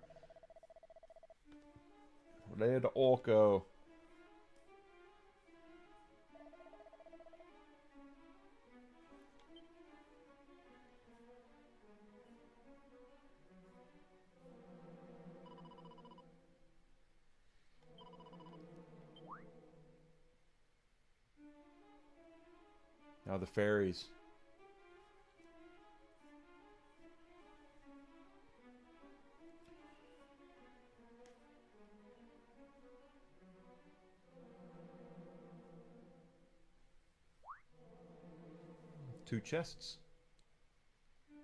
Related to Orko. Now the fairies. Two chests. He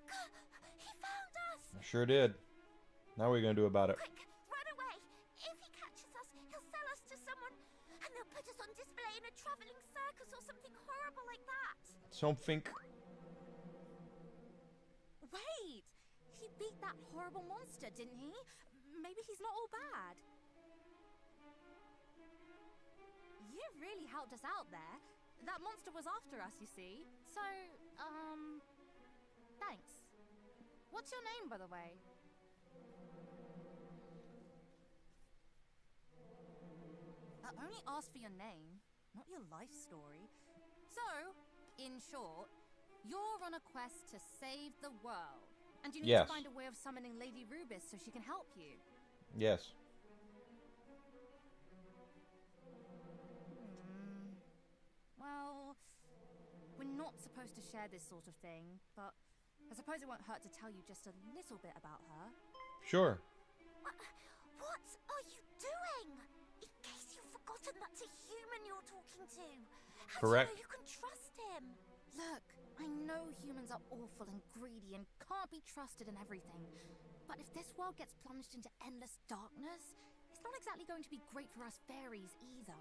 found us! I sure did. Now what are we gonna do about it? Quick, run away! If he catches us, he'll sell us to someone, and they'll put us on display in a traveling circus or something horrible like that. Something. Wait! He beat that horrible monster, didn't he? Maybe he's not all bad. You really helped us out there. That monster was after us, you see. So, thanks. What's your name, by the way? I only asked for your name, not your life story. So, in short, you're on a quest to save the world. And you need to find a way of summoning Lady Rubis so she can help you. Yes. Well, we're not supposed to share this sort of thing, but I suppose it won't hurt to tell you just a little bit about her. Sure. What are you doing? In case you've forgotten that's a human you're talking to. How Correct. do you know you can trust him? Look, I know humans are awful and greedy and can't be trusted in everything. But if this world gets plunged into endless darkness, it's not exactly going to be great for us fairies either.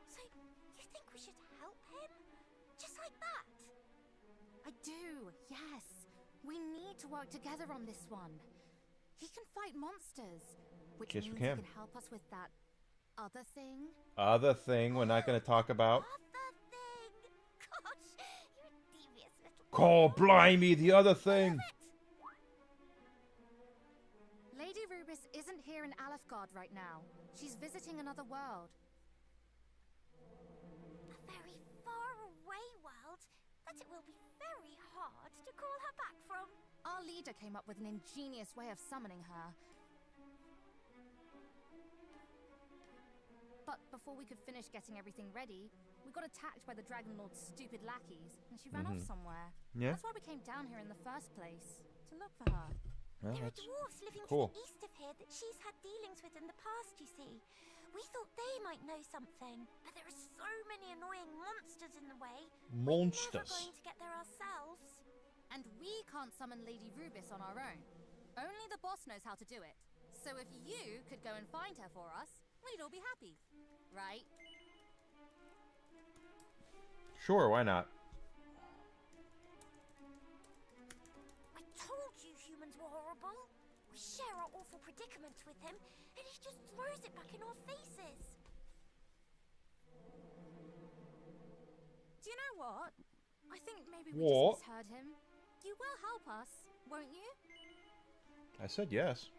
So, you think we should help him? Just like that? I do, yes. We need to work together on this one. He can fight monsters, which Yes, means we he can. can help us with that other thing. Other thing we're not going to talk about. Other thing. Gosh, you're a devious little... Call blimey, the other thing. Lady Rubis isn't here in Alefgard right now. She's visiting another world. A very far away world that it will be very hard to call her back from. Our leader came up with an ingenious way of summoning her. But before we could finish getting everything ready, we got attacked by the Dragon Lord's stupid lackeys, and she ran off somewhere. Yeah. That's why we came down here in the first place, to look for her. Well, There are that's dwarves living cool. to the east of here that she's had dealings with in the past, you see. We thought they might know something, but there are so many annoying monsters in the way. We're never Monsters. going to get there ourselves. And we can't summon Lady Rubis on our own. Only the boss knows how to do it. So if you could go and find her for us, we'd all be happy. Right? Sure, why not? I told you humans were horrible. We share our awful predicaments with him, and he just throws it back in our faces. Do you know what? I think maybe we What? just misheard him. You will help us, won't you? I said yes.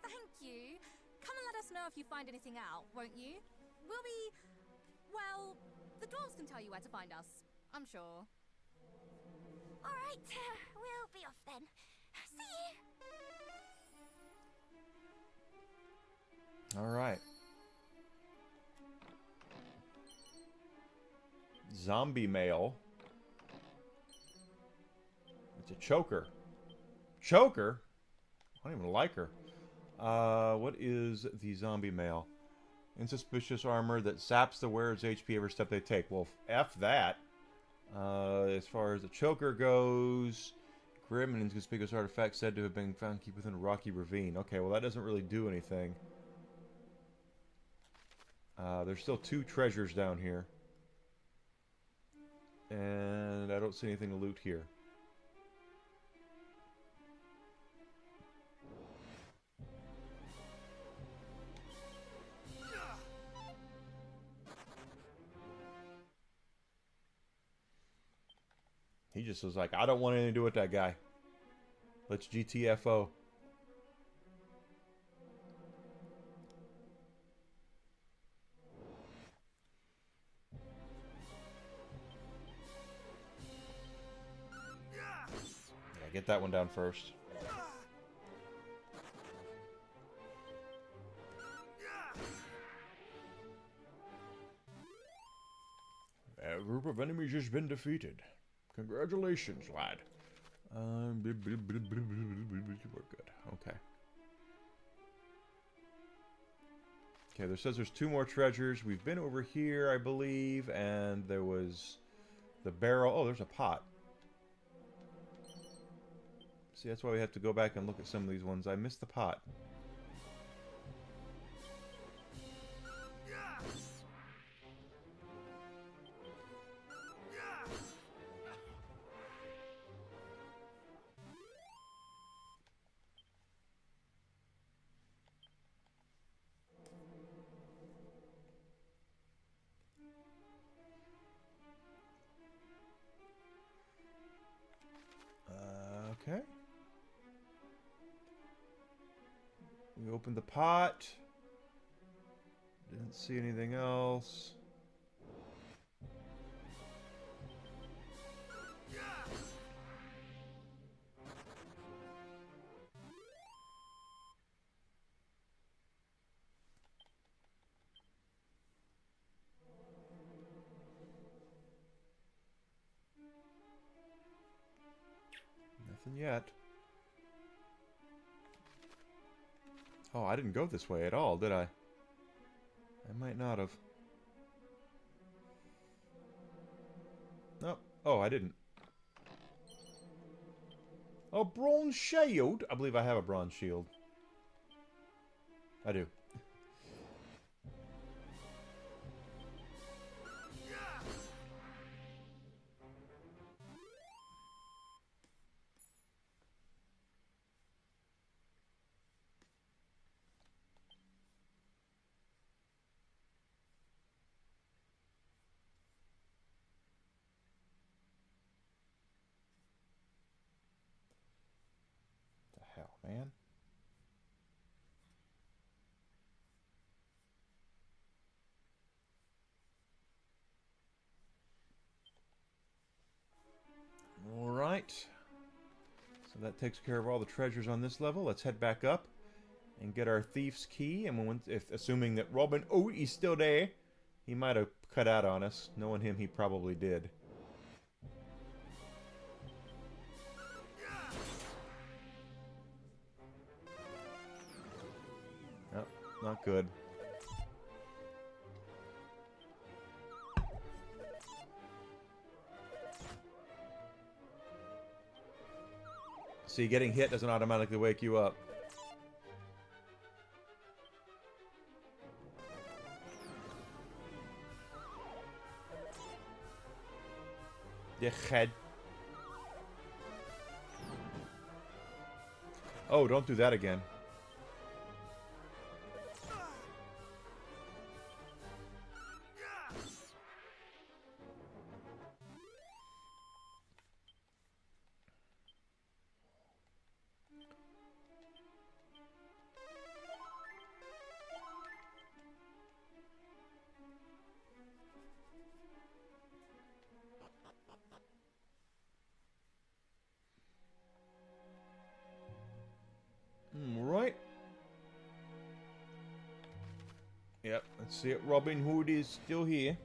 Thank you. Come and let us know if you find anything out, won't you? We'll be... well, the dwarves can tell you where to find us, I'm sure. All right, we'll be off then. See you. All right. Zombie male. It's a choker. Choker? I don't even like her. What is the zombie male? Insuspicious armor that saps the wearer's HP every step they take. Well, F that. As far as the choker goes, grim and inconspicuous artifact said to have been found keep within a rocky ravine. Okay, well that doesn't really do anything. There's still 2 treasures down here. And I don't see anything to loot here. He just was like, I don't want anything to do with that guy. Let's GTFO. Yeah, get that one down first. A group of enemies has been defeated. Congratulations, lad. We're good. Okay. Okay, there says there's 2 more treasures. We've been over here, I believe, and there was the barrel. Oh, there's a pot. See, that's why we have to go back and look at some of these ones. I missed the pot. Okay. We opened the pot. Didn't see anything else. Nothing yet. Oh, I didn't go this way at all, did I? I might not have. No. Oh, I didn't. Oh, bronze shield? I believe I have a bronze shield. I do. The hell, man? Alright. So that takes care of all the treasures on this level. Let's head back up and get our thief's key. And when, assuming that Robin Hood is still there, he might have cut out on us. Knowing him, he probably did. Nope, not good. See, getting hit doesn't automatically wake you up. The head. Oh, don't do that again. Right. Yep, let's see it. Robin Hood is still here.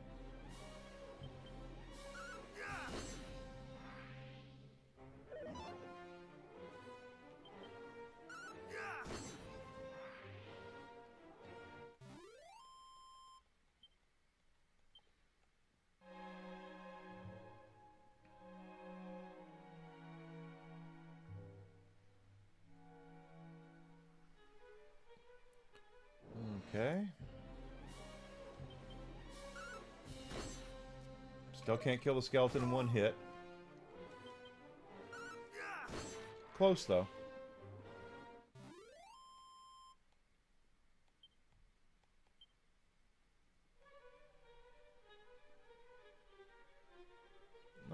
Okay. Still can't kill the skeleton in one hit. Close, though.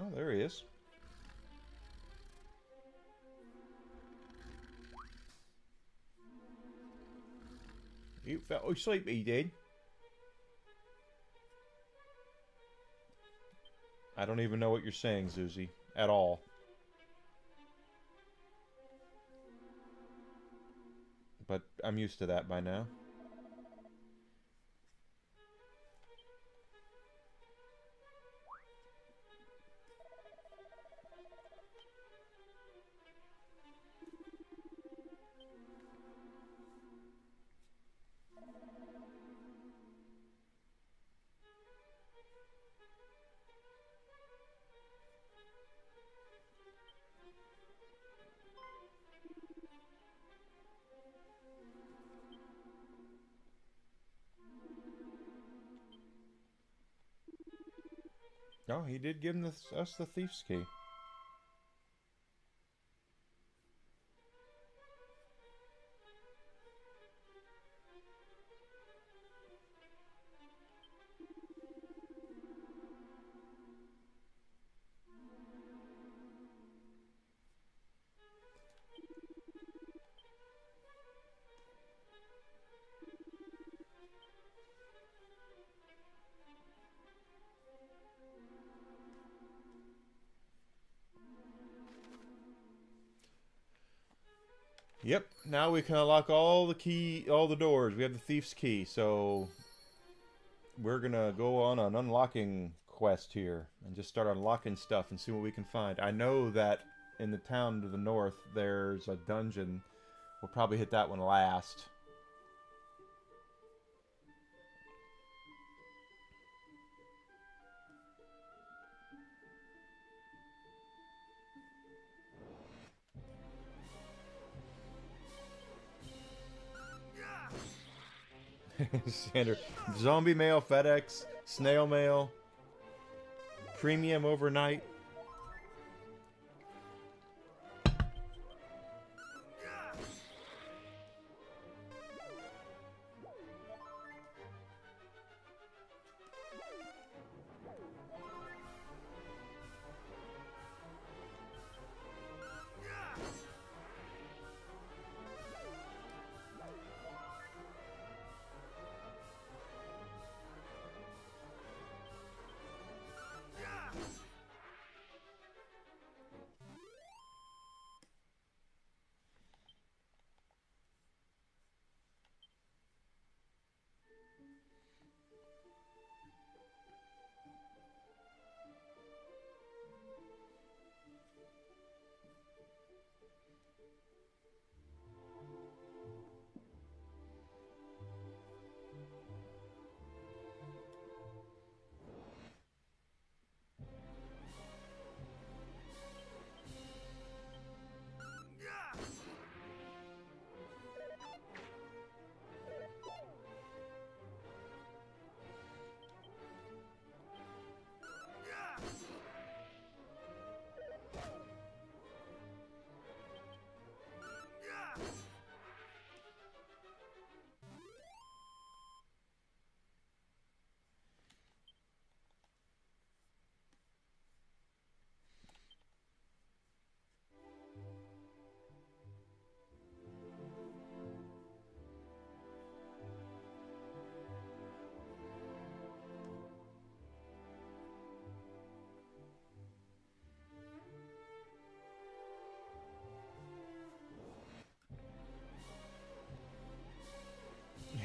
Oh, there he is. You fell asleep, he did. I don't even know what you're saying, Zuzi. At all. But I'm used to that by now. Oh, he did give us the thief's key. Yep, now we can unlock all the doors. We have the thief's key, so we're gonna go on an unlocking quest here and just start unlocking stuff and see what we can find. I know that in the town to the north, there's a dungeon. We'll probably hit that one last. Standard zombie mail, FedEx, snail mail, premium overnight.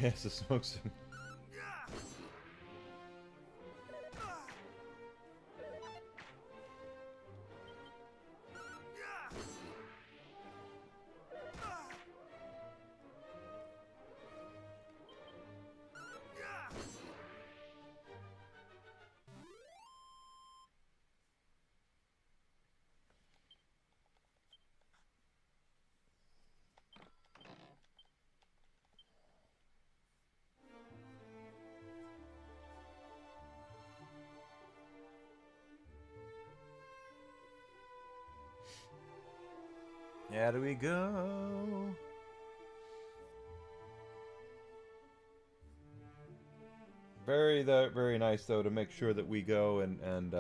Yes, the smokes. How do we go? Very nice though to make sure that we go and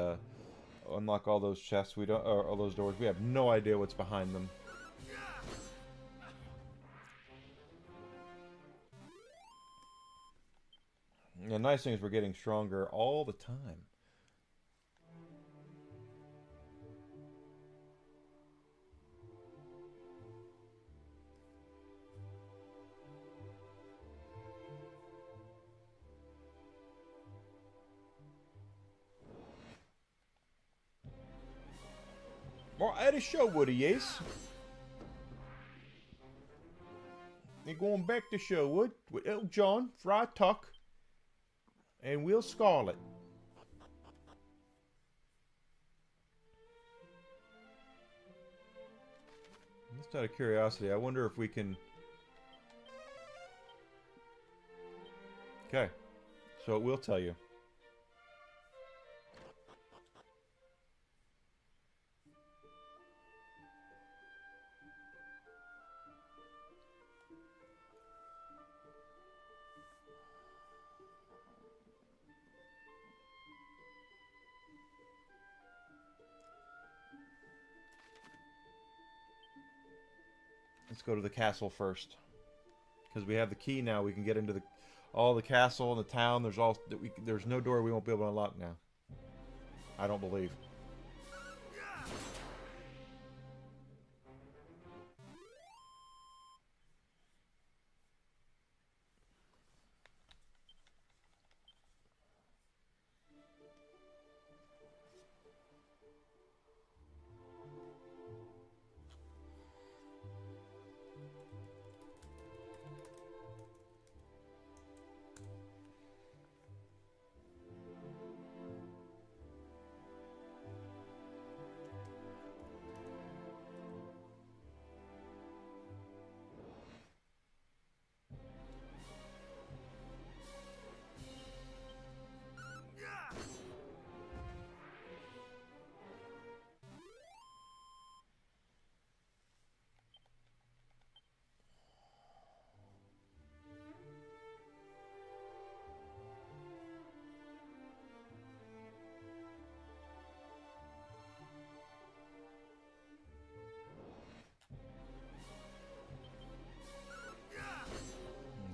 unlock all those chests. We don't, or all those doors. We have no idea what's behind them. The nice thing is we're getting stronger all the time. Well, at a show, Woody is. They're going back to Sherwood with Little John, Fry Tuck, and Will Scarlet. Just out of curiosity, I wonder if we can... Okay, so it will tell you. Let's go to the castle first, because we have the key now. We can get into all the castle and the town. There's no door we won't be able to unlock now. I don't believe.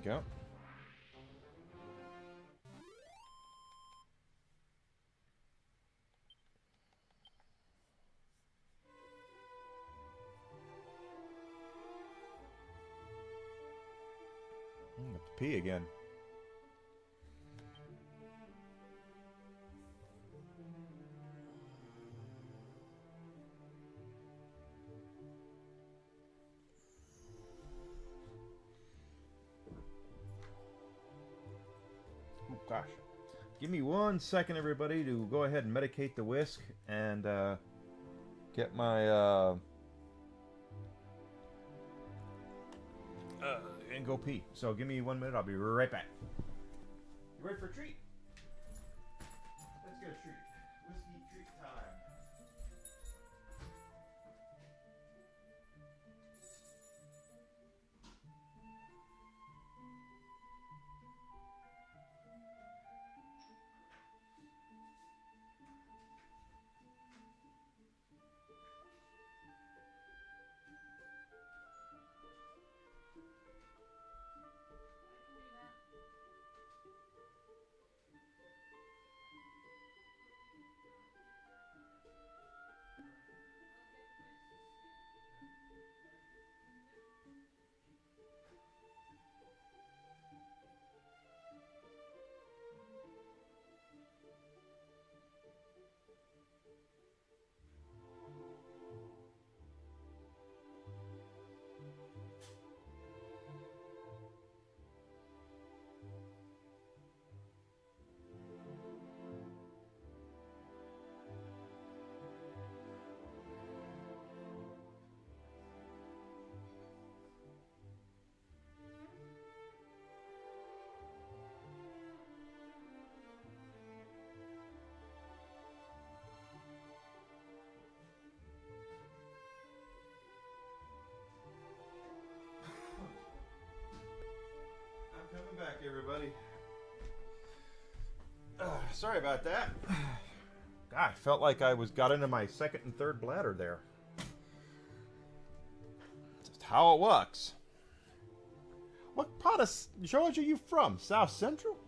Go. Pee again. Oh gosh. Give me 1 second, everybody, to go ahead and medicate the whisk and get my and go pee. So give me 1 minute. I'll be right back. You ready for a treat? Let's get a treat. Whiskey treat time. Coming back, everybody. Sorry about that. God, I felt like I got into my second and third bladder there. Just how it works. What part of Georgia are you from? South Central?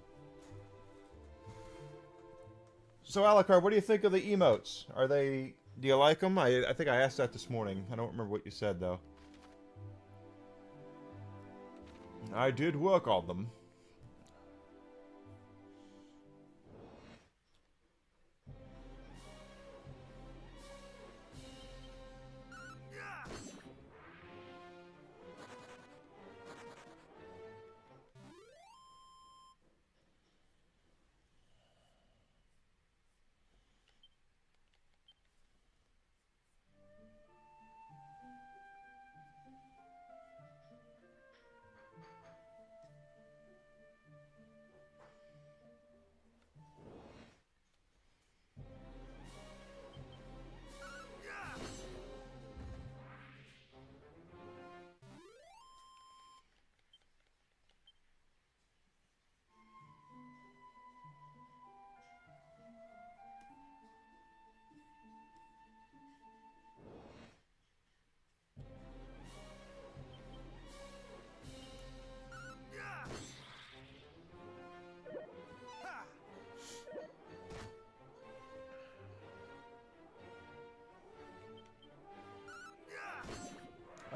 So, Alucard, what do you think of the emotes? Do you like them? I think I asked that this morning. I don't remember what you said, though. I did work on them.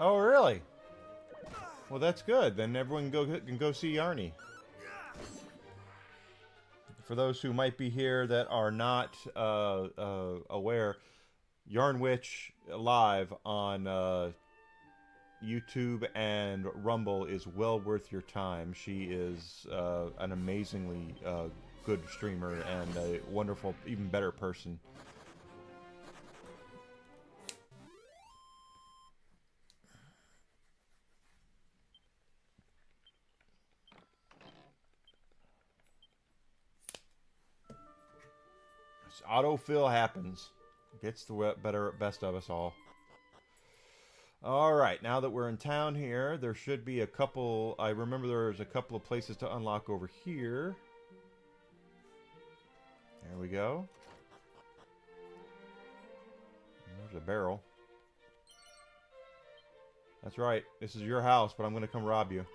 Oh, really? Well, that's good. Then everyone can go see Yarny. For those who might be here that are not aware, Yarn Witch live on YouTube and Rumble is well worth your time. She is an amazingly good streamer and a wonderful, even better person. Autofill happens. Gets the best of us all. Alright, now that we're in town here, there should be a couple... I remember there's a couple of places to unlock over here. There we go. There's a barrel. That's right. This is your house, but I'm going to come rob you.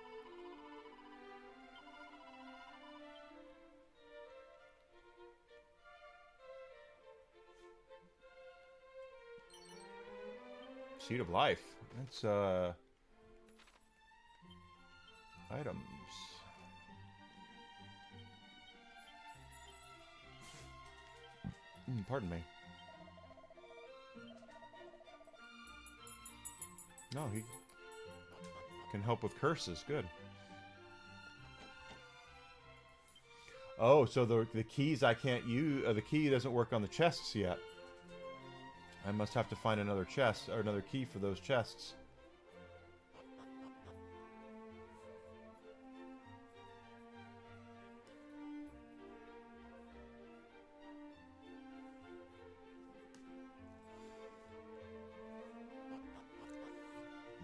Seed of Life. That's, items. Pardon me. No, he can help with curses. Good. Oh, so the keys I can't use. The key doesn't work on the chests yet. I must have to find another chest or another key for those chests.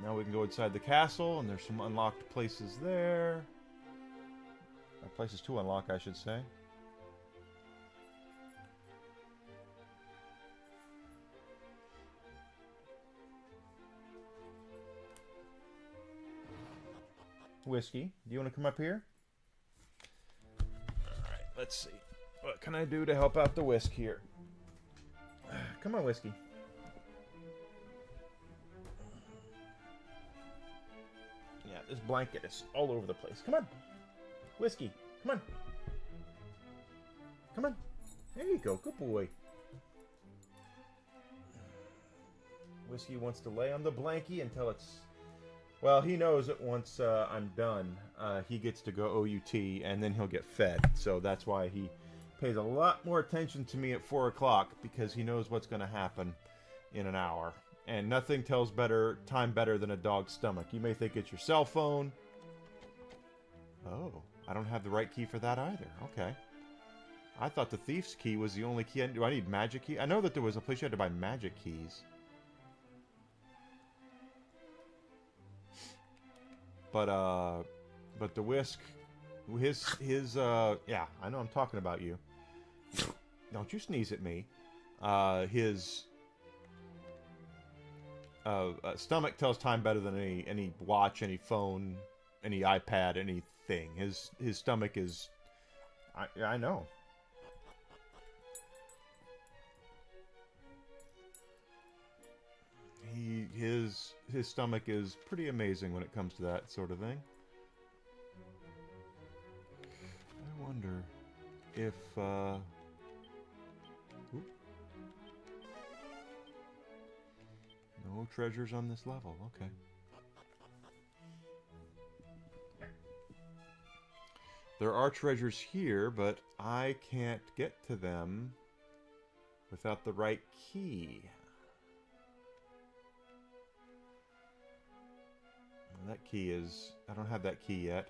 Now we can go inside the castle, and there's some unlocked places there. Places to unlock, I should say. Whiskey, do you want to come up here? Alright, let's see. What can I do to help out the whisk here? Come on, Whiskey. Yeah, this blanket is all over the place. Come on. Whiskey, come on. Come on. There you go. Good boy. Whiskey wants to lay on the blankie until it's... Well, he knows that once I'm done, he gets to go OUT, and then he'll get fed. So that's why he pays a lot more attention to me at 4 o'clock, because he knows what's going to happen in an hour. And nothing tells time better than a dog's stomach. You may think it's your cell phone. Oh, I don't have the right key for that either. Okay. I thought the thief's key was the only key. Do I need magic key? I know that there was a place you had to buy magic keys. But the whisk, yeah, I know I'm talking about you. Don't you sneeze at me. His stomach tells time better than any watch, any phone, any iPad, anything. His stomach is, I know. His stomach is pretty amazing when it comes to that sort of thing. I wonder if oop. No treasures on this level. Okay. There are treasures here, but I can't get to them without the right key. That key is... I don't have that key yet.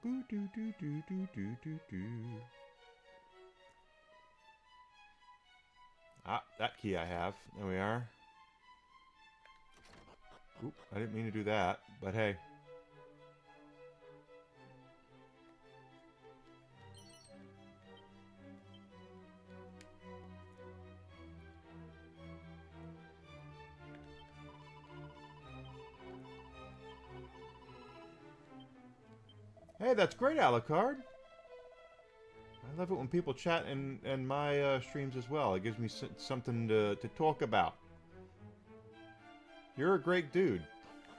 Boo doo doo doo doo doo doo doo. Ah, that key I have. There we are. Oop, I didn't mean to do that, but hey. Hey, that's great, Alucard. I love it when people chat in my streams as well. It gives me something to talk about. You're a great dude.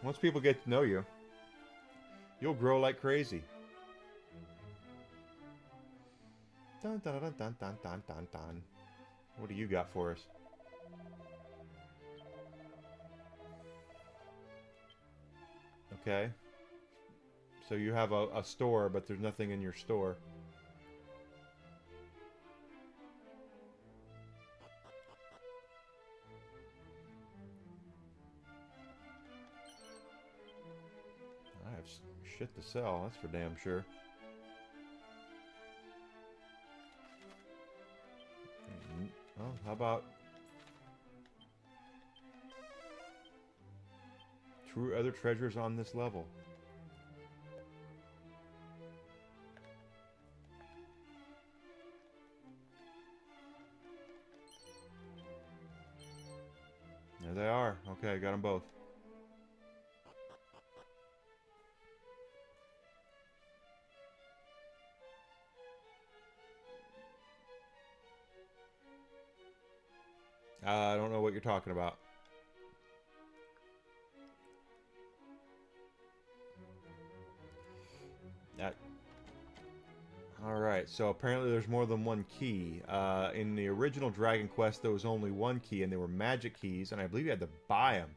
Once people get to know you, you'll grow like crazy. Dun dun dun dun dun dun dun dun. What do you got for us? Okay. So you have a store, but there's nothing in your store. I have shit to sell, that's for damn sure. Oh, how about other treasures on this level? There they are. Okay, got them both. I don't know what you're talking about. That. All right. So apparently there's more than one key. In the original Dragon Quest, there was only one key, and they were magic keys, and I believe you had to buy them.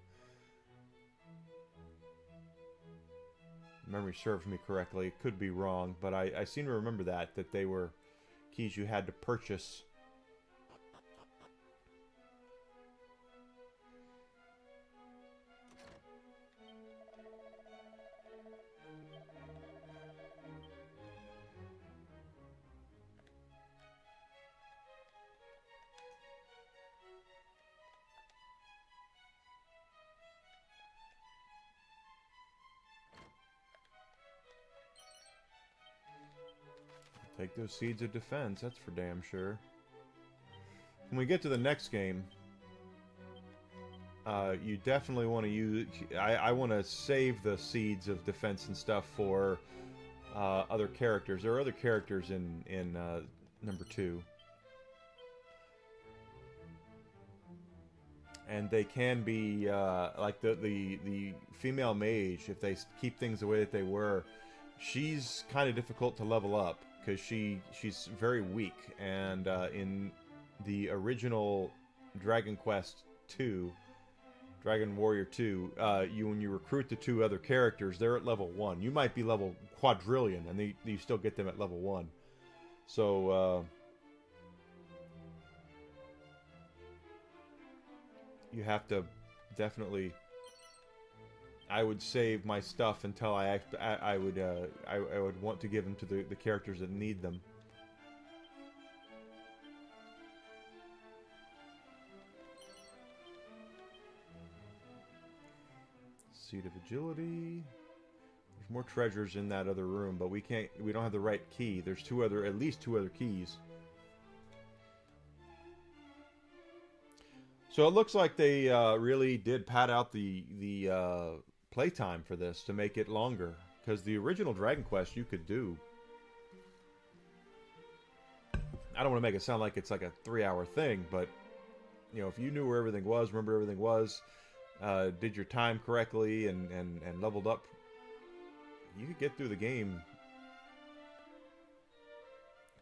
Memory serves me correctly. It could be wrong, but I seem to remember that they were keys you had to purchase. Take those seeds of defense, that's for damn sure. When we get to the next game, you definitely want to use... I want to save the seeds of defense and stuff for other characters. There are other characters in number 2. And they can be, like the female mage, if they keep things the way that they were, she's kind of difficult to level up. Because she's very weak, and in the original Dragon Quest 2, Dragon Warrior 2, when you recruit the 2 other characters, they're at level 1. You might be level quadrillion, and you still get them at level 1. So you have to definitely... I would save my stuff until I would want to give them to the characters that need them. Seed of Agility. There's more treasures in that other room, but we don't have the right key. There's at least two other keys. So it looks like they really did pad out the playtime for this to make it longer, because the original Dragon Quest you could do... I don't want to make it sound like it's like a 3-hour thing, but you know, if you knew where everything was, remember everything was, did your time correctly, and leveled up, you could get through the game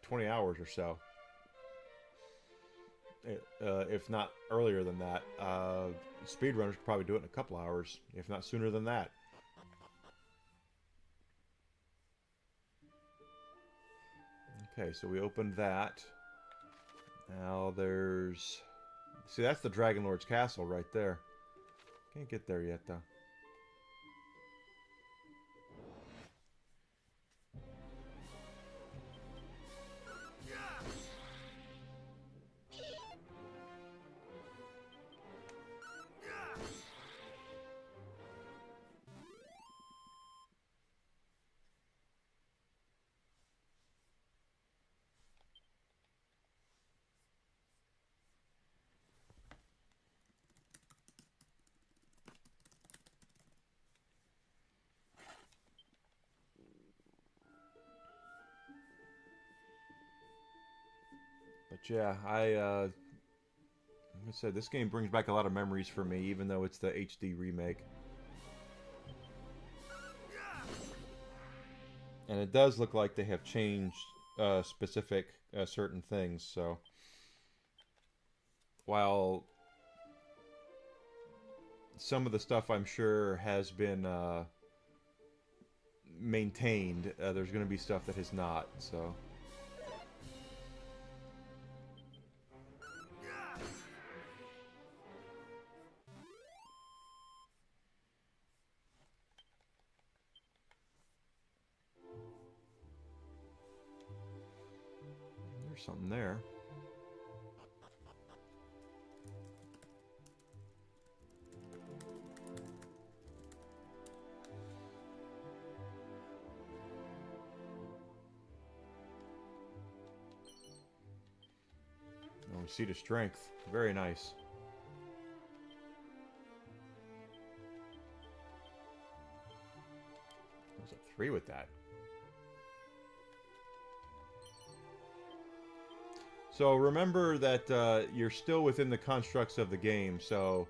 20 hours or so. If not earlier than that. Speedrunners could probably do it in a couple hours, if not sooner than that. Okay, so we opened that. Now there's... See, that's the Dragon Lord's castle right there. Can't get there yet, though. But yeah, like I said, this game brings back a lot of memories for me, even though it's the HD remake. And it does look like they have changed specific certain things, so... While some of the stuff I'm sure has been maintained, there's going to be stuff that has not, so... Something there. Oh, Seed of Strength. Very nice. There's a 3 with that. So remember that you're still within the constructs of the game. So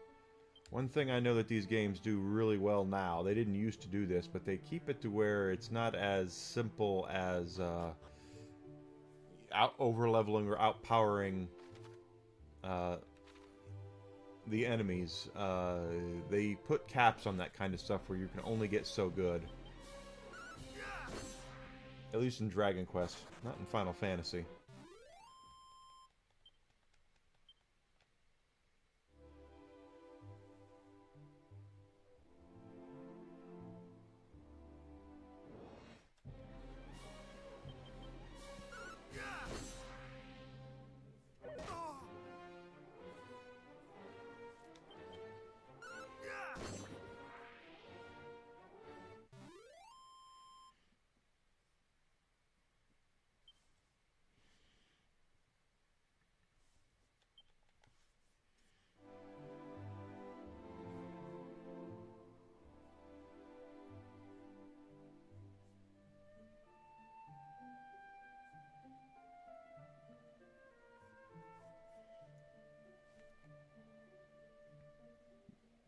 one thing I know that these games do really well now, they didn't used to do this, but they keep it to where it's not as simple as over-leveling or outpowering the enemies. They put caps on that kind of stuff where you can only get so good. At least in Dragon Quest, not in Final Fantasy.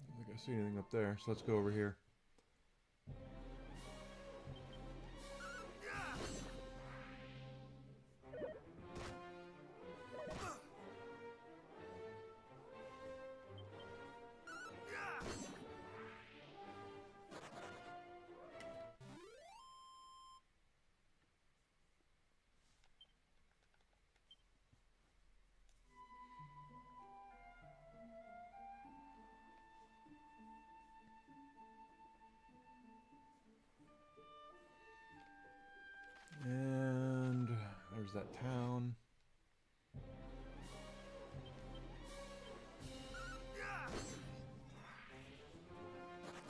I don't think I see anything up there, so let's go over here. And there's that town.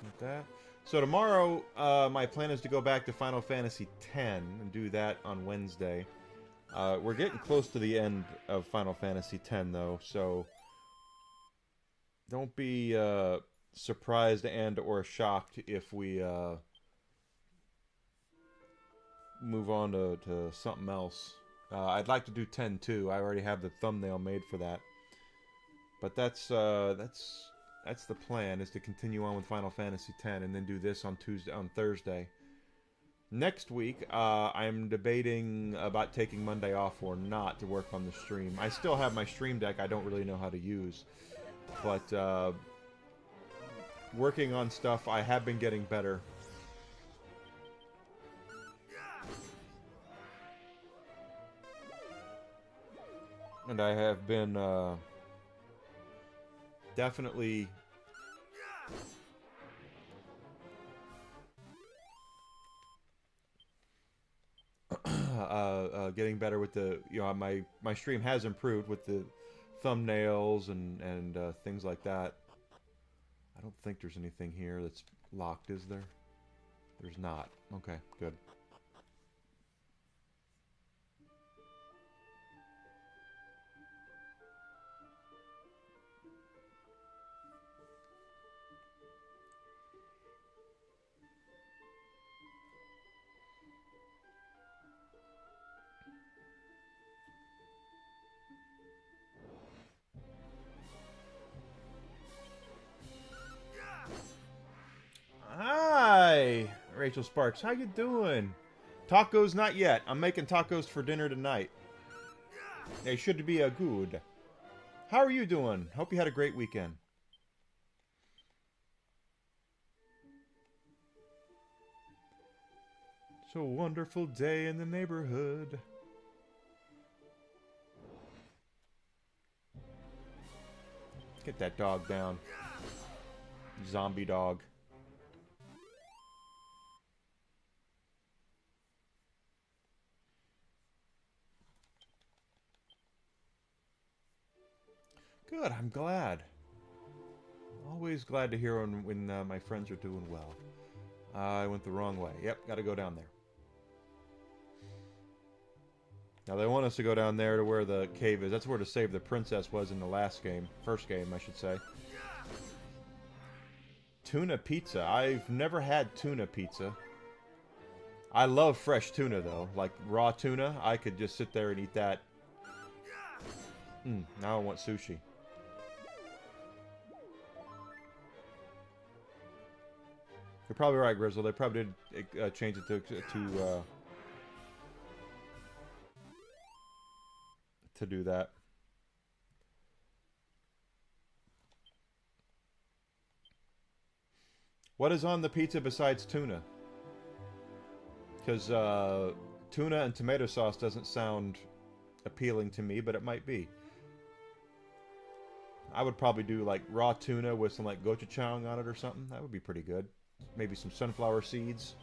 Like that. So tomorrow, my plan is to go back to Final Fantasy X and do that on Wednesday. We're getting close to the end of Final Fantasy X, though, so don't be surprised and or shocked if we move on to something else. I'd like to do 10 too. I already have the thumbnail made for that. But that's the plan, is to continue on with Final Fantasy X and then do this on Thursday. Next week, I'm debating about taking Monday off or not to work on the stream. I still have my stream deck I don't really know how to use. But working on stuff, I have been getting better. And I have been definitely getting better with the, my stream has improved with the thumbnails and things like that. I don't think there's anything here that's locked, is there? There's not. Okay, good. Hi, Rachel Sparks. How you doing? Tacos, not yet. I'm making tacos for dinner tonight. They should be good. How are you doing? Hope you had a great weekend. It's a wonderful day in the neighborhood. Get that dog down. Zombie dog. Good, I'm glad. Always glad to hear when my friends are doing well. I went the wrong way. Yep, gotta go down there. Now they want us to go down there to where the cave is. That's where to save the princess was in the last game. First game, I should say. Tuna pizza. I've never had tuna pizza. I love fresh tuna, though. Like raw tuna, I could just sit there and eat that Now I want sushi. You're probably right, Grizzle. They probably did change it to do that. What is on the pizza besides tuna? Because tuna and tomato sauce doesn't sound appealing to me, but it might be. I would probably do like raw tuna with some like gochujang on it or something. That would be pretty good. Maybe some sunflower seeds.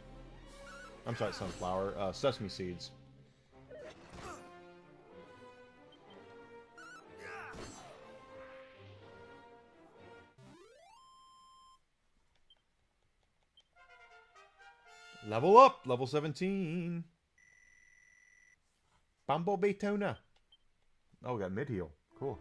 I'm sorry, sunflower. Sesame seeds. Level up! Level 17! Bumblebee tuna! Oh, we got mid-heal. Cool.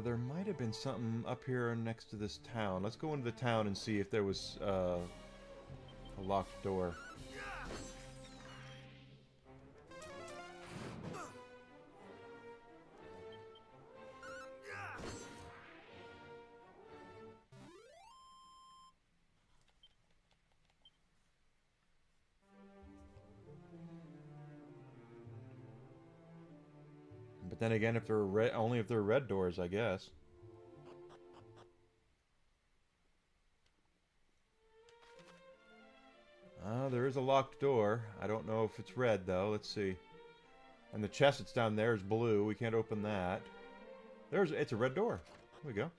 There might have been something up here next to this town. Let's go into the town and see if there was a locked door. But then again, if they're red, only if they're red doors, I guess. There is a locked door. I don't know if it's red though. Let's see. And the chest that's down there is blue. We can't open that. It's a red door. There we go.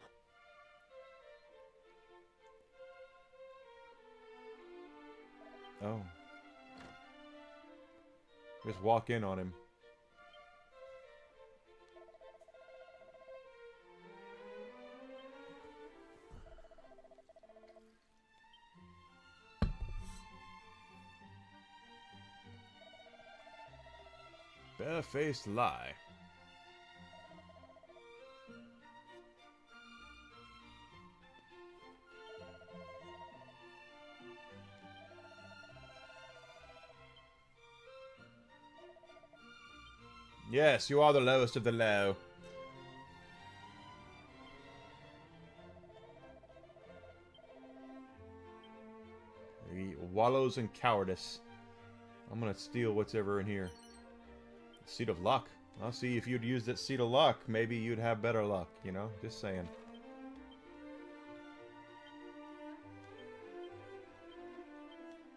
Oh. Just walk in on him. Barefaced lie. Yes, you are the lowest of the low. He wallows in cowardice. I'm gonna steal what's ever in here. Seed of luck. I'll see if you'd use that seed of luck. Maybe you'd have better luck, you know? Just saying.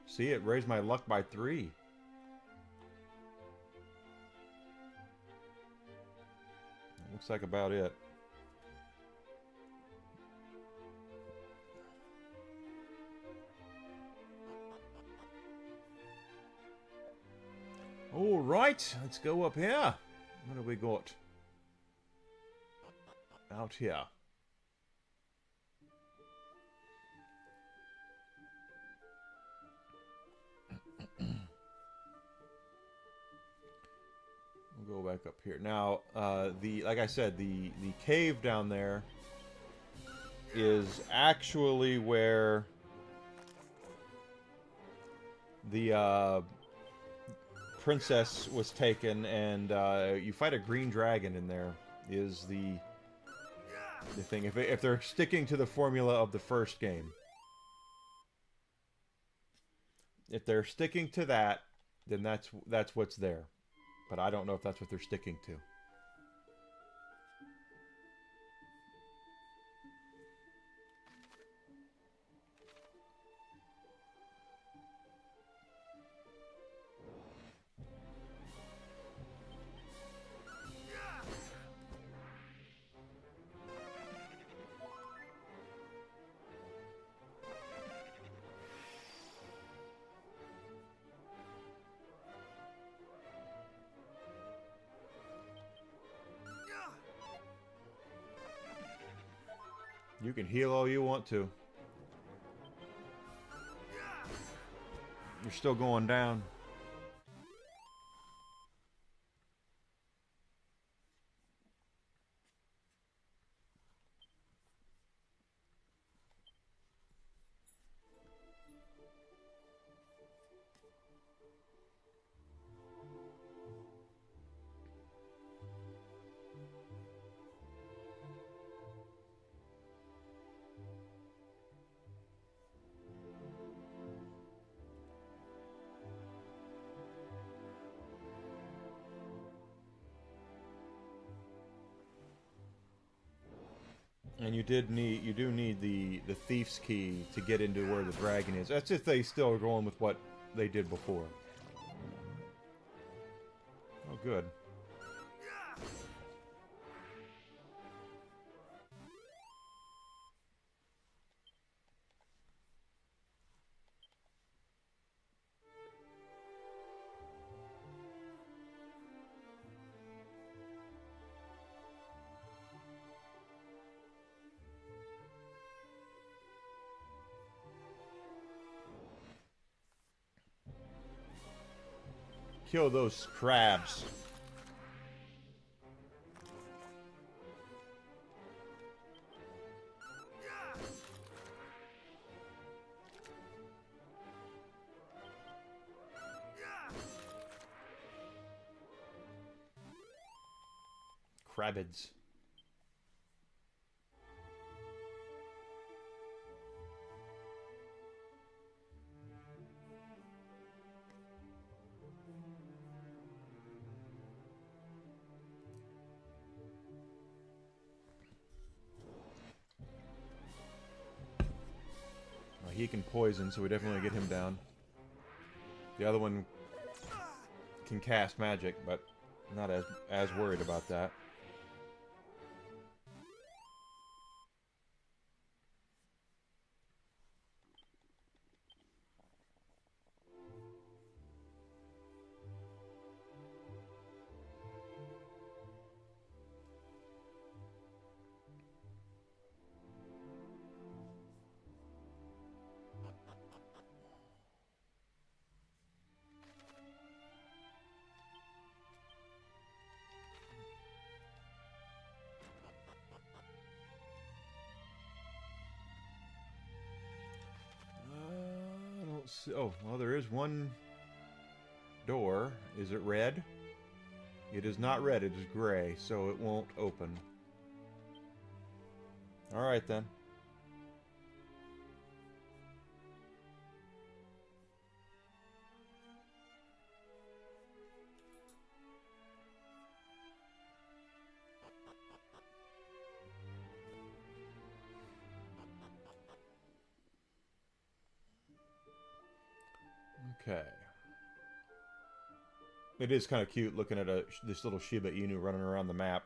See, it raised my luck by 3. Looks like about it. Alright, let's go up here. What have we got? Out here. We'll go back up here. Now, like I said, the cave down there is actually where the princess was taken, and you fight a green dragon in there. Is the thing if they're sticking to the formula of the first game. If they're sticking to that, then that's what's there. But I don't know if that's what they're sticking to. You can heal all you want to. You're still going down. And you do need the thief's key to get into where the dragon is. That's if they still are going with what they did before. Oh, good. Kill those crabs. Crabbids. He can poison, so we definitely get him down. The other one can cast magic, but not as worried about that. Oh, well, there is one door. Is it red? It is not red, it is gray, so it won't open. Alright then. Okay. It is kind of cute looking at this little Shiba Inu running around the map.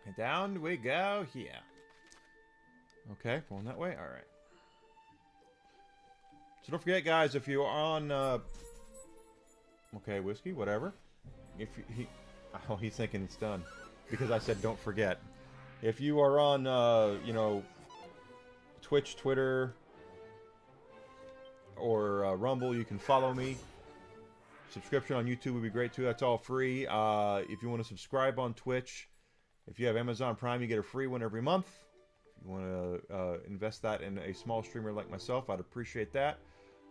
And down we go here. Okay, going that way? Alright. So don't forget, guys, if you're on... okay, whiskey, whatever. If he's thinking it's done. Because I said don't forget. If you are on, you know, Twitch, Twitter, or Rumble, you can follow me. Subscription on YouTube would be great, too. That's all free. If you want to subscribe on Twitch... If you have Amazon Prime, you get a free one every month. If you want to invest that in a small streamer like myself, I'd appreciate that.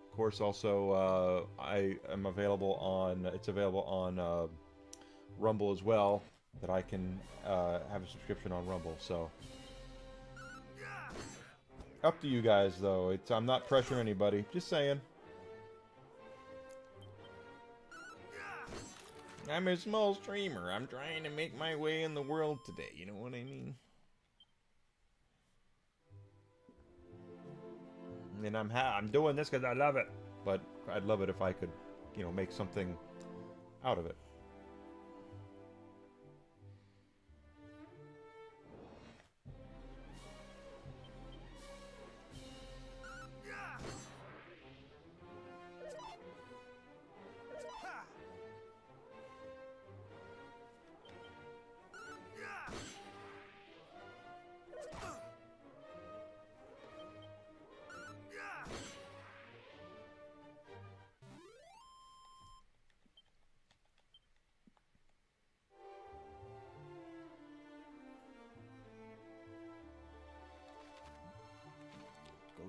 Of course, also, I am available on, it's available on Rumble as well, that I can have a subscription on Rumble, so. Up to you guys, though. I'm not pressuring anybody, just saying. I'm a small streamer. I'm trying to make my way in the world today. You know what I mean? And I'm doing this because I love it. But I'd love it if I could, you know, make something out of it.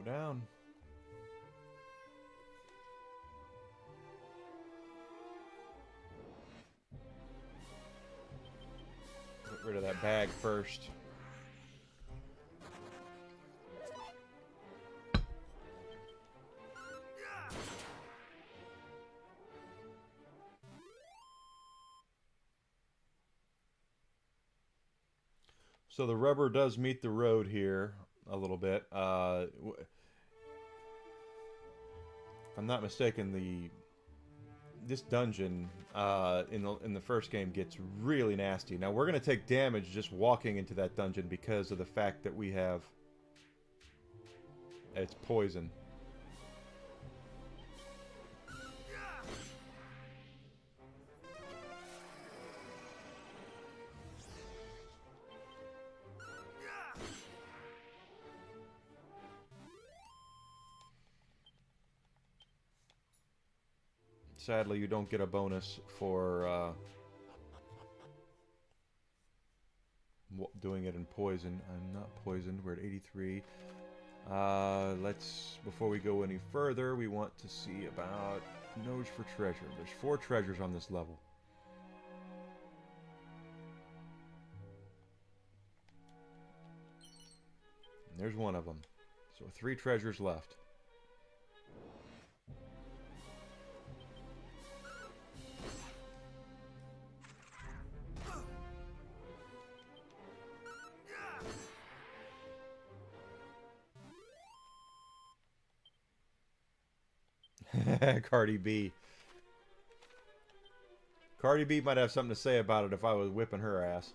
down. Get rid of that bag first. So the rubber does meet the road here a little bit. If I'm not mistaken, this dungeon in the first game gets really nasty. Now we're gonna take damage just walking into that dungeon because of the fact that we have it's poison. Sadly, you don't get a bonus for doing it in poison. I'm not poisoned. We're at 83. Before we go any further, we want to see about nose for treasure. There's 4 treasures on this level. And there's one of them. So 3 treasures left. Cardi B. Cardi B might have something to say about it if I was whipping her ass.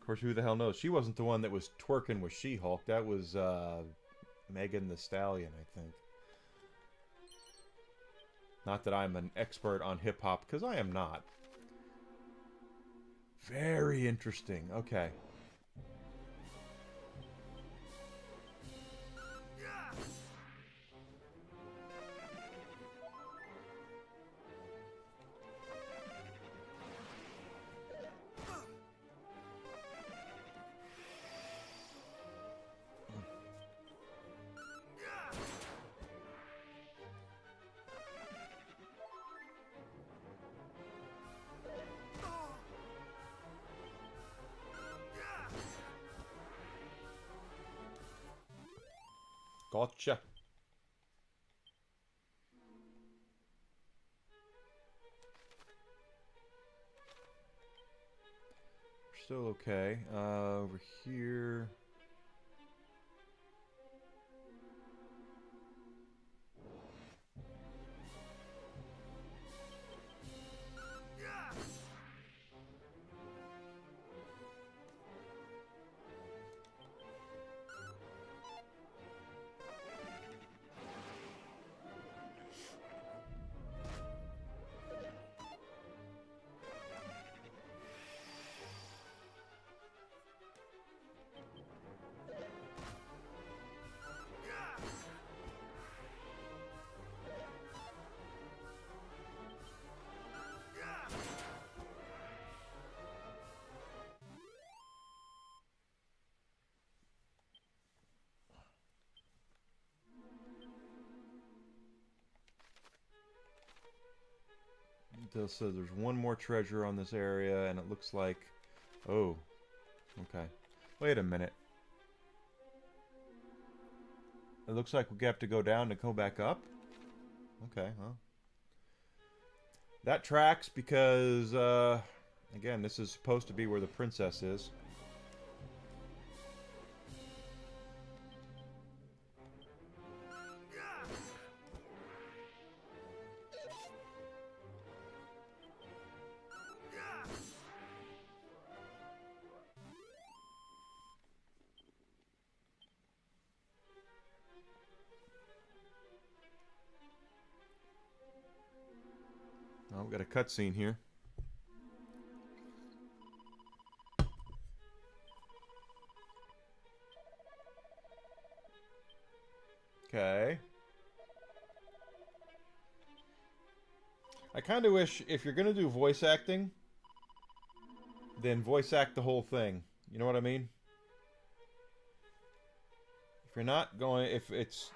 Of course, who the hell knows? She wasn't the one that was twerking with She-Hulk. That was Megan Thee Stallion, I think. Not that I'm an expert on hip-hop, because I am not. Very interesting. Okay. Gotcha. We're still okay. Over here. So there's one more treasure on this area, and it looks like... Oh. Okay. Wait a minute. It looks like we have to go down to go back up? Okay, well. That tracks because, again, this is supposed to be where the princess is. Oh, we got a cutscene here. Okay. I kind of wish if you're going to do voice acting, then voice act the whole thing. You know what I mean? you're not going, if it's,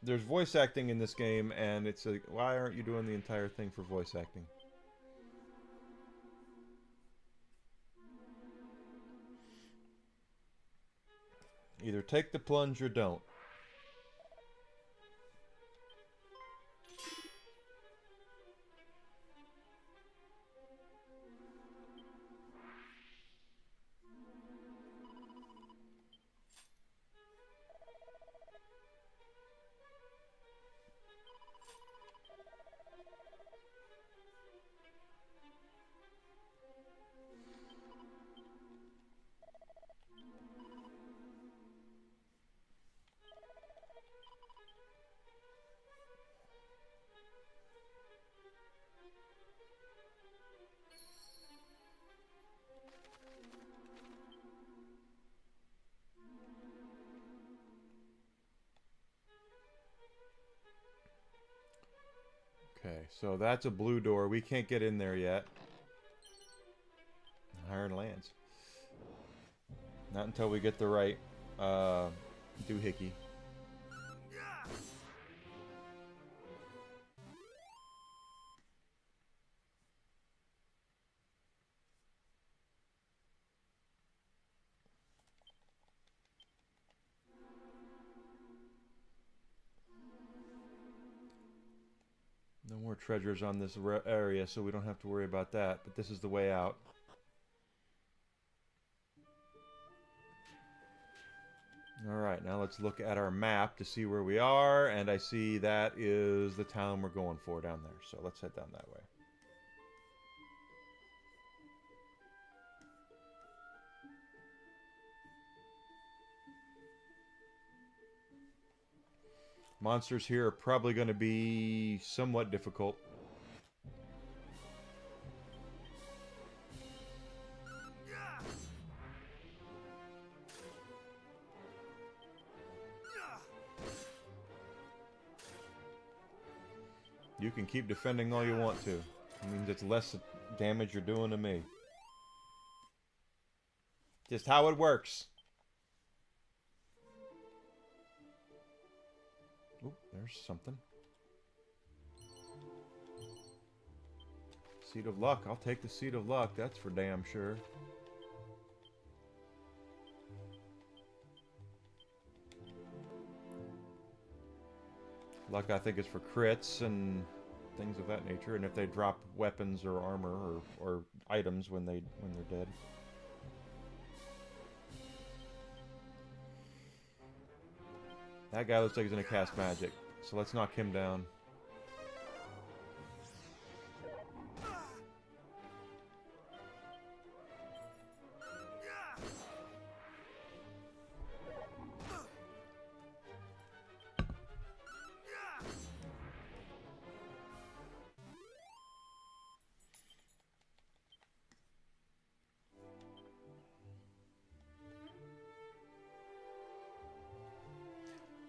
there's voice acting in this game, and it's like, why aren't you doing the entire thing for voice acting? Either take the plunge or don't. Okay, so that's a blue door. We can't get in there yet. Iron lands. Not until we get the right doohickey. No more treasures on this area, so we don't have to worry about that. But this is the way out. Alright, now let's look at our map to see where we are. And I see that is the town we're going for down there. So let's head down that way. Monsters here are probably going to be somewhat difficult. You can keep defending all you want to. It means it's less damage you're doing to me. Just how it works. Oh, there's something. Seed of luck. I'll take the seed of luck. That's for damn sure. Luck, I think, is for crits and things of that nature, and if they drop weapons or armor or items when they're dead. That guy looks like he's gonna cast magic, so let's knock him down.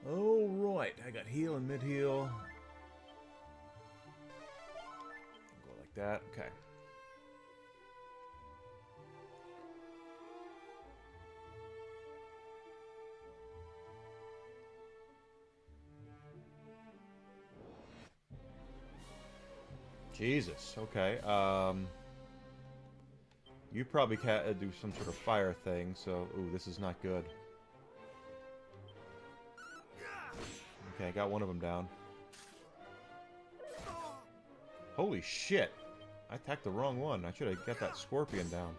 Oh, right. I got heal and mid-heal. Go like that. Okay. Jesus. Okay. You probably can't do some sort of fire thing, so... Ooh, this is not good. Okay, I got one of them down. Holy shit! I attacked the wrong one. I should have got that scorpion down.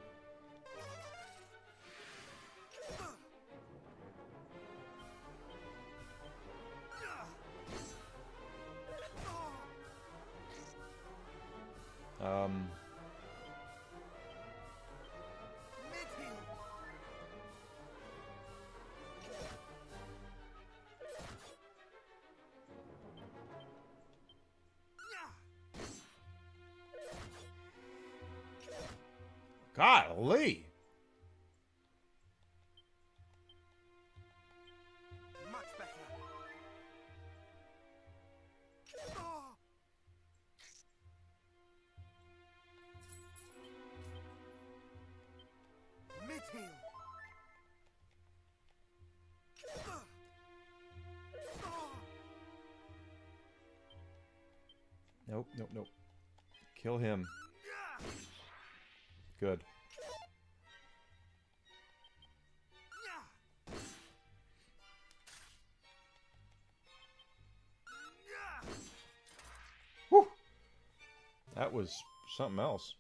Golly! Much better. Mid-heal. Nope, nope, nope. Kill him. Good. Whew. That was something else.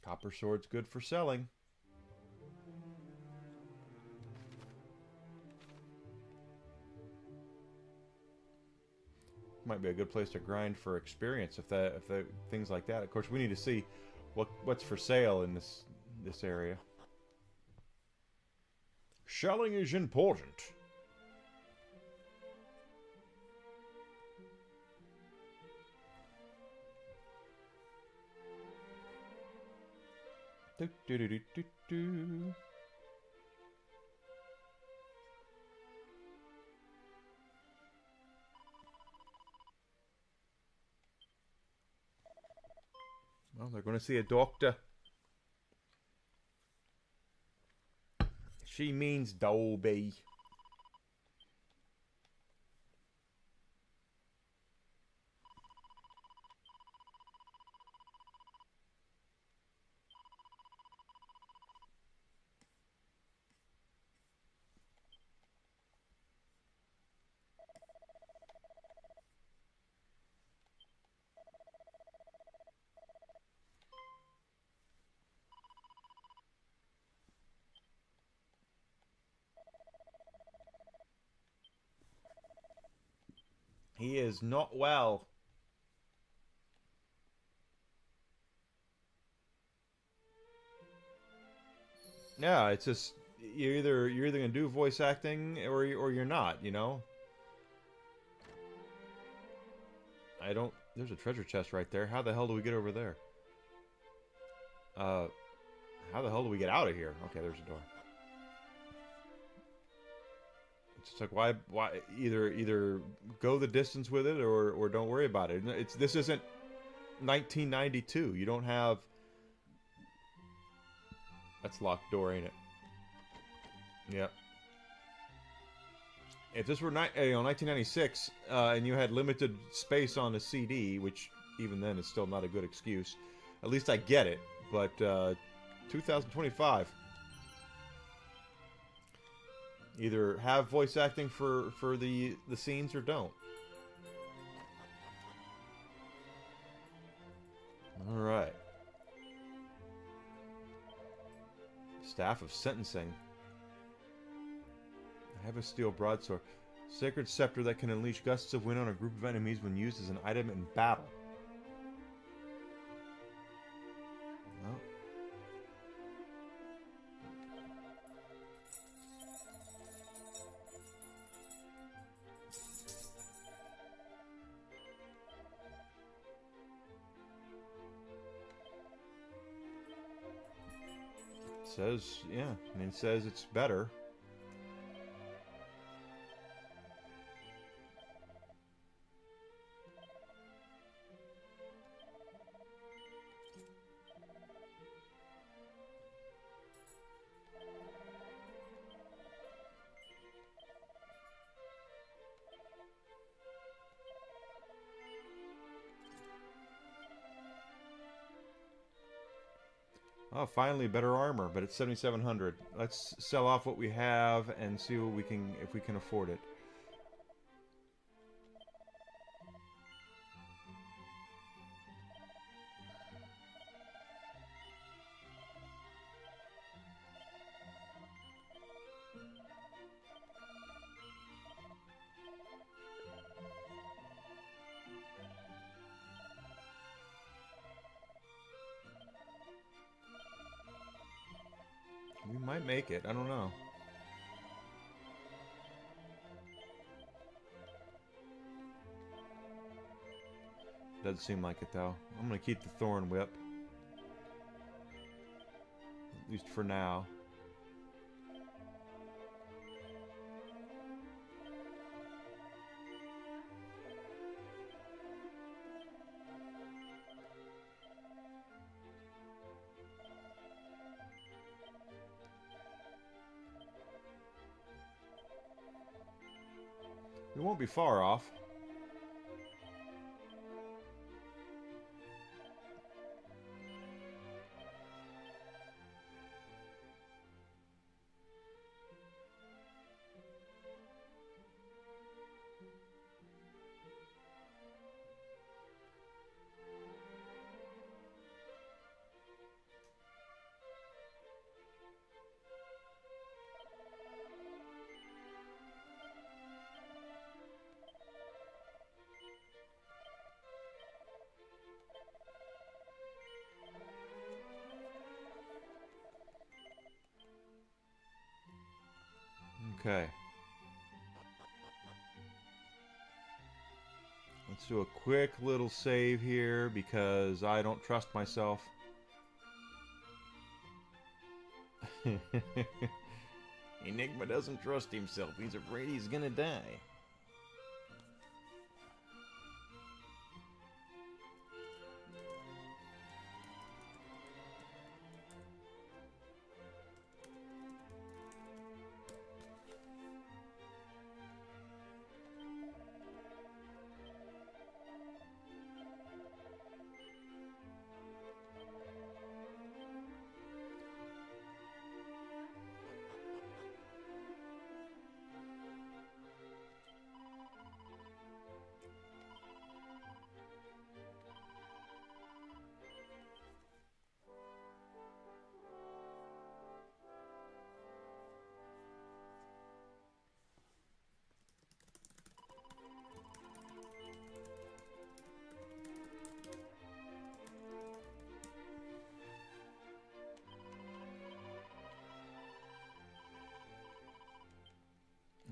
Copper sword's good for selling. Might be a good place to grind for experience if the things like that. Of course, we need to see what's for sale in this area. Selling is important. Do do do do do do. Well, they're going to see a doctor. She means Dolby. He is not well. Yeah, it's just you're either gonna do voice acting or you're not, you know. I don't. There's a treasure chest right there. How the hell do we get over there? How the hell do we get out of here? Okay, there's a door. It's like why either go the distance with it or don't worry about it. This isn't 1992. You don't have. That's locked door, ain't it? Yep. If this were 1996 and you had limited space on a CD, which even then is still not a good excuse. At least I get it. But 2025. Either have voice acting for the scenes or don't. All right. Staff of Sentencing. I have a steel broadsword. Sacred scepter that can unleash gusts of wind on a group of enemies when used as an item in battle. Well. It says, yeah, I mean, it says it's better. Oh, finally better armor, but it's 7,700. Let's sell off what we have and see what we can, if we can afford it. We might make it. I don't know. Doesn't seem like it, though. I'm going to keep the Thorn Whip. At least for now. We won't be far off. Okay. Let's do a quick little save here because I don't trust myself. Enigma doesn't trust himself. He's afraid he's gonna die.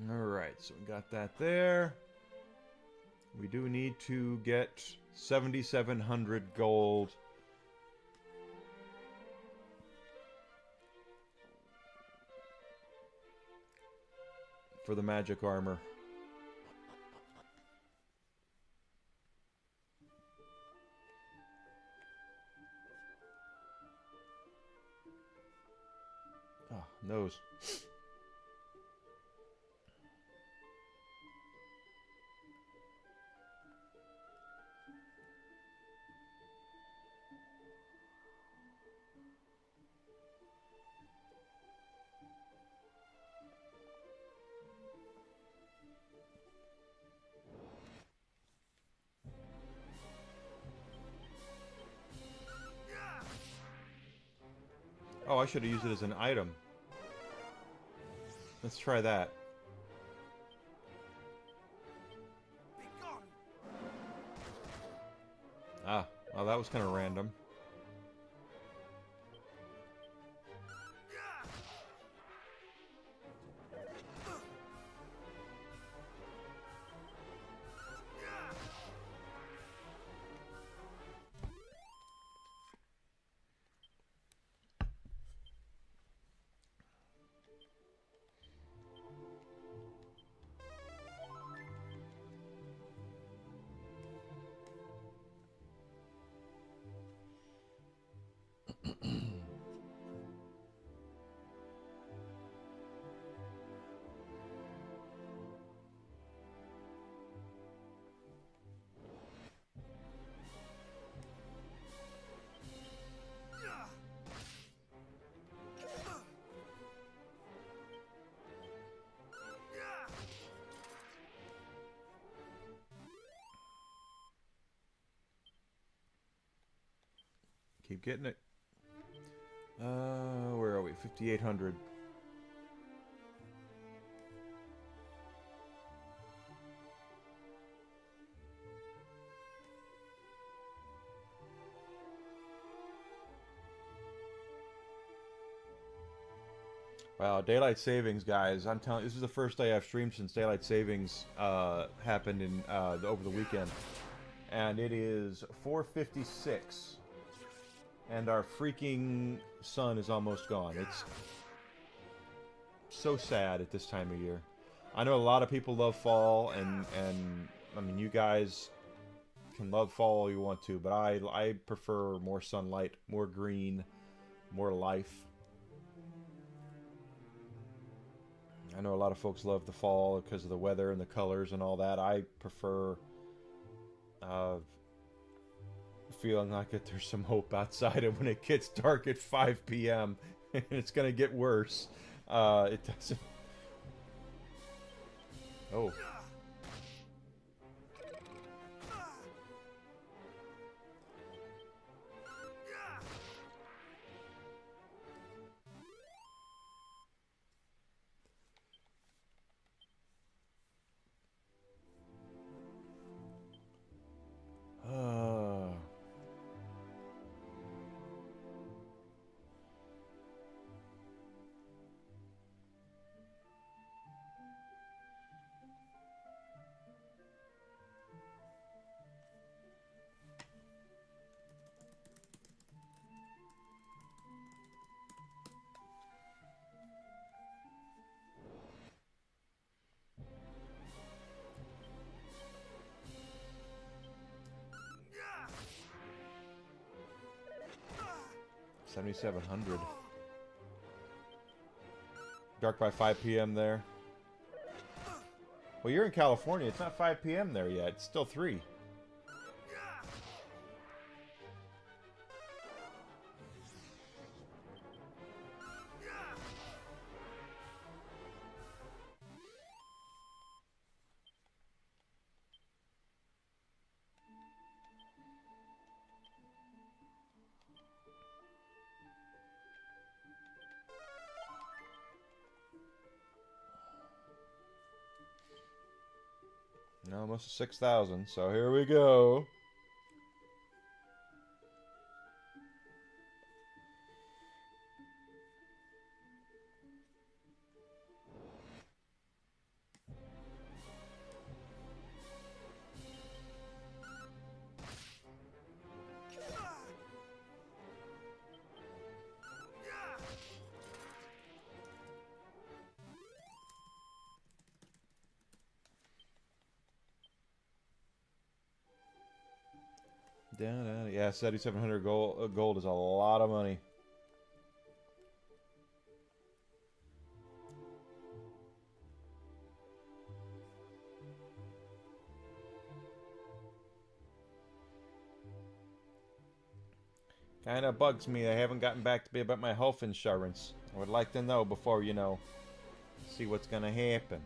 Alright, so we got that there. We do need to get 7,700 gold. For the magic armor. Oh, nose. Oh, I should have used it as an item. Let's try that. Ah, well, that was kind of random. Keep getting it. Where are we? 5,800. Wow, daylight savings, guys. I'm telling you, this is the first day I've streamed since daylight savings happened in over the weekend, and it is 4:56. And our freaking sun is almost gone. It's so sad at this time of year. I know a lot of people love fall, and I mean, you guys can love fall all you want to, but I prefer more sunlight, more green, more life. I know a lot of folks love the fall because of the weather and the colors and all that. I prefer feeling like that there's some hope outside of when it gets dark at 5 p.m. and it's going to get worse. It doesn't... Oh. $7,700. Dark by 5 p.m. there. Well, you're in California. It's not 5 p.m. there yet. It's still 3. No, almost 6,000. So here we go. Yeah, 7,700 gold is a lot of money. Kinda bugs me. I haven't gotten back to me about my health insurance. I would like to know before, you know, see what's gonna happen.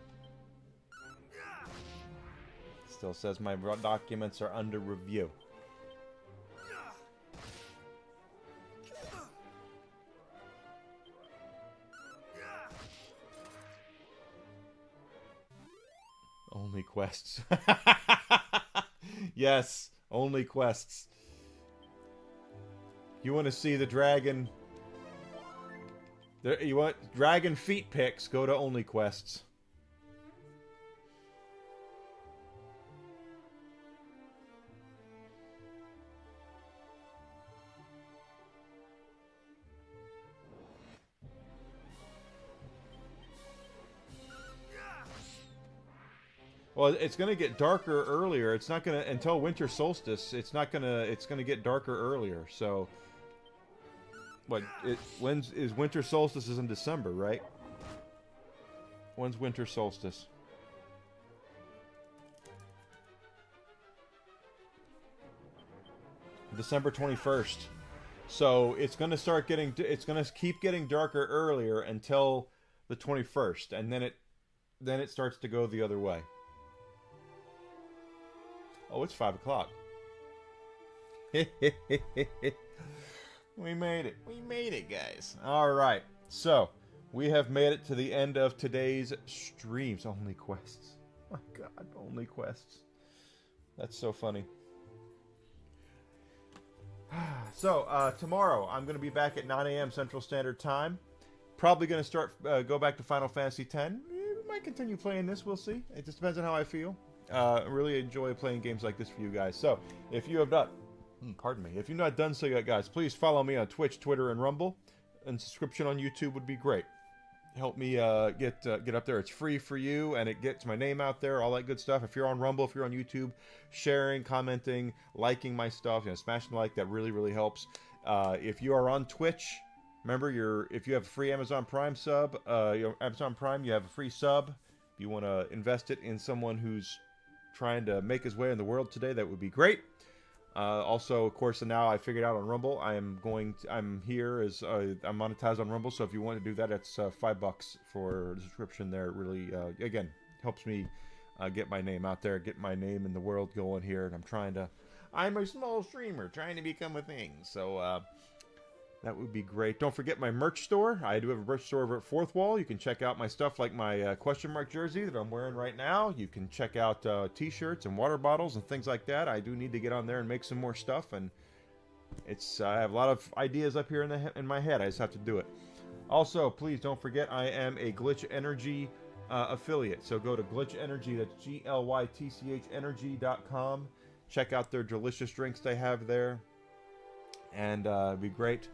Still says my documents are under review. Only quests. Yes, only quests. You want to see the dragon? You want dragon feet pics? Go to only quests. Well, it's going to get darker earlier. It's not going to until winter solstice. It's going to get darker earlier. So what when's is winter solstice is in December, right? When's winter solstice? December 21st. So it's going to start getting it's going to keep getting darker earlier until the 21st, and then it starts to go the other way. Oh, it's 5 o'clock. We made it. We made it, guys. All right. So, we have made it to the end of today's streams. Only quests. Oh, my God. Only quests. That's so funny. So, tomorrow, I'm going to be back at 9 a.m. Central Standard Time. Probably going to go back to Final Fantasy X. We might continue playing this. We'll see. It just depends on how I feel. Really enjoy playing games like this for you guys. So, if you have not, if you've not done so yet, guys, please follow me on Twitch, Twitter, and Rumble. And subscription on YouTube would be great. Help me get up there. It's free for you, and it gets my name out there, all that good stuff. If you're on Rumble, if you're on YouTube, sharing, commenting, liking my stuff, smashing the like, that really, really helps. If you are on Twitch, Remember, if you have a free Amazon Prime sub, Amazon Prime, you have a free sub. If you want to invest it in someone who's trying to make his way in the world today, that would be great. Also, of course, now I figured out on Rumble, I'm here as I'm monetized on Rumble. So if you want to do that, it's $5 for the subscription there. It really, again, helps me get my name out there, get my name in the world going here. And I'm a small streamer trying to become a thing. So that would be great. Don't forget my merch store. I do have a merch store over at Fourth Wall. You can check out my stuff like my question mark jersey that I'm wearing right now. You can check out t-shirts and water bottles and things like that. I do need to get on there and make some more stuff, and I have a lot of ideas up here in my head. I just have to do it. Also, please don't forget I am a Glitch Energy affiliate. So go to Glitch Energy, that's GLYTCH energy.com. Check out their delicious drinks they have there, and it'd be great.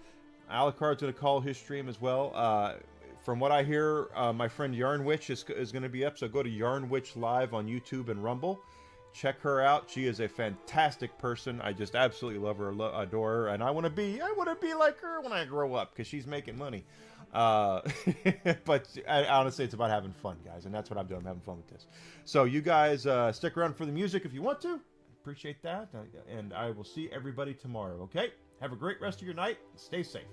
Alucard's going to call his stream as well. From what I hear, my friend Yarnwitch is going to be up, so go to Yarnwitch Live on YouTube and Rumble. Check her out. She is a fantastic person. I just absolutely love her, adore her, and I want to be like her when I grow up, because she's making money. But honestly, it's about having fun, guys, and that's what I'm doing. I'm having fun with this. So you guys stick around for the music if you want to. Appreciate that, and I will see everybody tomorrow, okay? Have a great rest of your night. Stay safe.